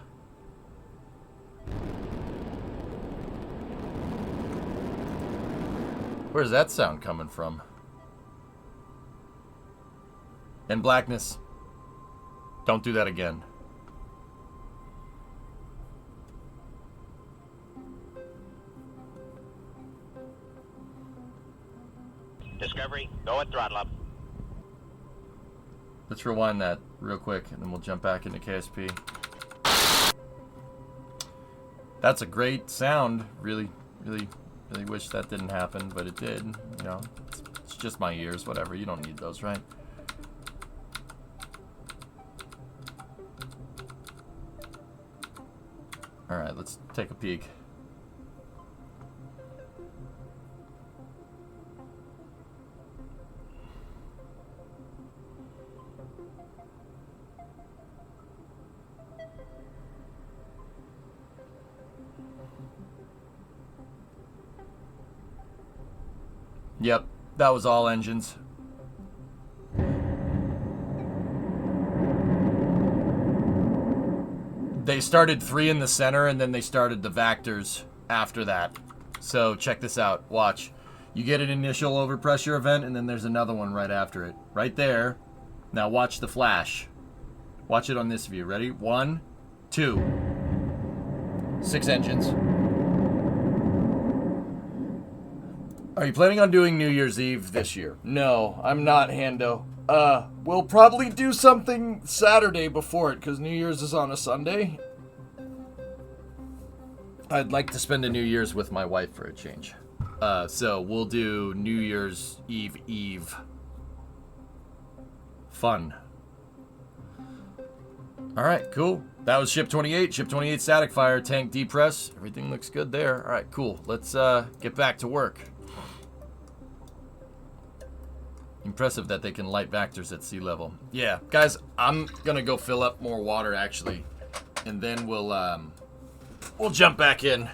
Where's that sound coming from? And blackness. Don't do that again. Discovery, go at throttle up. Let's rewind that real quick, and then we'll jump back into KSP. That's a great sound. Really wish that didn't happen, but it did. You know, it's just my ears. Whatever. You don't need those, right? All right, let's take a peek. Yep, that was all engines. They started 3 in the center, and then they started the Vactors after that. So check this out. Watch. You get an initial overpressure event, and then there's another one right after it. Right there. Now watch the flash. Watch it on this view. Ready? 1, 2. 6 engines. Are you planning on doing New Year's Eve this year? No, I'm not, Hando. We'll probably do something Saturday before it, because New Year's is on a Sunday. I'd like to spend a New Year's with my wife for a change. So we'll do New Year's Eve. Fun. Alright, cool. That was Ship 28. Ship 28 static fire, tank depress. Everything looks good there. Alright, cool. Let's get back to work. Impressive that they can light Vactors at sea level. Yeah, guys, I'm gonna go fill up more water actually, and then we'll jump back in.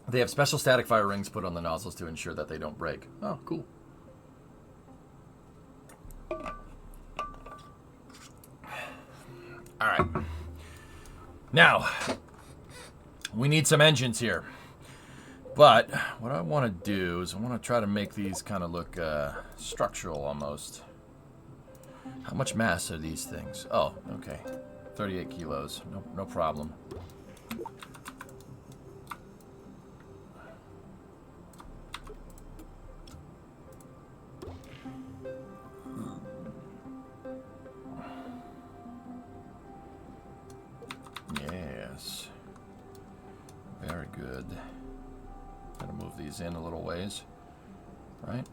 They have special static fire rings put on the nozzles to ensure that they don't break. Oh, cool. All right. Now, we need some engines here. But what I want to do is I want to try to make these kind of look structural almost. How much mass are these things? Oh, okay. 38 kilos. No problem. good. Gotta move these in a little ways, right?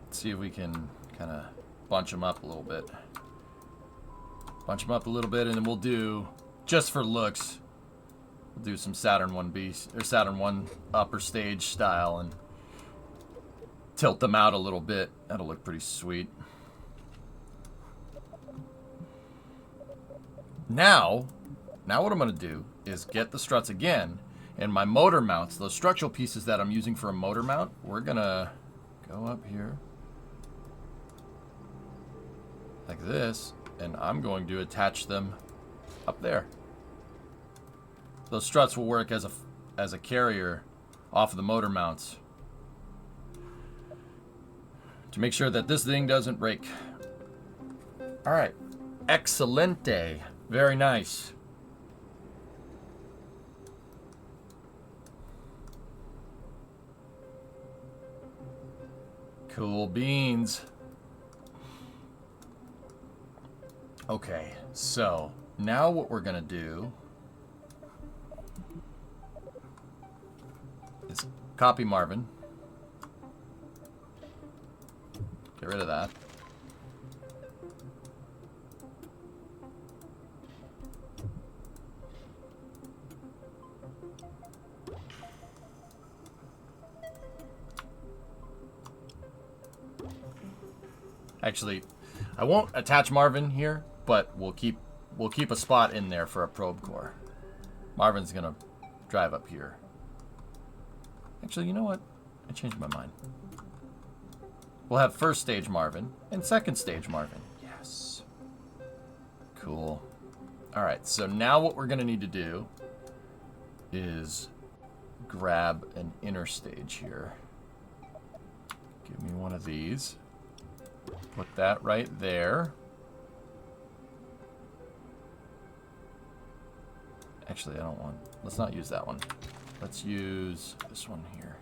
Let's see if we can kind of bunch them up a little bit. Bunch them up a little bit, and then we'll do, just for looks, we'll do some Saturn 1B, or Saturn 1 upper stage style, and tilt them out a little bit. That'll look pretty sweet. Now what I'm going to do is get the struts again, and my motor mounts, those structural pieces that I'm using for a motor mount, we're going to go up here like this, and I'm going to attach them up there. Those struts will work as a carrier off of the motor mounts to make sure that this thing doesn't break. All right, excelente, very nice. Cool beans. Okay, so now what we're gonna do is copy Marvin. Get rid of that. Actually, I won't attach Marvin here, but we'll keep a spot in there for a probe core. Marvin's gonna drive up here. Actually, you know what? I changed my mind. We'll have first stage Marvin and second stage Marvin. Yes. Cool. All right, so now what we're gonna need to do is grab an inner stage here. Give me one of these. Put that right there. Actually, I don't want... Let's not use that one. Let's use this one here.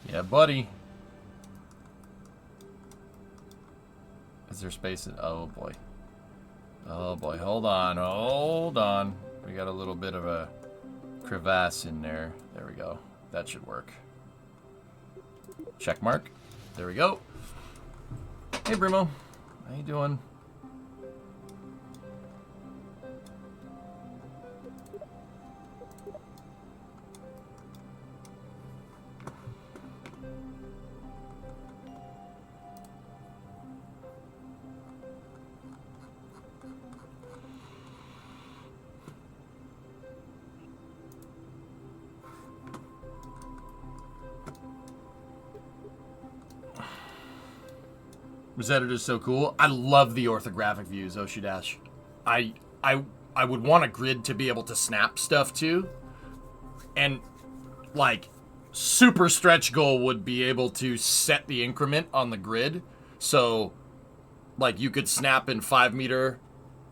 Yeah, buddy. Is there space in... Oh, boy. Oh, boy. Hold on. Hold on. We got a little bit of a crevasse in there. There we go. That should work. Check mark. There we go. Hey, Brimo. How you doing? This editor is so cool. I love the orthographic views, Oshidash. I would want a grid to be able to snap stuff to. And, like, super stretch goal would be able to set the increment on the grid. So, like, you could snap in 5 meter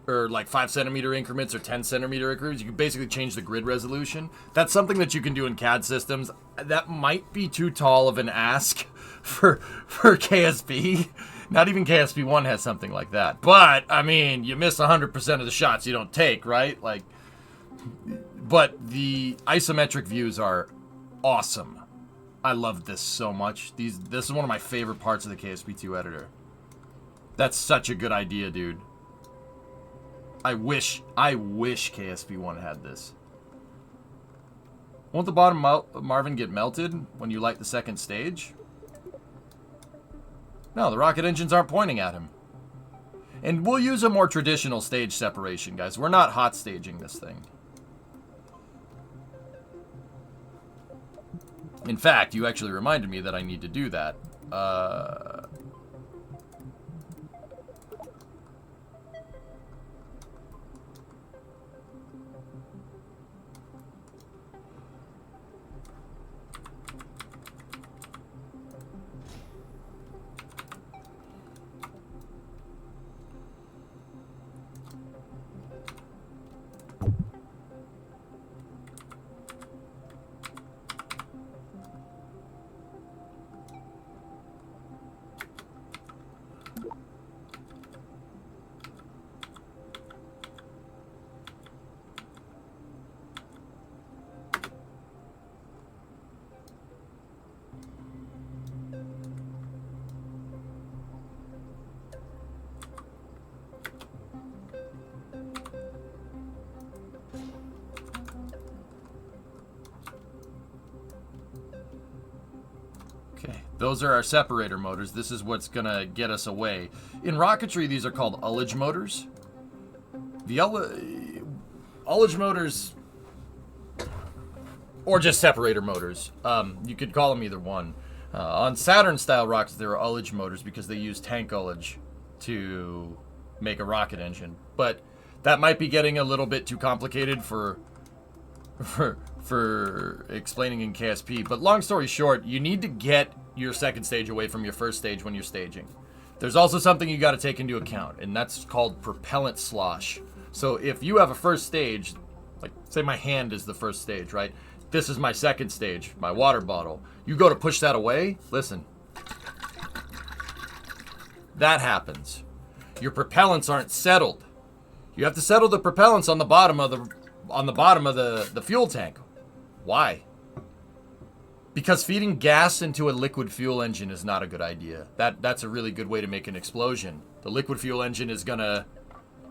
or like 5 centimeter increments or 10 centimeter increments. You can basically change the grid resolution. That's something that you can do in CAD systems. That might be too tall of an ask for KSP. Not even KSP1 has something like that. But, I mean, you miss 100% of the shots you don't take, right? Like, but the isometric views are awesome. I love this so much. This is one of my favorite parts of the KSP2 editor. That's such a good idea, dude. I wish KSP1 had this. Won't the bottom Marvin get melted when you light the second stage? No, the rocket engines aren't pointing at him. And we'll use a more traditional stage separation, guys. We're not hot staging this thing. In fact, you actually reminded me that I need to do that. Those are our separator motors. This is what's going to get us away. In rocketry, these are called ullage motors. The ullage motors, or just separator motors. You could call them either one. On Saturn-style rockets, there are ullage motors because they use tank ullage to make a rocket engine. But that might be getting a little bit too complicated for explaining in KSP. But long story short, you need to get your second stage away from your first stage when you're staging. There's also something you got to take into account, and that's called propellant slosh. So if you have a first stage, like say my hand is the first stage, right? This is my second stage, my water bottle. You go to push that away, listen. That happens. Your propellants aren't settled. You have to settle the propellants on the bottom of the fuel tank. Why? Because feeding gas into a liquid fuel engine is not a good idea. That's a really good way to make an explosion. The liquid fuel engine is gonna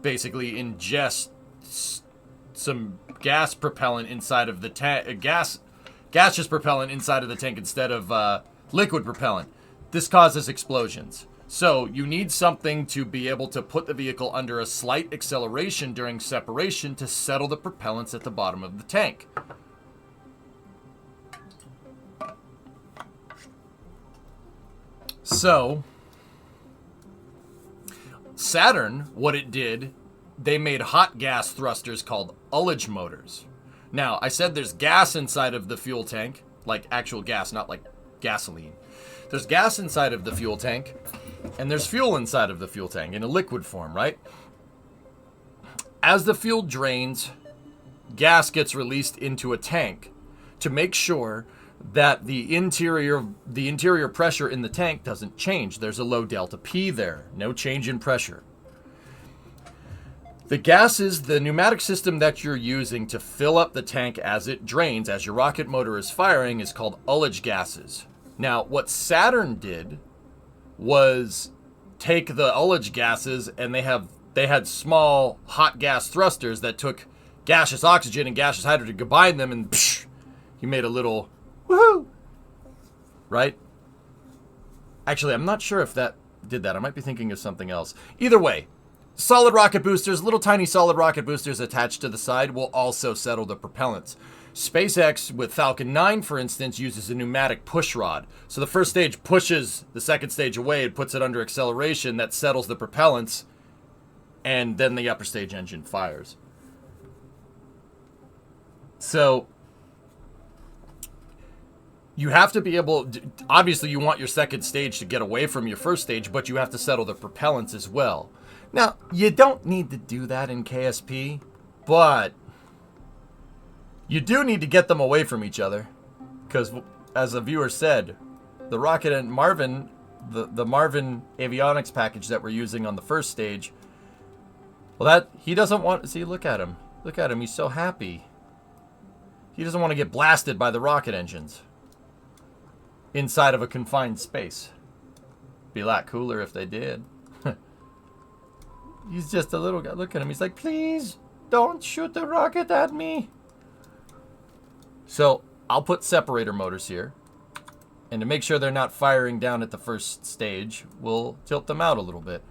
basically ingest some gas propellant inside of the tank, gaseous propellant inside of the tank instead of liquid propellant. This causes explosions. So you need something to be able to put the vehicle under a slight acceleration during separation to settle the propellants at the bottom of the tank. So, Saturn, what it did, they made hot gas thrusters called ullage motors. Now, I said there's gas inside of the fuel tank, like actual gas, not like gasoline. There's gas inside of the fuel tank, and there's fuel inside of the fuel tank in a liquid form, right? As the fuel drains, gas gets released into a tank to make sure that the interior pressure in the tank doesn't change. There's a low delta P there, no change in pressure. The gases, the pneumatic system that you're using to fill up the tank as it drains, as your rocket motor is firing, is called ullage gases. Now, what Saturn did was take the ullage gases, and they had small hot gas thrusters that took gaseous oxygen and gaseous hydrogen, combined them, and psh, you made a little woohoo, right? Actually, I'm not sure if that did that. I might be thinking of something else. Either way, solid rocket boosters, little tiny solid rocket boosters attached to the side will also settle the propellants. SpaceX with Falcon 9, for instance, uses a pneumatic push rod. So the first stage pushes the second stage away and puts it under acceleration that settles the propellants, and then the upper stage engine fires. So you have to be able, obviously you want your second stage to get away from your first stage, but you have to settle the propellants as well. Now, you don't need to do that in KSP, but you do need to get them away from each other. Because, as a viewer said, the rocket and Marvin, the Marvin avionics package that we're using on the first stage, well, he doesn't want, see, look at him. Look at him, he's so happy. He doesn't want to get blasted by the rocket engines inside of a confined space. Be a lot cooler if they did. He's just a little guy. Look at him. He's like, please don't shoot the rocket at me. So I'll put separator motors here. And to make sure they're not firing down at the first stage, we'll tilt them out a little bit.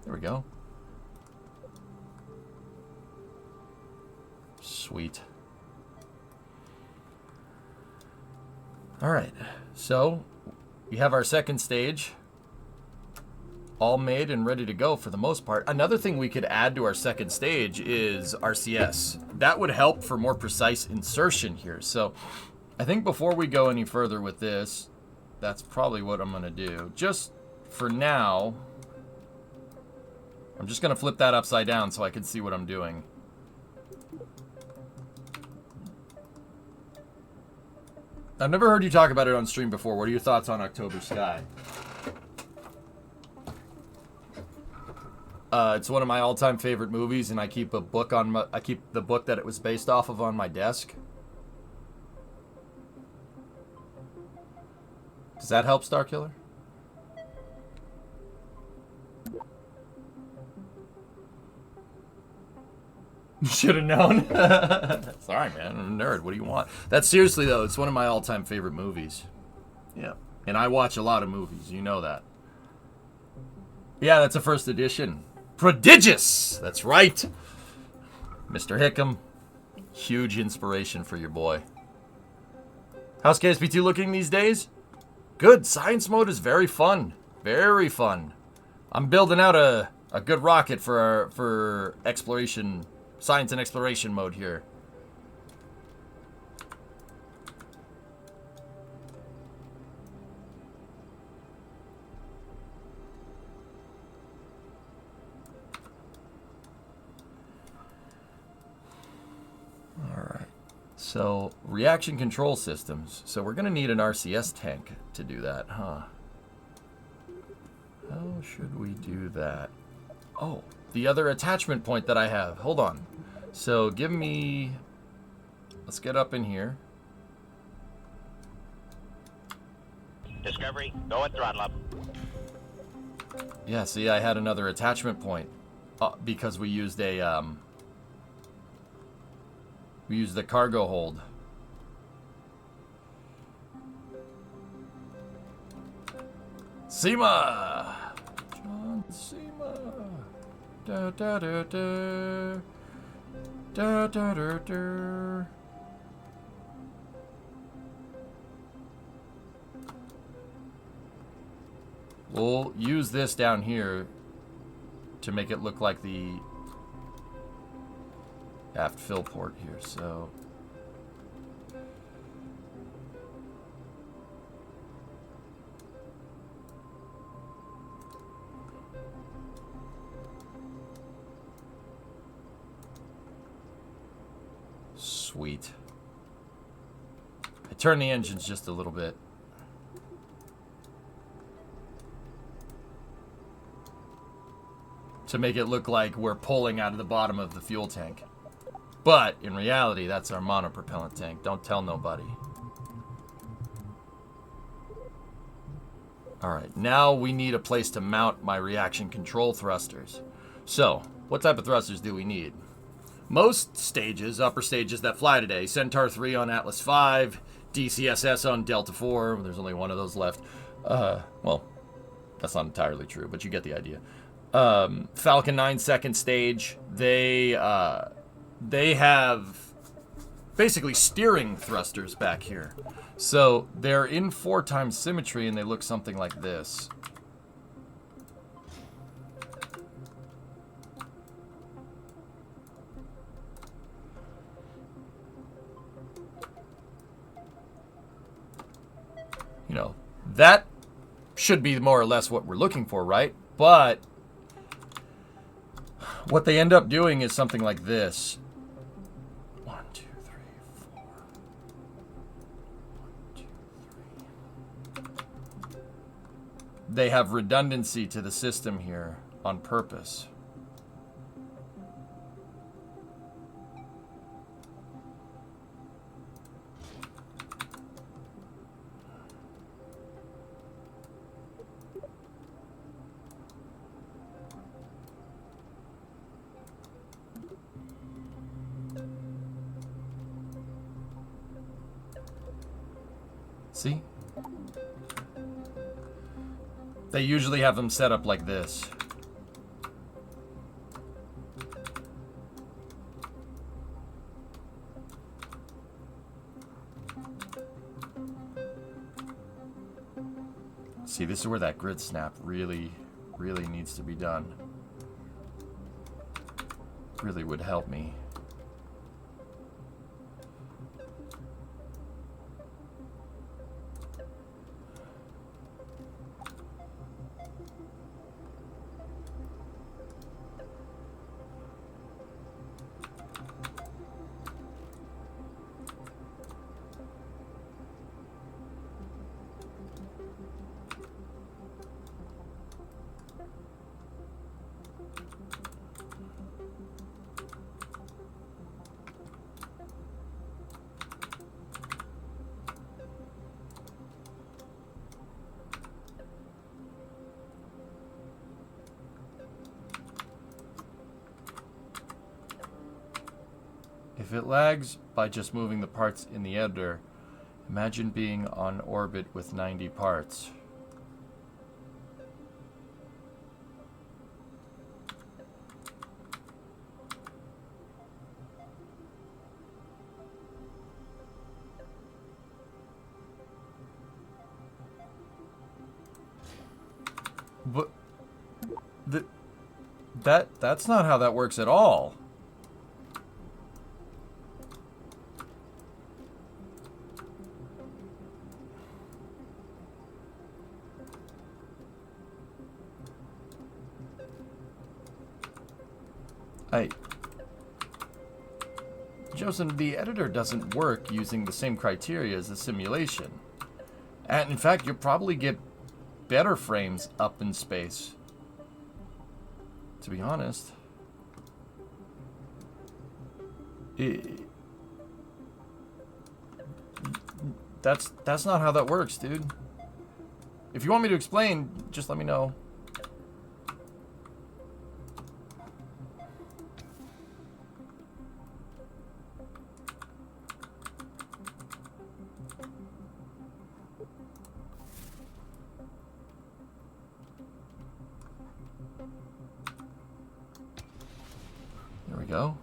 There we go. Sweet. All right, so we have our second stage all made and ready to go for the most part. Another thing we could add to our second stage is RCS. That would help for more precise insertion here. So I think before we go any further with this, that's probably what I'm going to do. Just for now, I'm just going to flip that upside down so I can see what I'm doing. I've never heard you talk about it on stream before. What are your thoughts on October Sky? It's one of my all-time favorite movies, and I keep a book on I keep the book that it was based off of on my desk. Does that help, Starkiller? You should have known. Sorry, man. I'm a nerd. What do you want? That's seriously, though, it's one of my all-time favorite movies. Yeah. And I watch a lot of movies. You know that. Yeah, that's a first edition. Prodigious! That's right. Mr. Hickam. Huge inspiration for your boy. How's KSP2 looking these days? Good. Science mode is very fun. Very fun. I'm building out a good rocket for exploration, science and exploration mode here. Alright, so reaction control systems. So we're going to need an RCS tank to do that, huh? How should we do that? Oh, the other attachment point that I have. Hold on. So give me... Let's get up in here. Discovery, go at throttle up. Yeah, see, I had another attachment point. Because we used a... We used the cargo hold. Seema! John Seema! Da da da da. Da da da da. We'll use this down here to make it look like the aft fill port here, so... Sweet. I turned the engines just a little bit. To make it look like we're pulling out of the bottom of the fuel tank. But, in reality, that's our monopropellant tank. Don't tell nobody. Alright, now we need a place to mount my reaction control thrusters. So, what type of thrusters do we need? Most stages, upper stages that fly today, Centaur 3 on Atlas 5, DCSS on Delta 4, there's only one of those left. Well, that's not entirely true, but you get the idea. Falcon 9 second stage, they have basically steering thrusters back here. So they're in 4x symmetry and they look something like this. You know, that should be more or less what we're looking for, right? But what they end up doing is something like this. 1, 2, 3, 4. 1, 2, 3. They have redundancy to the system here on purpose. See? They usually have them set up like this. See, this is where that grid snap really needs to be done. Really would help me. If it lags by just moving the parts in the editor, imagine being on orbit with 90 parts. But that's not how that works at all. Joseph, the editor doesn't work using the same criteria as the simulation. And in fact, you'll probably get better frames up in space. To be honest. That's not how that works, dude. If you want me to explain, just let me know. There we go.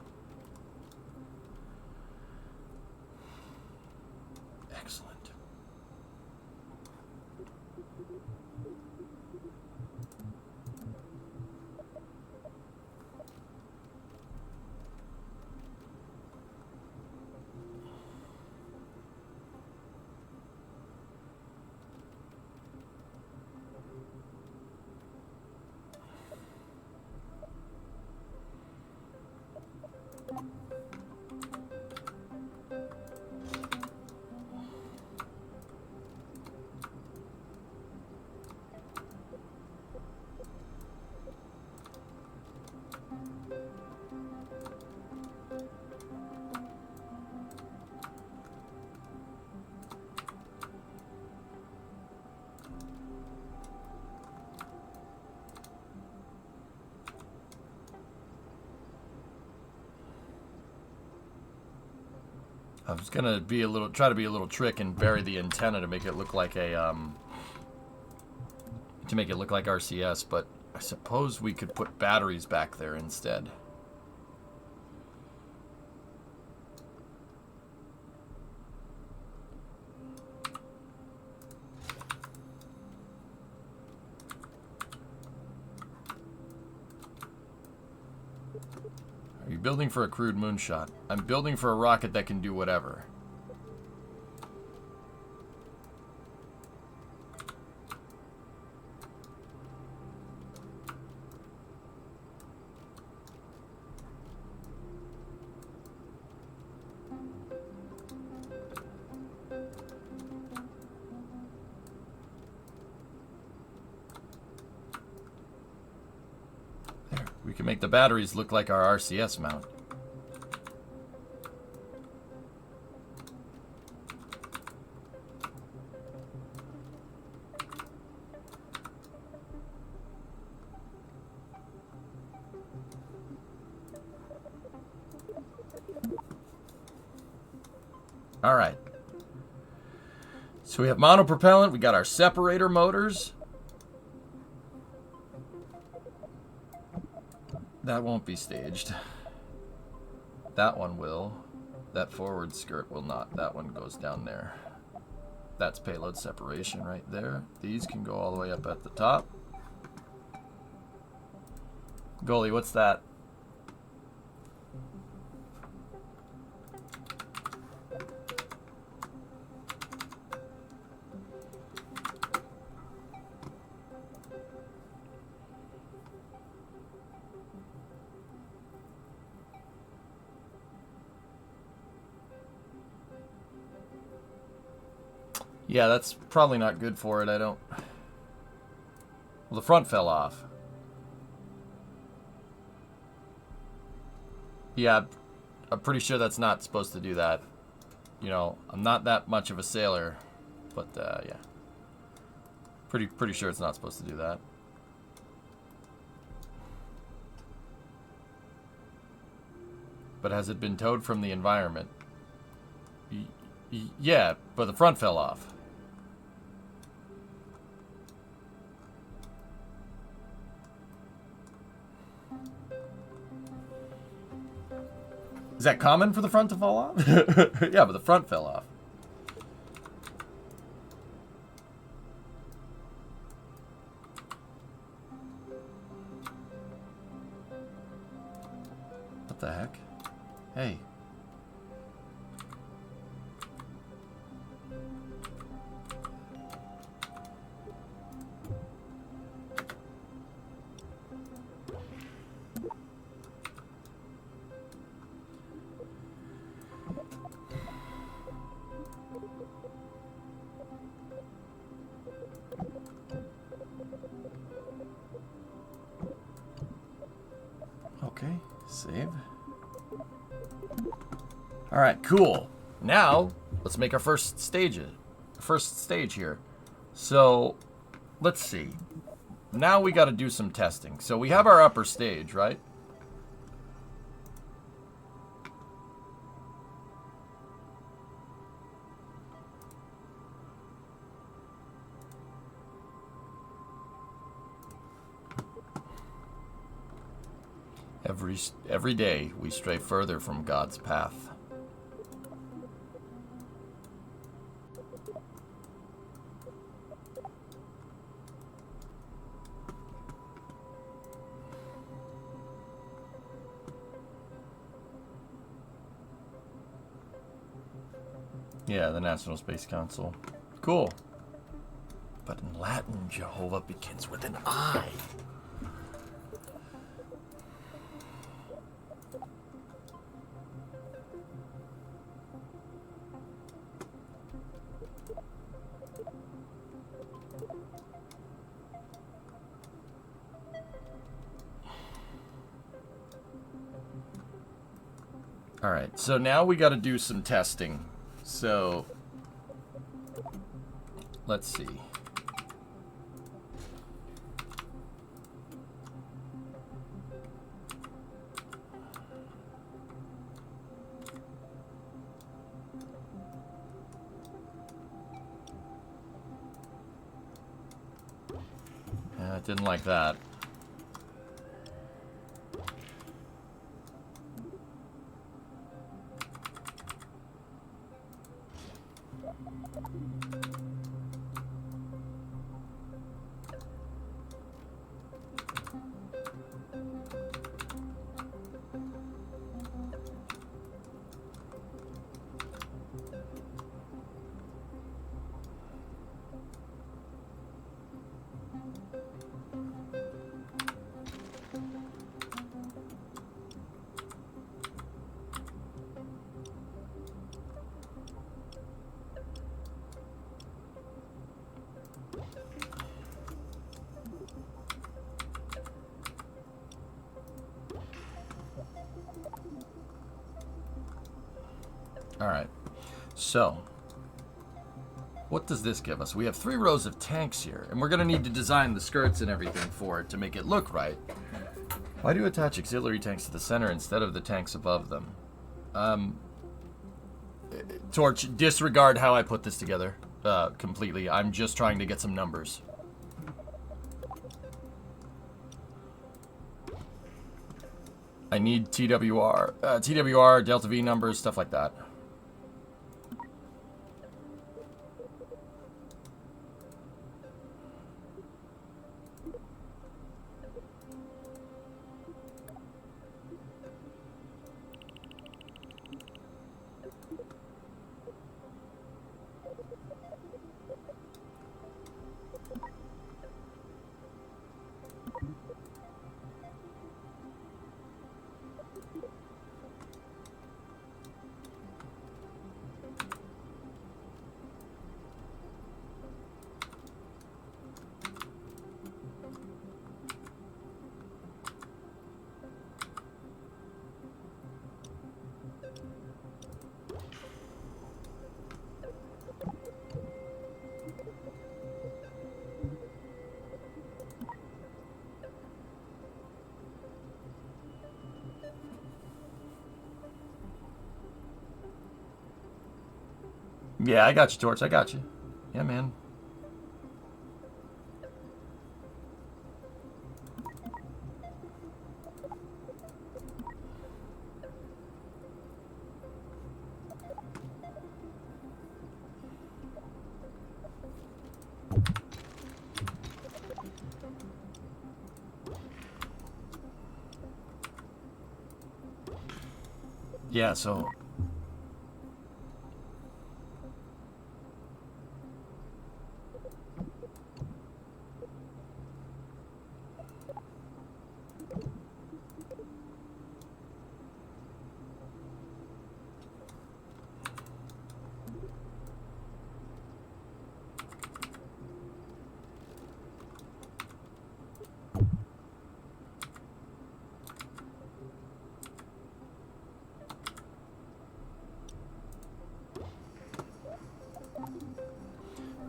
Excellent. I was gonna try to be a little trick and vary the antenna to make it look like a RCS, but I suppose we could put batteries back there instead. Are you building for a crude moonshot? I'm building for a rocket that can do whatever. There, we can make the batteries look like our RCS mount. All right. So we have monopropellant. We got our separator motors. That won't be staged. That one will. That forward skirt will not. That one goes down there. That's payload separation right there. These can go all the way up at the top. Goalie, what's that? Yeah, that's probably not good for it. I don't... Well, the front fell off. Yeah, I'm pretty sure that's not supposed to do that. You know, I'm not that much of a sailor, but yeah. Pretty sure it's not supposed to do that. But has it been towed from the environment? Yeah, but the front fell off. Is that common for the front to fall off? Yeah, but the front fell off. What the heck? Hey. Okay, save. All right, cool. Now, let's make our first stage here. So, let's see. Now we got to do some testing. So we have our upper stage, right? Every day we stray further from God's path. Yeah, the National Space Council. Cool. But in Latin, Jehovah begins with an I. All right, so now we got to do some testing. So, let's see. I didn't like that. All right, so what does this give us? We have 3 rows of tanks here, and we're going to need to design the skirts and everything for it to make it look right. Why do you attach auxiliary tanks to the center instead of the tanks above them? Torch, disregard how I put this together completely. I'm just trying to get some numbers. I need TWR, Delta V numbers, stuff like that. Yeah, I got you, Torch. I got you. Yeah, man. Yeah, so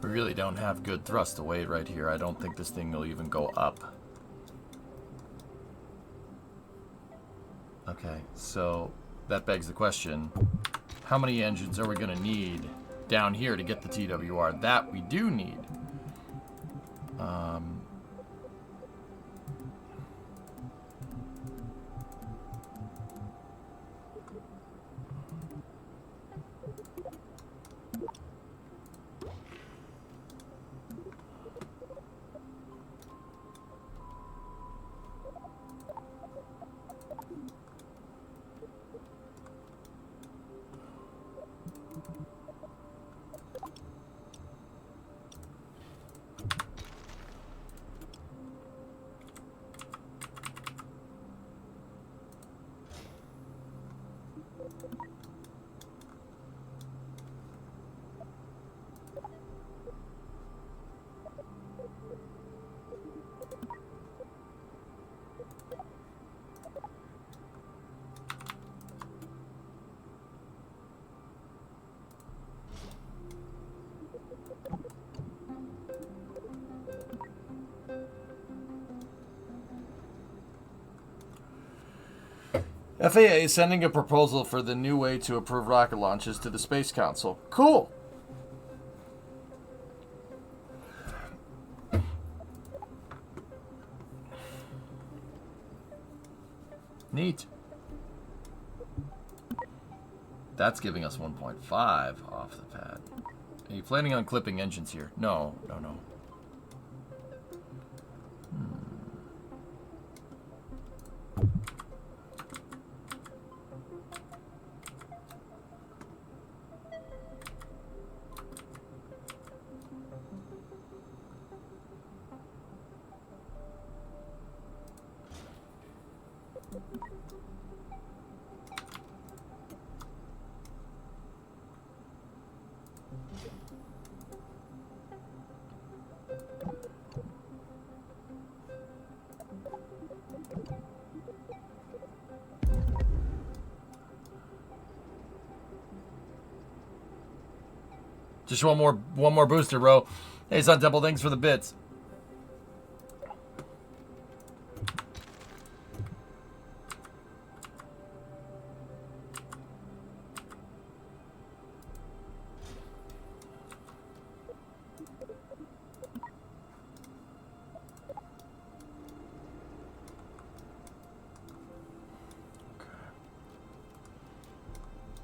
we really don't have good thrust to weight right here. I don't think this thing will even go up. Okay, so that begs the question, how many engines are we going to need down here to get the TWR? That we do need. FAA is sending a proposal for the new way to approve rocket launches to the Space Council. Cool. Neat. That's giving us 1.5 off the pad. Are you planning on clipping engines here? No, no, no. Just one more booster, bro. Hey, Sun Temple, thanks for the bits.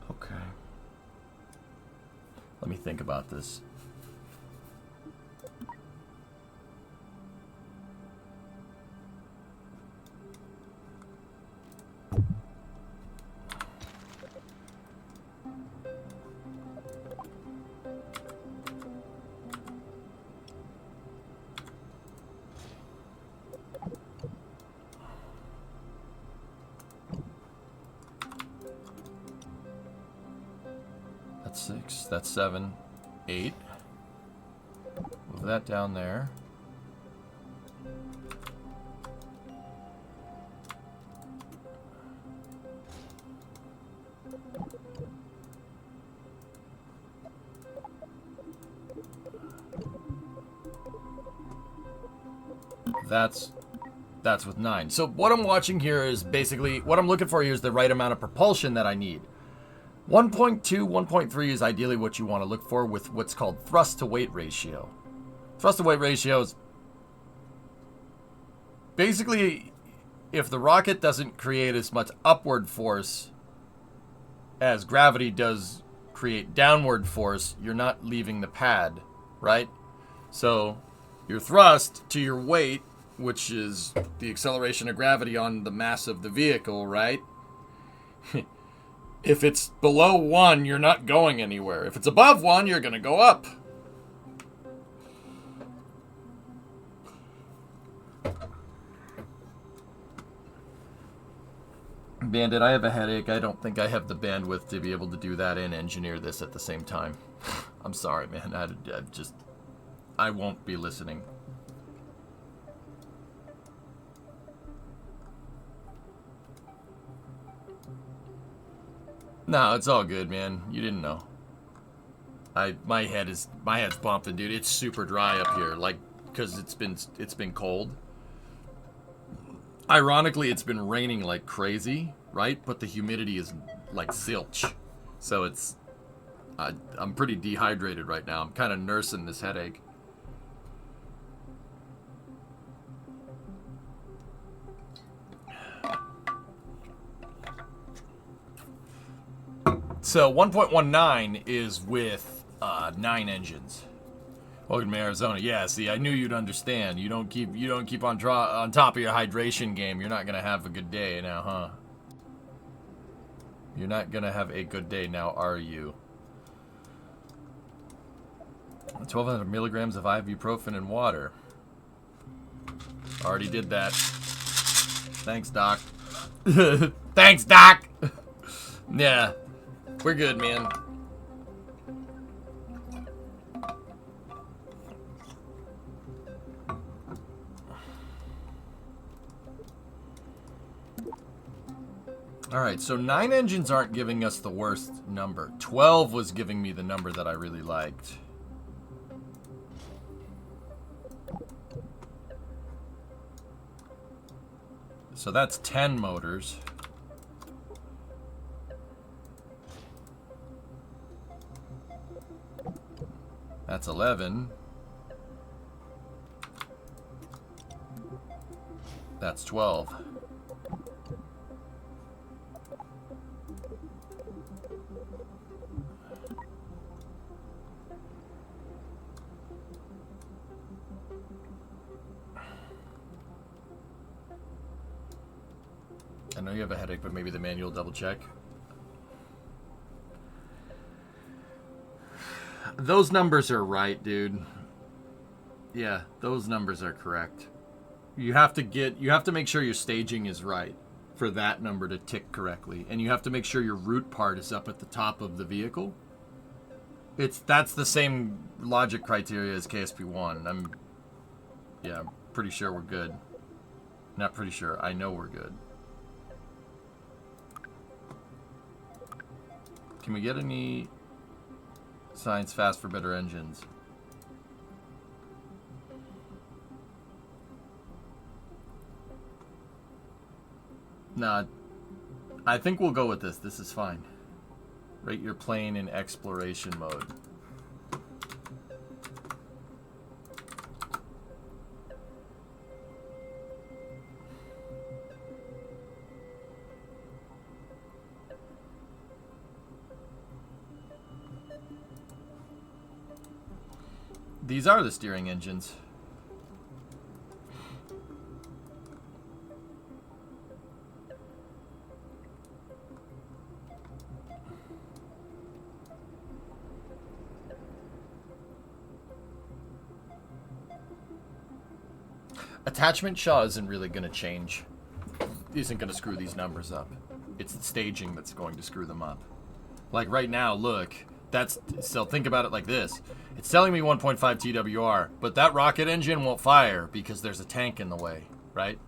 Okay. Let me think about this. That's 6, that's 7, 8. Move that down there. That's with 9. So what I'm watching here is basically, what I'm looking for here is the right amount of propulsion that I need. 1.2, 1.3 is ideally what you want to look for with what's called thrust to weight ratio. Thrust to weight ratio is basically if the rocket doesn't create as much upward force as gravity does create downward force, you're not leaving the pad, right? So your thrust to your weight, which is the acceleration of gravity on the mass of the vehicle, right? If it's below 1, you're not going anywhere. If it's above 1, you're going to go up. Bandit, I have a headache. I don't think I have the bandwidth to be able to do that and engineer this at the same time. I'm sorry, man. I won't be listening. No, it's all good, man. You didn't know. My head's bumping, dude. It's super dry up here, like, because it's been cold. Ironically, it's been raining like crazy, right? But the humidity is like zilch. So I'm pretty dehydrated right now. I'm kind of nursing this headache. So 1.19 is with 9 engines. Welcome to Arizona. Yeah, see, I knew you'd understand. You don't keep on top of your hydration game. You're not gonna have a good day now, huh? You're not gonna have a good day now, are you? 1,200 milligrams of ibuprofen and water. Already did that. Thanks, Doc. Thanks, Doc. Yeah. We're good, man. Alright, so 9 engines aren't giving us the worst number. 12 was giving me the number that I really liked. So that's 10 motors. That's 11. That's 12. I know you have a headache, but maybe the manual double check. Those numbers are right, dude. Yeah, those numbers are correct. You have to make sure your staging is right for that number to tick correctly, and you have to make sure your root part is up at the top of the vehicle. That's the same logic criteria as KSP1. I'm pretty sure we're good. Not pretty sure. I know we're good. Can we get any science fast for better engines? Nah, I think we'll go with this. This is fine. Rate your plane in exploration mode. These are the steering engines. Attachment Shaw isn't really going to change. Isn't going to screw these numbers up. It's the staging that's going to screw them up. Like right now, look. So think about it like this. It's telling me 1.5 TWR, but that rocket engine won't fire because there's a tank in the way, right?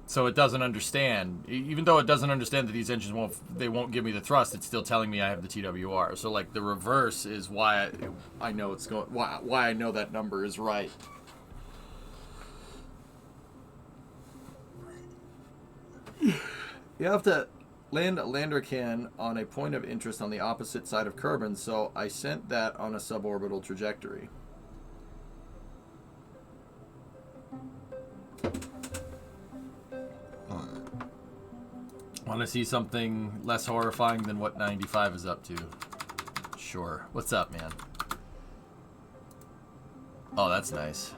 So it doesn't understand. Even though it doesn't understand that these engines won't give me the thrust, it's still telling me I have the TWR. So like the reverse is why I know it's going. Why I know that number is right. You have to land a lander can on a point of interest on the opposite side of Kerbal, so I sent that on a suborbital trajectory. Want to see something less horrifying than what 95 is up to? Sure. What's up, man? Oh, that's nice.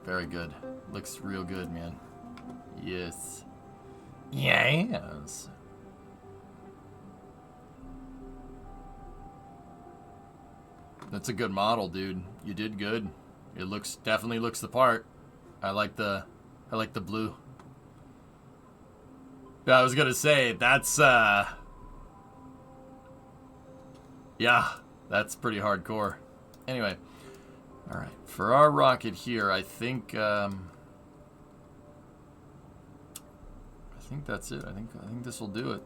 Very good. Looks real good, man. Yes. Yes. That's a good model, dude. You did good. It definitely looks the part. I like the blue. Yeah, I was gonna say that's yeah, that's pretty hardcore. Anyway, all right, for our rocket here, I think that's it. I think this will do it.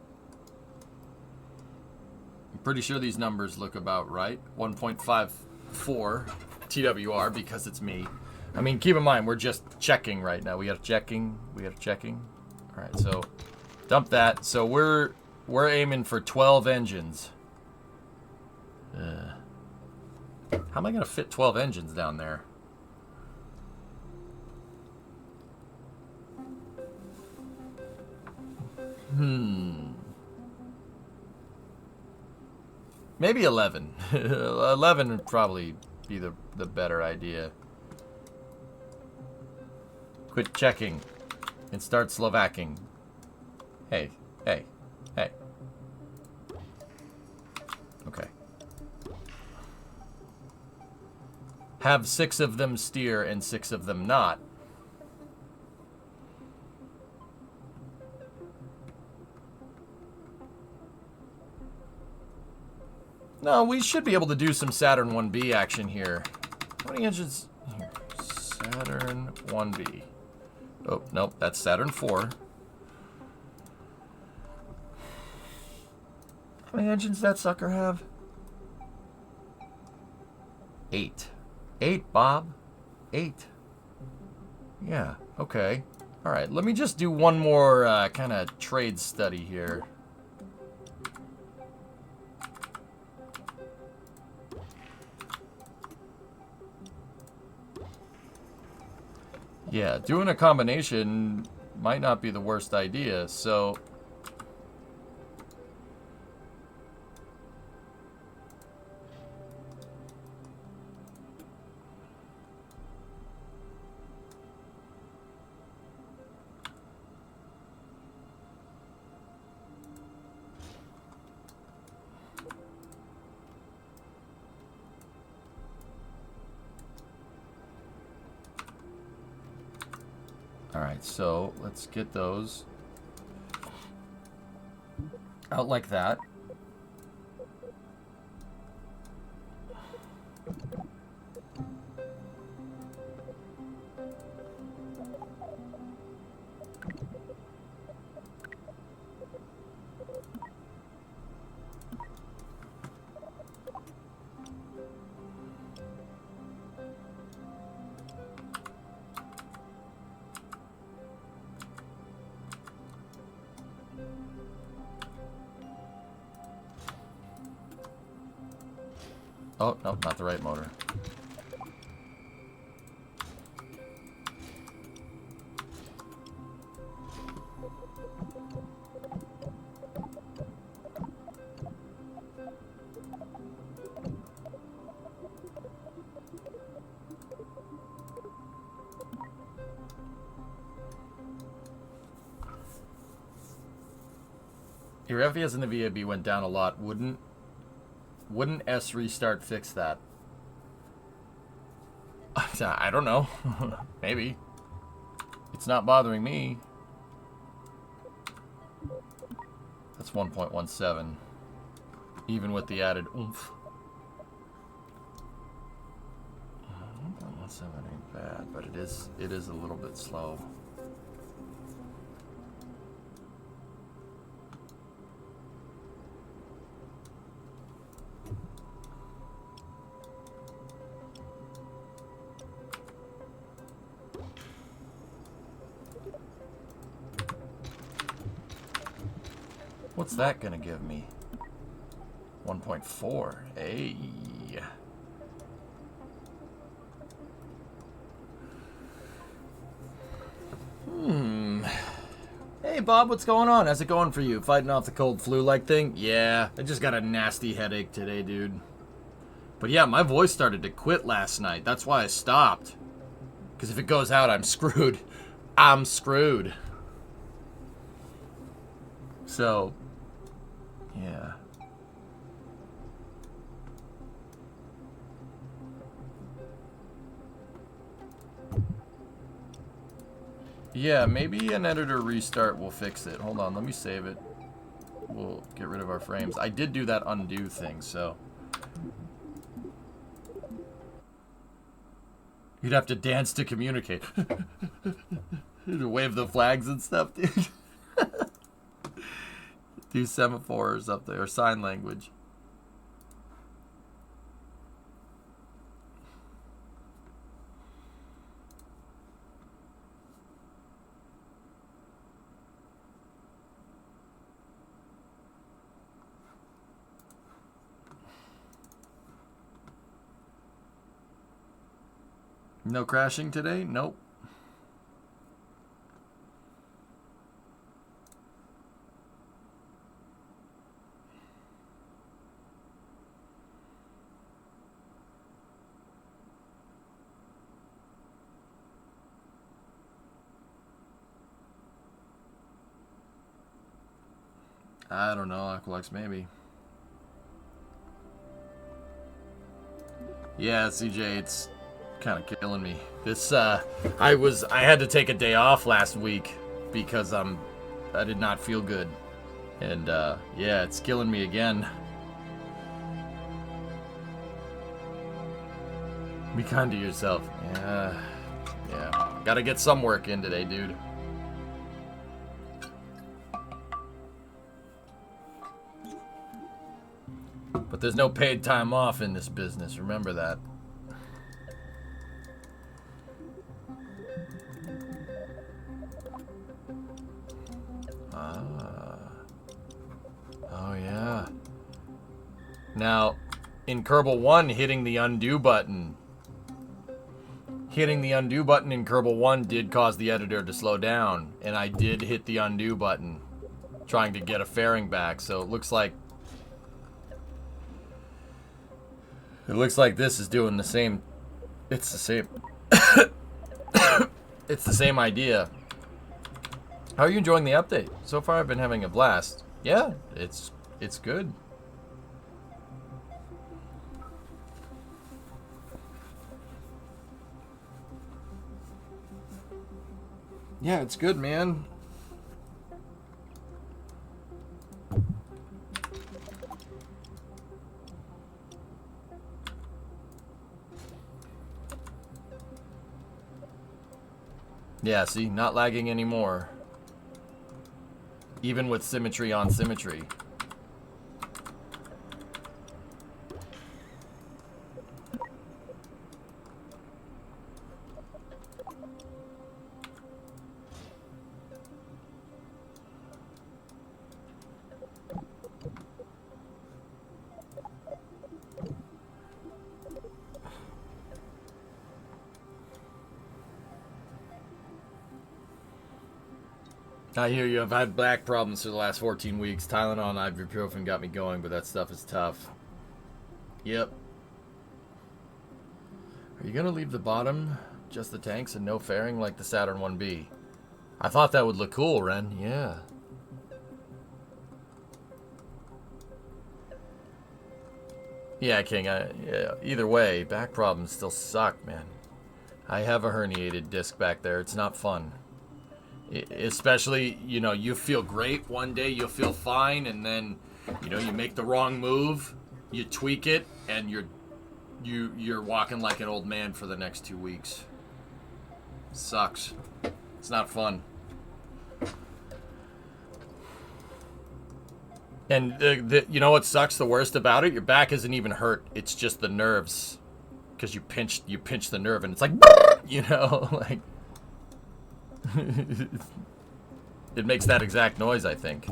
I'm pretty sure these numbers look about right. 1.54 TWR because it's me. I mean, keep in mind we're just checking right now. We got a checking. All right, so dump that. So we're aiming for 12 engines. How am I gonna fit 12 engines down there? Maybe 11. 11 would probably be the better idea. Quit checking and start Slovacking. Hey. Okay. Have 6 of them steer and 6 of them not. No, we should be able to do some Saturn 1B action here. How many engines? Here. Saturn 1B. Oh, nope, that's Saturn 4. How many engines that sucker have? 8. 8, Bob. 8. Yeah, okay. All right, let me just do one more kind of trade study here. Yeah, doing a combination might not be the worst idea, so... Alright, so let's get those out like that. Oh, no, not the right motor. Your FPS in the VAB went down a lot. Wouldn't S restart fix that? I don't know. Maybe. It's not bothering me. That's 1.17. Even with the added oomph. 1.17 ain't bad, but it is a little bit slow. What's that gonna give me? 1.4. Hey. Hey Bob, what's going on? How's it going for you? Fighting off the cold flu-like thing? Yeah, I just got a nasty headache today, dude. But yeah, my voice started to quit last night. That's why I stopped. Because if it goes out, I'm screwed. I'm screwed. So, yeah. Yeah, maybe an editor restart will fix it. Hold on, let me save it. We'll get rid of our frames. I did do that undo thing, so. You'd have to dance to communicate. To wave the flags and stuff, dude. Do semaphores up there, or sign language. No crashing today? Nope. I don't know, Aqualex, maybe. Yeah, CJ, it's kind of killing me. This, I had to take a day off last week because I did not feel good. And, yeah, it's killing me again. Be kind to yourself. Yeah. Gotta get some work in today, dude. But there's no paid time off in this business, remember that. Oh yeah. Now, in Kerbal 1, hitting the undo button in Kerbal 1 did cause the editor to slow down, and I did hit the undo button trying to get a fairing back, so it looks like this is doing the same. It's the same. It's the same idea. How are you enjoying the update? So far I've been having a blast. Yeah, it's good. Yeah, it's good, man. Yeah, see, not lagging anymore. Even with symmetry on symmetry. I hear you. I've had back problems for the last 14 weeks. Tylenol and ibuprofen got me going, but that stuff is tough. Yep. Are you going to leave the bottom, just the tanks, and no fairing like the Saturn 1B? I thought that would look cool, Ren. Yeah. Yeah, King. Yeah, either way, back problems still suck, man. I have a herniated disc back there. It's not fun. Especially, you know, you feel great one day, you'll feel fine, and then, you know, you make the wrong move, you tweak it, and you're walking like an old man for the next 2 weeks. Sucks. It's not fun. And you know what sucks the worst about it? Your back isn't even hurt. It's just the nerves, because you pinch the nerve, and it's like, you know, like. It makes that exact noise, I think.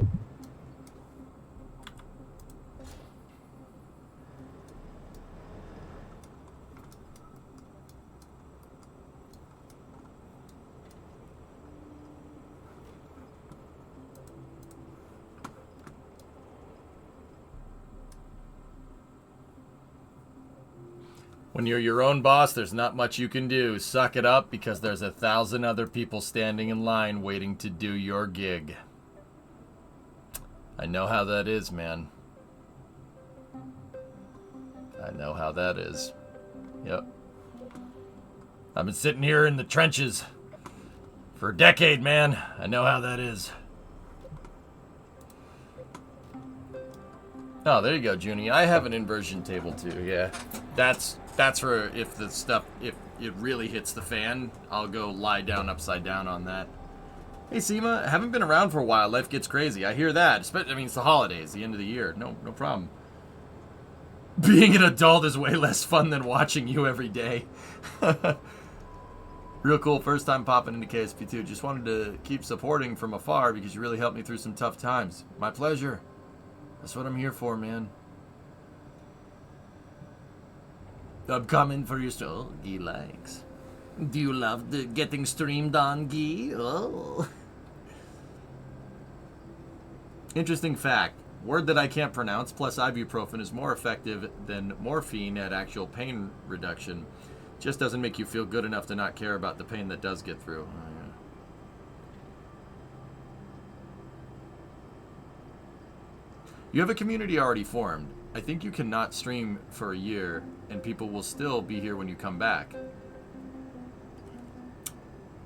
When you're your own boss, there's not much you can do. Suck it up because there's 1,000 other people standing in line waiting to do your gig. I know how that is, man. I know how that is. Yep. I've been sitting here in the trenches for a decade, man. I know how that is. Oh, there you go, Junie. I have an inversion table too. Yeah, that's for if the stuff, if it really hits the fan, I'll go lie down upside down on that. Hey, Seema, I haven't been around for a while. Life gets crazy. I hear that. I mean, it's the holidays, the end of the year. No problem. Being an adult is way less fun than watching you every day. Real cool. First time popping into KSP2. Just wanted to keep supporting from afar because you really helped me through some tough times. My pleasure. That's what I'm here for, man. I'm coming for your show. Gee likes. Do you love the getting streamed on, Gee? Oh. Interesting fact. Word that I can't pronounce plus ibuprofen is more effective than morphine at actual pain reduction. Just doesn't make you feel good enough to not care about the pain that does get through. Oh, yeah. You have a community already formed. I think you cannot stream for a year and people will still be here when you come back.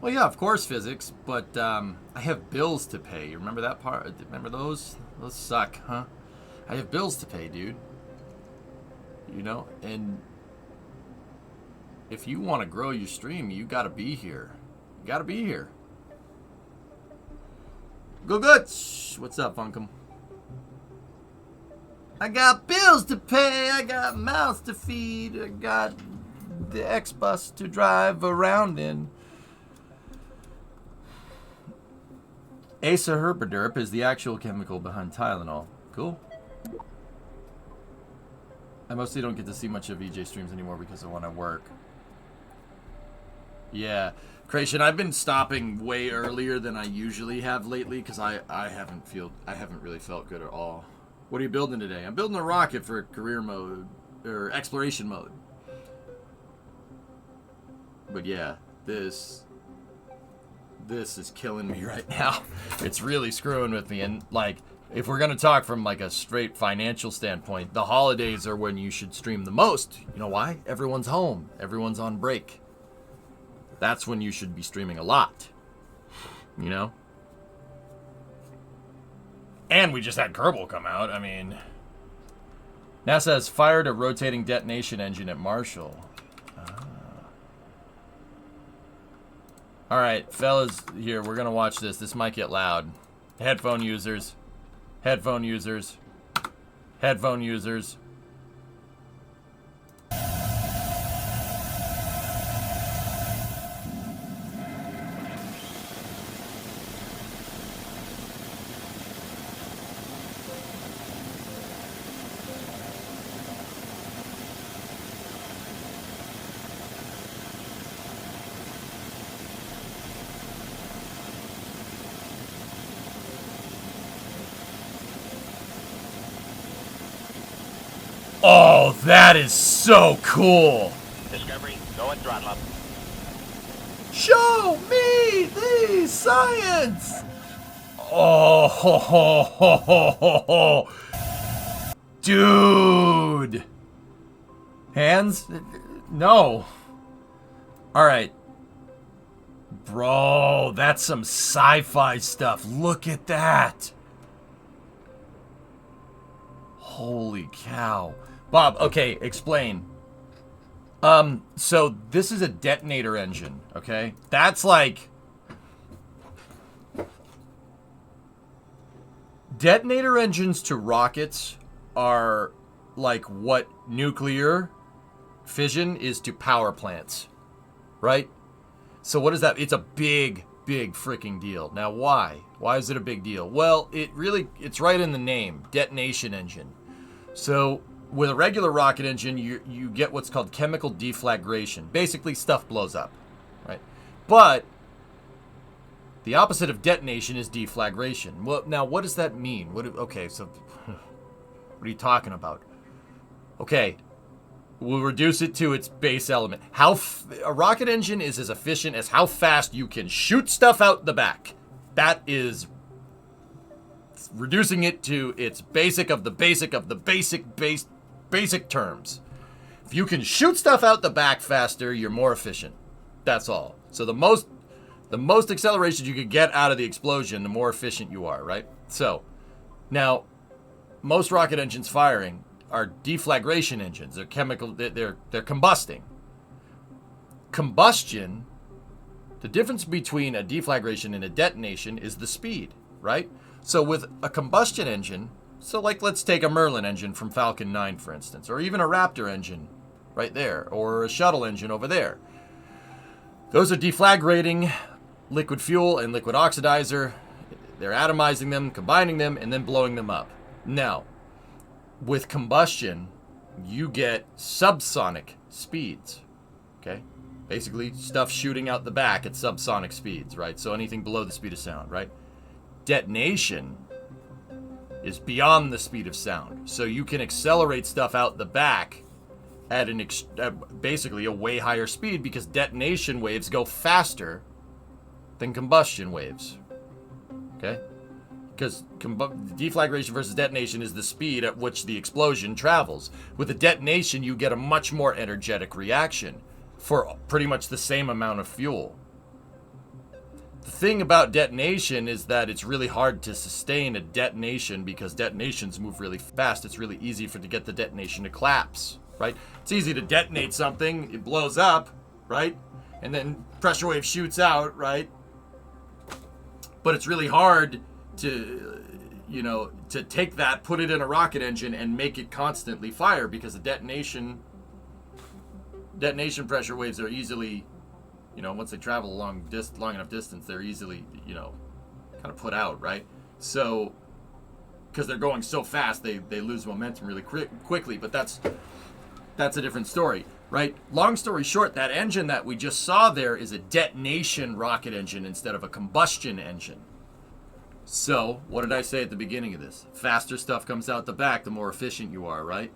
Well, yeah, of course, physics, but I have bills to pay. You remember that part? Remember those? Those suck, huh? I have bills to pay, dude. You know, and if you want to grow your stream, you got to be here. You got to be here. Go good. What's up, Funkum? I got bills to pay. I got mouths to feed. I got the X-Bus to drive around in. Asaherbaderp is the actual chemical behind Tylenol. Cool. I mostly don't get to see much of EJ streams anymore because of when I work. Yeah. Creation, I've been stopping way earlier than I usually have lately because I haven't really felt good at all. What are you building today? I'm building a rocket for career mode or exploration mode. But yeah, this is killing me right now. It's really screwing with me. And like, if we're gonna talk from like a straight financial standpoint, the holidays are when you should stream the most. You know why? Everyone's home. Everyone's on break. That's when you should be streaming a lot. You know? And we just had Kerbal come out. I mean, NASA has fired a rotating detonation engine at Marshall. All right, fellas, here, we're going to watch this. This might get loud. Headphone users. Headphone users. Headphone users. Oh, that is so cool. Discovery, go and throttle up. Show me the science. Oh, ho, ho, ho, ho, ho, ho. Dude. Hands? No. All right. Bro, that's some sci-fi stuff. Look at that. Holy cow. Bob, okay, explain. So this is a detonator engine, okay? That's like... Detonator engines to rockets are like what nuclear fission is to power plants, right? So what is that? It's a big freaking deal. Now, why? Why is it a big deal? Well, it's right in the name, detonation engine. So with a regular rocket engine, you get what's called chemical deflagration. Basically, stuff blows up, right? But the opposite of detonation is deflagration. Well, now, what does that mean? Okay, so what are you talking about? Okay, We'll reduce it to its base element. A rocket engine is as efficient as how fast you can shoot stuff out the back. That is reducing it to its basic of the basic of the basic terms. If you can shoot stuff out the back faster, you're more efficient. That's all. So the most acceleration you could get out of the explosion, the more efficient you are, right? So now most rocket engines firing are deflagration engines. They're chemical. They're combusting. Combustion. The difference between a deflagration and a detonation is the speed, right? So with a combustion engine, so like let's take a Merlin engine from Falcon 9, for instance, or even a Raptor engine right there, or a shuttle engine over there. Those are deflagrating liquid fuel and liquid oxidizer. They're atomizing them, combining them, and then blowing them up. Now, with combustion, you get subsonic speeds, okay? Basically, stuff shooting out the back at subsonic speeds, right? So anything below the speed of sound, right? Detonation is beyond the speed of sound. So you can accelerate stuff out the back at basically a way higher speed because detonation waves go faster than combustion waves, okay? Because deflagration versus detonation is the speed at which the explosion travels. With a detonation, you get a much more energetic reaction for pretty much the same amount of fuel. The thing about detonation is that it's really hard to sustain a detonation because detonations move really fast. It's really easy to get the detonation to collapse, right? It's easy to detonate something, it blows up, right? And then pressure wave shoots out, right? But it's really hard to take that, put it in a rocket engine and make it constantly fire because the detonation pressure waves are easily, once they travel long enough distance, they're easily, kind of put out, right? So, because they're going so fast, they lose momentum really quickly, but that's a different story, right? Long story short, that engine that we just saw there is a detonation rocket engine instead of a combustion engine. So, what did I say at the beginning of this? Faster stuff comes out the back, the more efficient you are, right?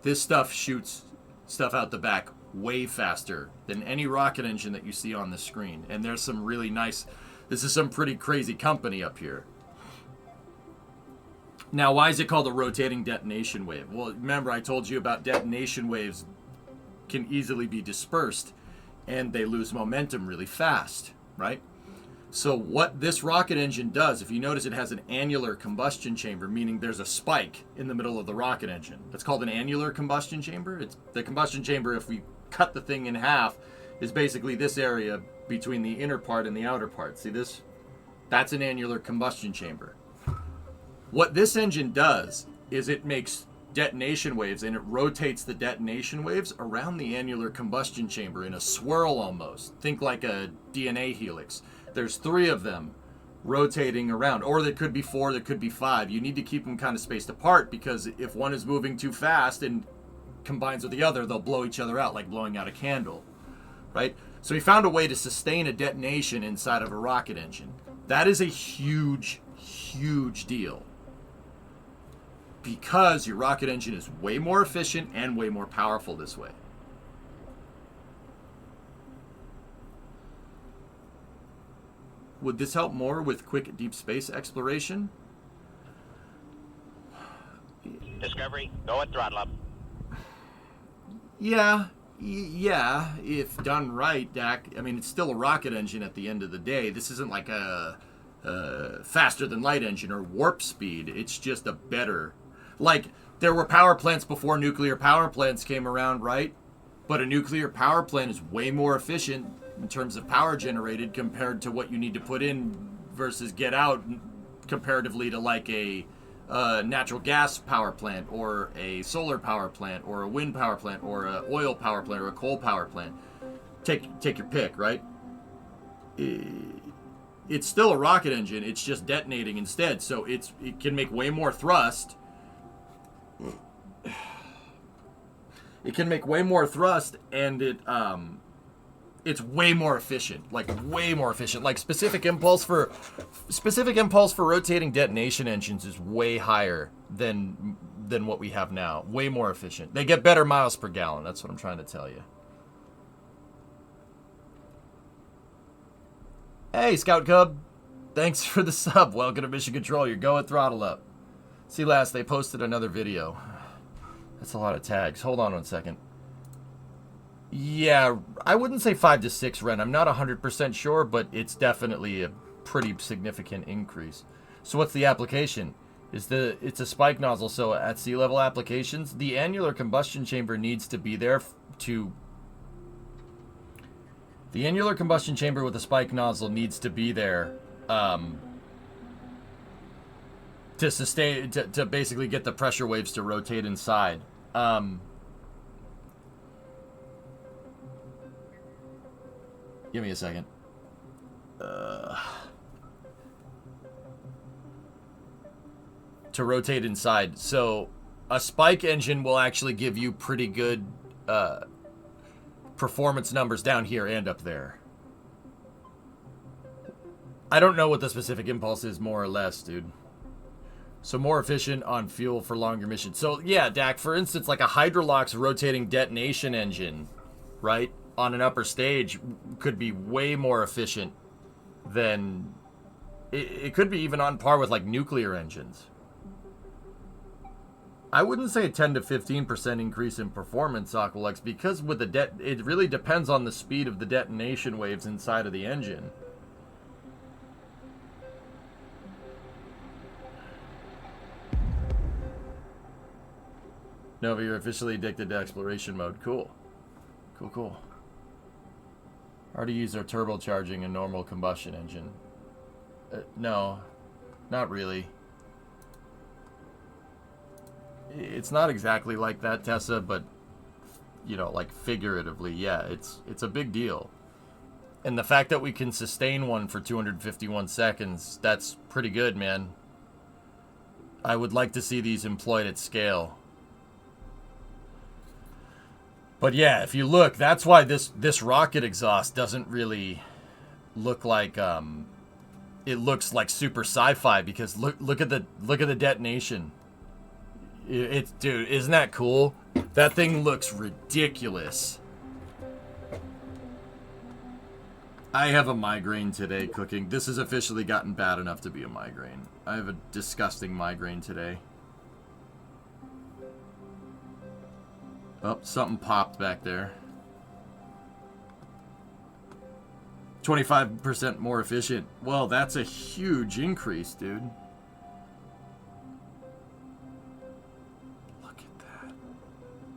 This stuff shoots stuff out the back way faster than any rocket engine that you see on the screen. And there's some really nice, this is some pretty crazy company up here. Now, why is it called a rotating detonation wave? Well, remember I told you about detonation waves can easily be dispersed and they lose momentum really fast, right? So what this rocket engine does, if you notice, it has an annular combustion chamber, meaning there's a spike in the middle of the rocket engine. That's called an annular combustion chamber. It's the combustion chamber, if we cut the thing in half, is basically this area between the inner part and the outer part. See this? That's an annular combustion chamber. What this engine does is it makes detonation waves, and it rotates the detonation waves around the annular combustion chamber in a swirl almost. Think like a DNA helix. There's 3 of them rotating around, or there could be 4, there could be 5. You need to keep them kind of spaced apart because if one is moving too fast and combines with the other, they'll blow each other out like blowing out a candle, right? So he found a way to sustain a detonation inside of a rocket engine. That is a huge, huge deal because your rocket engine is way more efficient and way more powerful this way. Would this help more with quick deep space exploration? Discovery, go and throttle up. Yeah, if done right, Dak. I mean, it's still a rocket engine at the end of the day. This isn't like a faster than light engine or warp speed. It's just a better... Like, there were power plants before nuclear power plants came around, right? But a nuclear power plant is way more efficient in terms of power generated compared to what you need to put in versus get out comparatively to like a natural gas power plant or a solar power plant or a wind power plant or a oil power plant or a coal power plant. Take your pick, right? It's still a rocket engine. It's just detonating instead. So it can make way more thrust. It can make way more thrust, and it's way more efficient, like way more efficient. Like specific impulse for rotating detonation engines is way higher than what we have now. Way more efficient. They get better miles per gallon. That's what I'm trying to tell you. Hey, Scout Cub. Thanks for the sub. Welcome to Mission Control. You're going throttle up. See, last they posted another video. That's a lot of tags. Hold on 1 second. Yeah, I wouldn't say 5 to 6 Ren. I'm not 100% sure, but it's definitely a pretty significant increase. So what's the application? It's a spike nozzle. So at sea level applications, the annular combustion chamber needs to be there the annular combustion chamber with a spike nozzle needs to be there to sustain, to basically get the pressure waves to rotate inside. Give me a second. To rotate inside. So a spike engine will actually give you pretty good performance numbers down here and up there. I don't know what the specific impulse is, more or less, dude. So more efficient on fuel for longer missions. So yeah, Dak, for instance, like a Hydrolox rotating detonation engine, right, on an upper stage could be way more efficient than... It could be even on par with like nuclear engines. I wouldn't say a 10 to 15% increase in performance, Aqualex, because with the it really depends on the speed of the detonation waves inside of the engine. Nova, you're officially addicted to exploration mode. Cool. Cool, cool. RDUs are turbocharging a normal combustion engine. No, not really. It's not exactly like that, Tessa, but, you know, like figuratively, yeah, it's a big deal. And the fact that we can sustain one for 251 seconds, that's pretty good, man. I would like to see these employed at scale. But yeah, if you look, that's why this rocket exhaust doesn't really look like it looks like super sci-fi, because look at the detonation. It's, dude, isn't that cool? That thing looks ridiculous. I have a migraine today cooking. This has officially gotten bad enough to be a migraine. I have a disgusting migraine today. Oh, something popped back there. 25% more efficient. Well, that's a huge increase, dude. Look at that.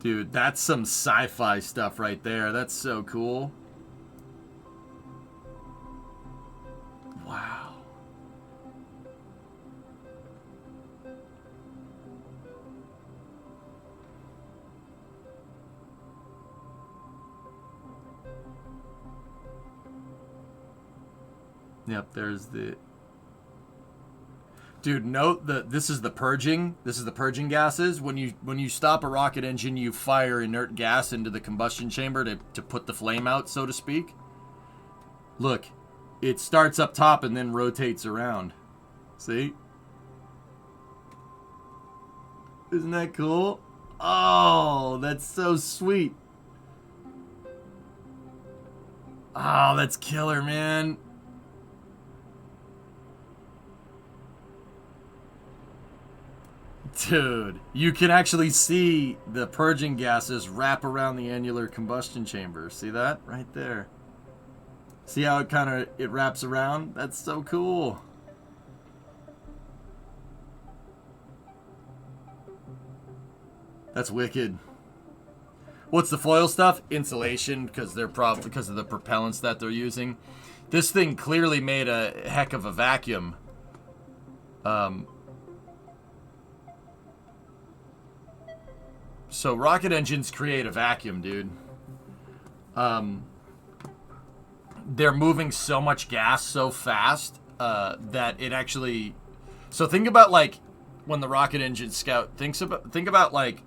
Dude, that's some sci-fi stuff right there. That's so cool. Wow. Yep, there's the... Dude, note that this is the purging. This is the purging gases. When you stop a rocket engine, you fire inert gas into the combustion chamber to put the flame out, so to speak. Look, it starts up top and then rotates around. See? Isn't that cool? Oh, that's so sweet. Oh, that's killer, man. Dude, you can actually see the purging gases wrap around the annular combustion chamber. See that? Right there. See how it wraps around? That's so cool. That's wicked. What's the foil stuff? Insulation, because because of the propellants that they're using. This thing clearly made a heck of a vacuum. So rocket engines create a vacuum, dude. They're moving so much gas so fast that it actually... So think about like when the rocket engine think about like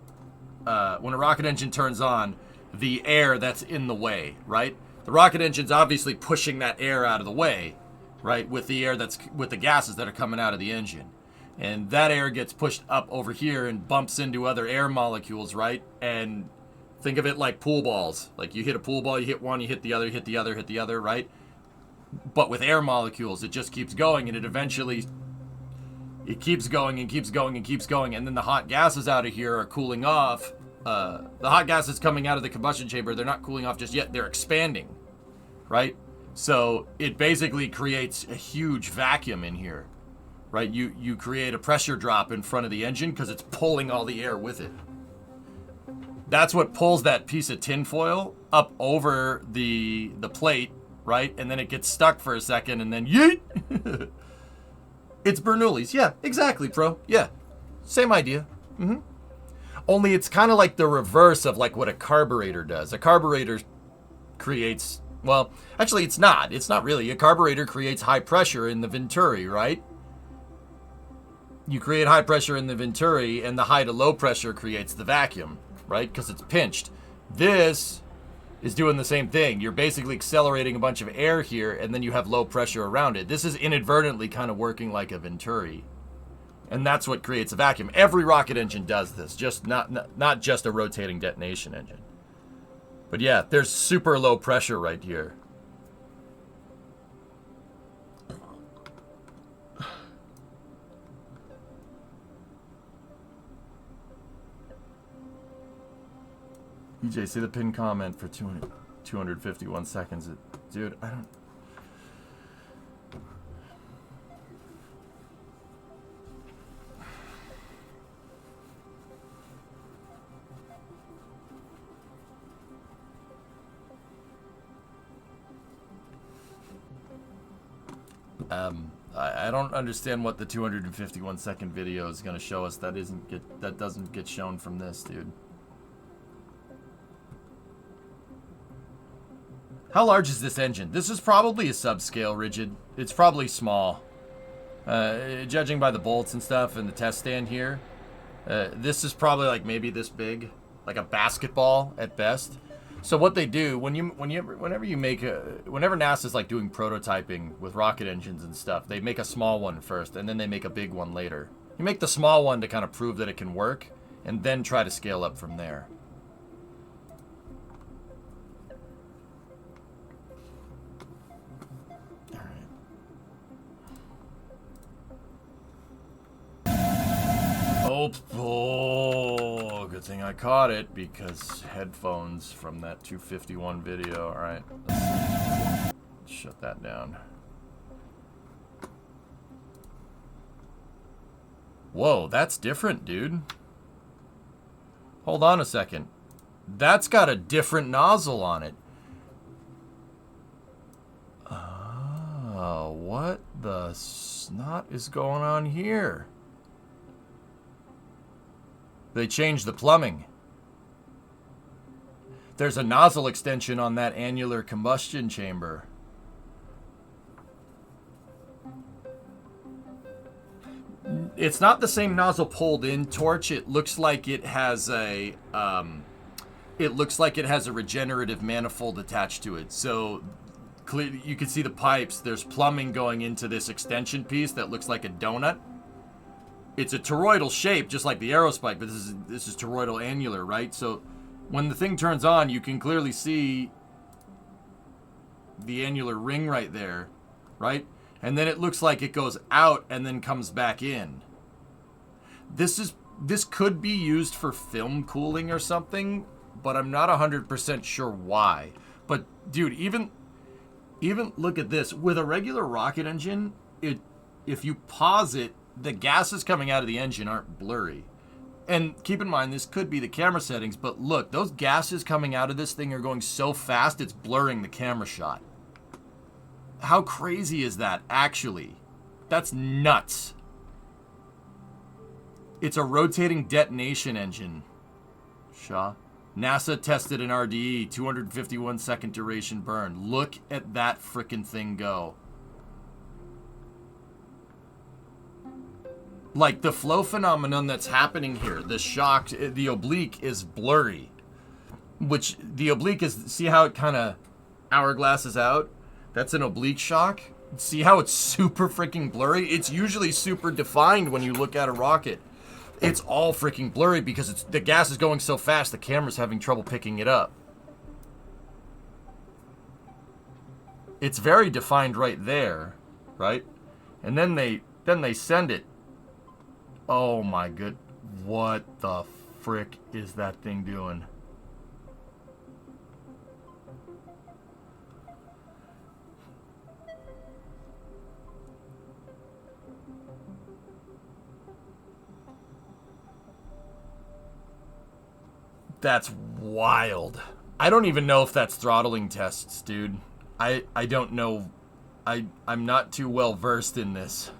when a rocket engine turns on, the air that's in the way, right? The rocket engine's obviously pushing that air out of the way, right? With the gases that are coming out of the engine. And that air gets pushed up over here and bumps into other air molecules, right? And think of it like pool balls. Like you hit a pool ball, you hit one, you hit the other, hit the other, hit the other, right? But with air molecules, it just keeps going, and it keeps going and keeps going and keeps going, and then the hot gases out of here are cooling off. The hot gases coming out of the combustion chamber, they're not cooling off just yet, they're expanding, right? So it basically creates a huge vacuum in here, right? You create a pressure drop in front of the engine because it's pulling all the air with it. That's what pulls that piece of tinfoil up over the plate, right? And then it gets stuck for a second, and then yeet! It's Bernoulli's. Yeah, exactly, bro. Yeah, same idea. Only it's kind of like the reverse of like what a carburetor does. A carburetor creates, well, actually it's not. It's not really. A carburetor creates high pressure in the venturi, right? You create high pressure in the venturi, and the high to low pressure creates the vacuum, right? Because it's pinched. This is doing the same thing. You're basically accelerating a bunch of air here, and then you have low pressure around it. This is inadvertently kind of working like a venturi. And that's what creates a vacuum. Every rocket engine does this, just not just a rotating detonation engine. But yeah, there's super low pressure right here. EJ, see the pinned comment for 251 seconds. Dude, I don't... I don't understand what the 251 second video is going to show us that doesn't get shown from this, dude. How large is this engine? This is probably a subscale rigid. It's probably small. Judging by the bolts and stuff and the test stand here, this is probably like maybe this big, like a basketball at best. So what they do whenever NASA's like doing prototyping with rocket engines and stuff, they make a small one first and then they make a big one later. You make the small one to kind of prove that it can work and then try to scale up from there. Oh, good thing I caught it because headphones from that 251 video. All right, let's shut that down. Whoa, that's different, dude. Hold on a second. That's got a different nozzle on it. Oh, what the snot is going on here? They changed the plumbing. There's a nozzle extension on that annular combustion chamber. It's not the same nozzle pulled in torch. It looks like it has a regenerative manifold attached to it. So clearly you can see the pipes. There's plumbing going into this extension piece that looks like a donut. It's a toroidal shape, just like the aerospike, but this is toroidal annular, right? So when the thing turns on, you can clearly see the annular ring right there, right? And then it looks like it goes out and then comes back in. This could be used for film cooling or something, but I'm not 100% sure why. But dude, even look at this. With a regular rocket engine, if you pause it, the gases coming out of the engine aren't blurry. And keep in mind, this could be the camera settings, but look, those gases coming out of this thing are going so fast, it's blurring the camera shot. How crazy is that, actually? That's nuts. It's a rotating detonation engine. Shaw. NASA tested an RDE, 251 second duration burn. Look at that frickin' thing go. Like, the flow phenomenon that's happening here, the shock, the oblique is blurry. Which, the oblique is, see how it kind of Hourglass is out. That's an oblique shock. See how it's super freaking blurry? It's usually super defined when you look at a rocket. It's all freaking blurry because the gas is going so fast the camera's having trouble picking it up. It's very defined right there, right? And then they send it. Oh my good. What the frick is that thing doing? That's wild. I don't even know if that's throttling tests, dude. I don't know. I'm not too well versed in this.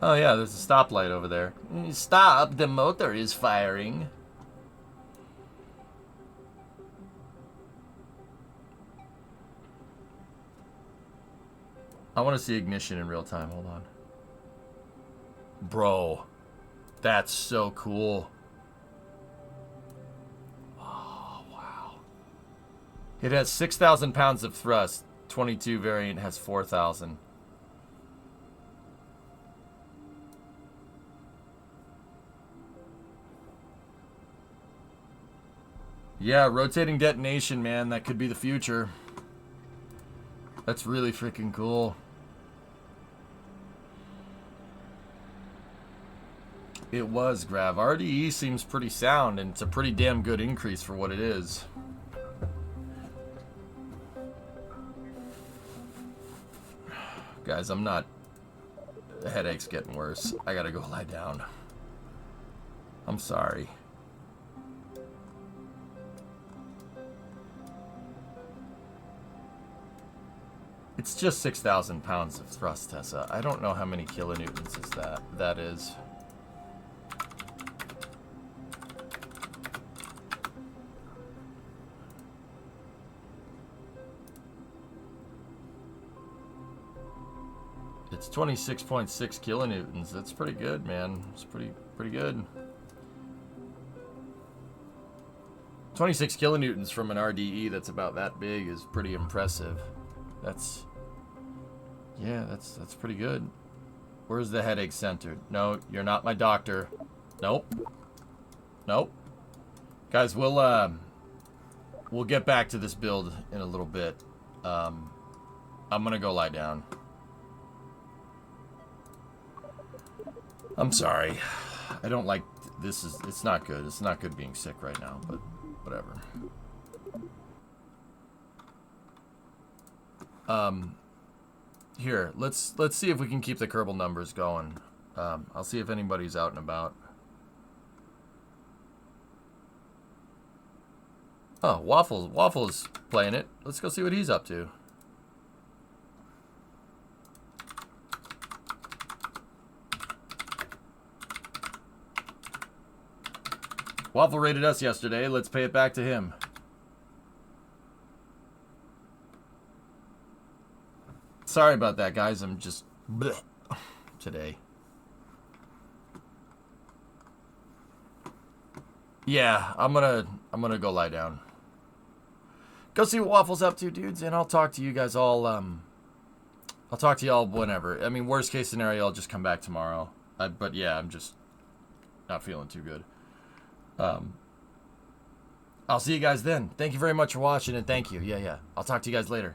Oh yeah, there's a stoplight over there. Stop, the motor is firing. I want to see ignition in real time. Hold on. Bro, that's so cool. Oh, wow. It has 6,000 pounds of thrust. 22 variant has 4,000. Yeah, rotating detonation, man. That could be the future. That's really freaking cool. It was, Grav. RDE seems pretty sound, and it's a pretty damn good increase for what it is. Guys, I'm not... The headache's getting worse. I gotta go lie down. I'm sorry. It's just 6,000 pounds of thrust, Tessa. I don't know how many kilonewtons is that is. It's 26.6 kilonewtons. That's pretty good, man. It's pretty good. 26 kilonewtons from an RDE that's about that big is pretty impressive. That's pretty good. Where's the headache centered? No, you're not my doctor. Nope. Nope. Guys, we'll get back to this build in a little bit. I'm gonna go lie down. I'm sorry. I don't like this. It's not good. It's not good being sick right now, but whatever. Here, let's see if we can keep the Kerbal numbers going. I'll see if anybody's out and about. Oh, Waffle's playing it. Let's go see what he's up to. Waffle rated us yesterday. Let's pay it back to him. Sorry about that, guys. I'm just bleh today. Yeah, I'm gonna go lie down. Go see what Waffle's up to, dudes, and I'll talk to you guys all. I'll talk to y'all whenever. I mean, worst case scenario, I'll just come back tomorrow. But yeah, I'm just not feeling too good. I'll see you guys then. Thank you very much for watching, and thank you. Yeah. I'll talk to you guys later.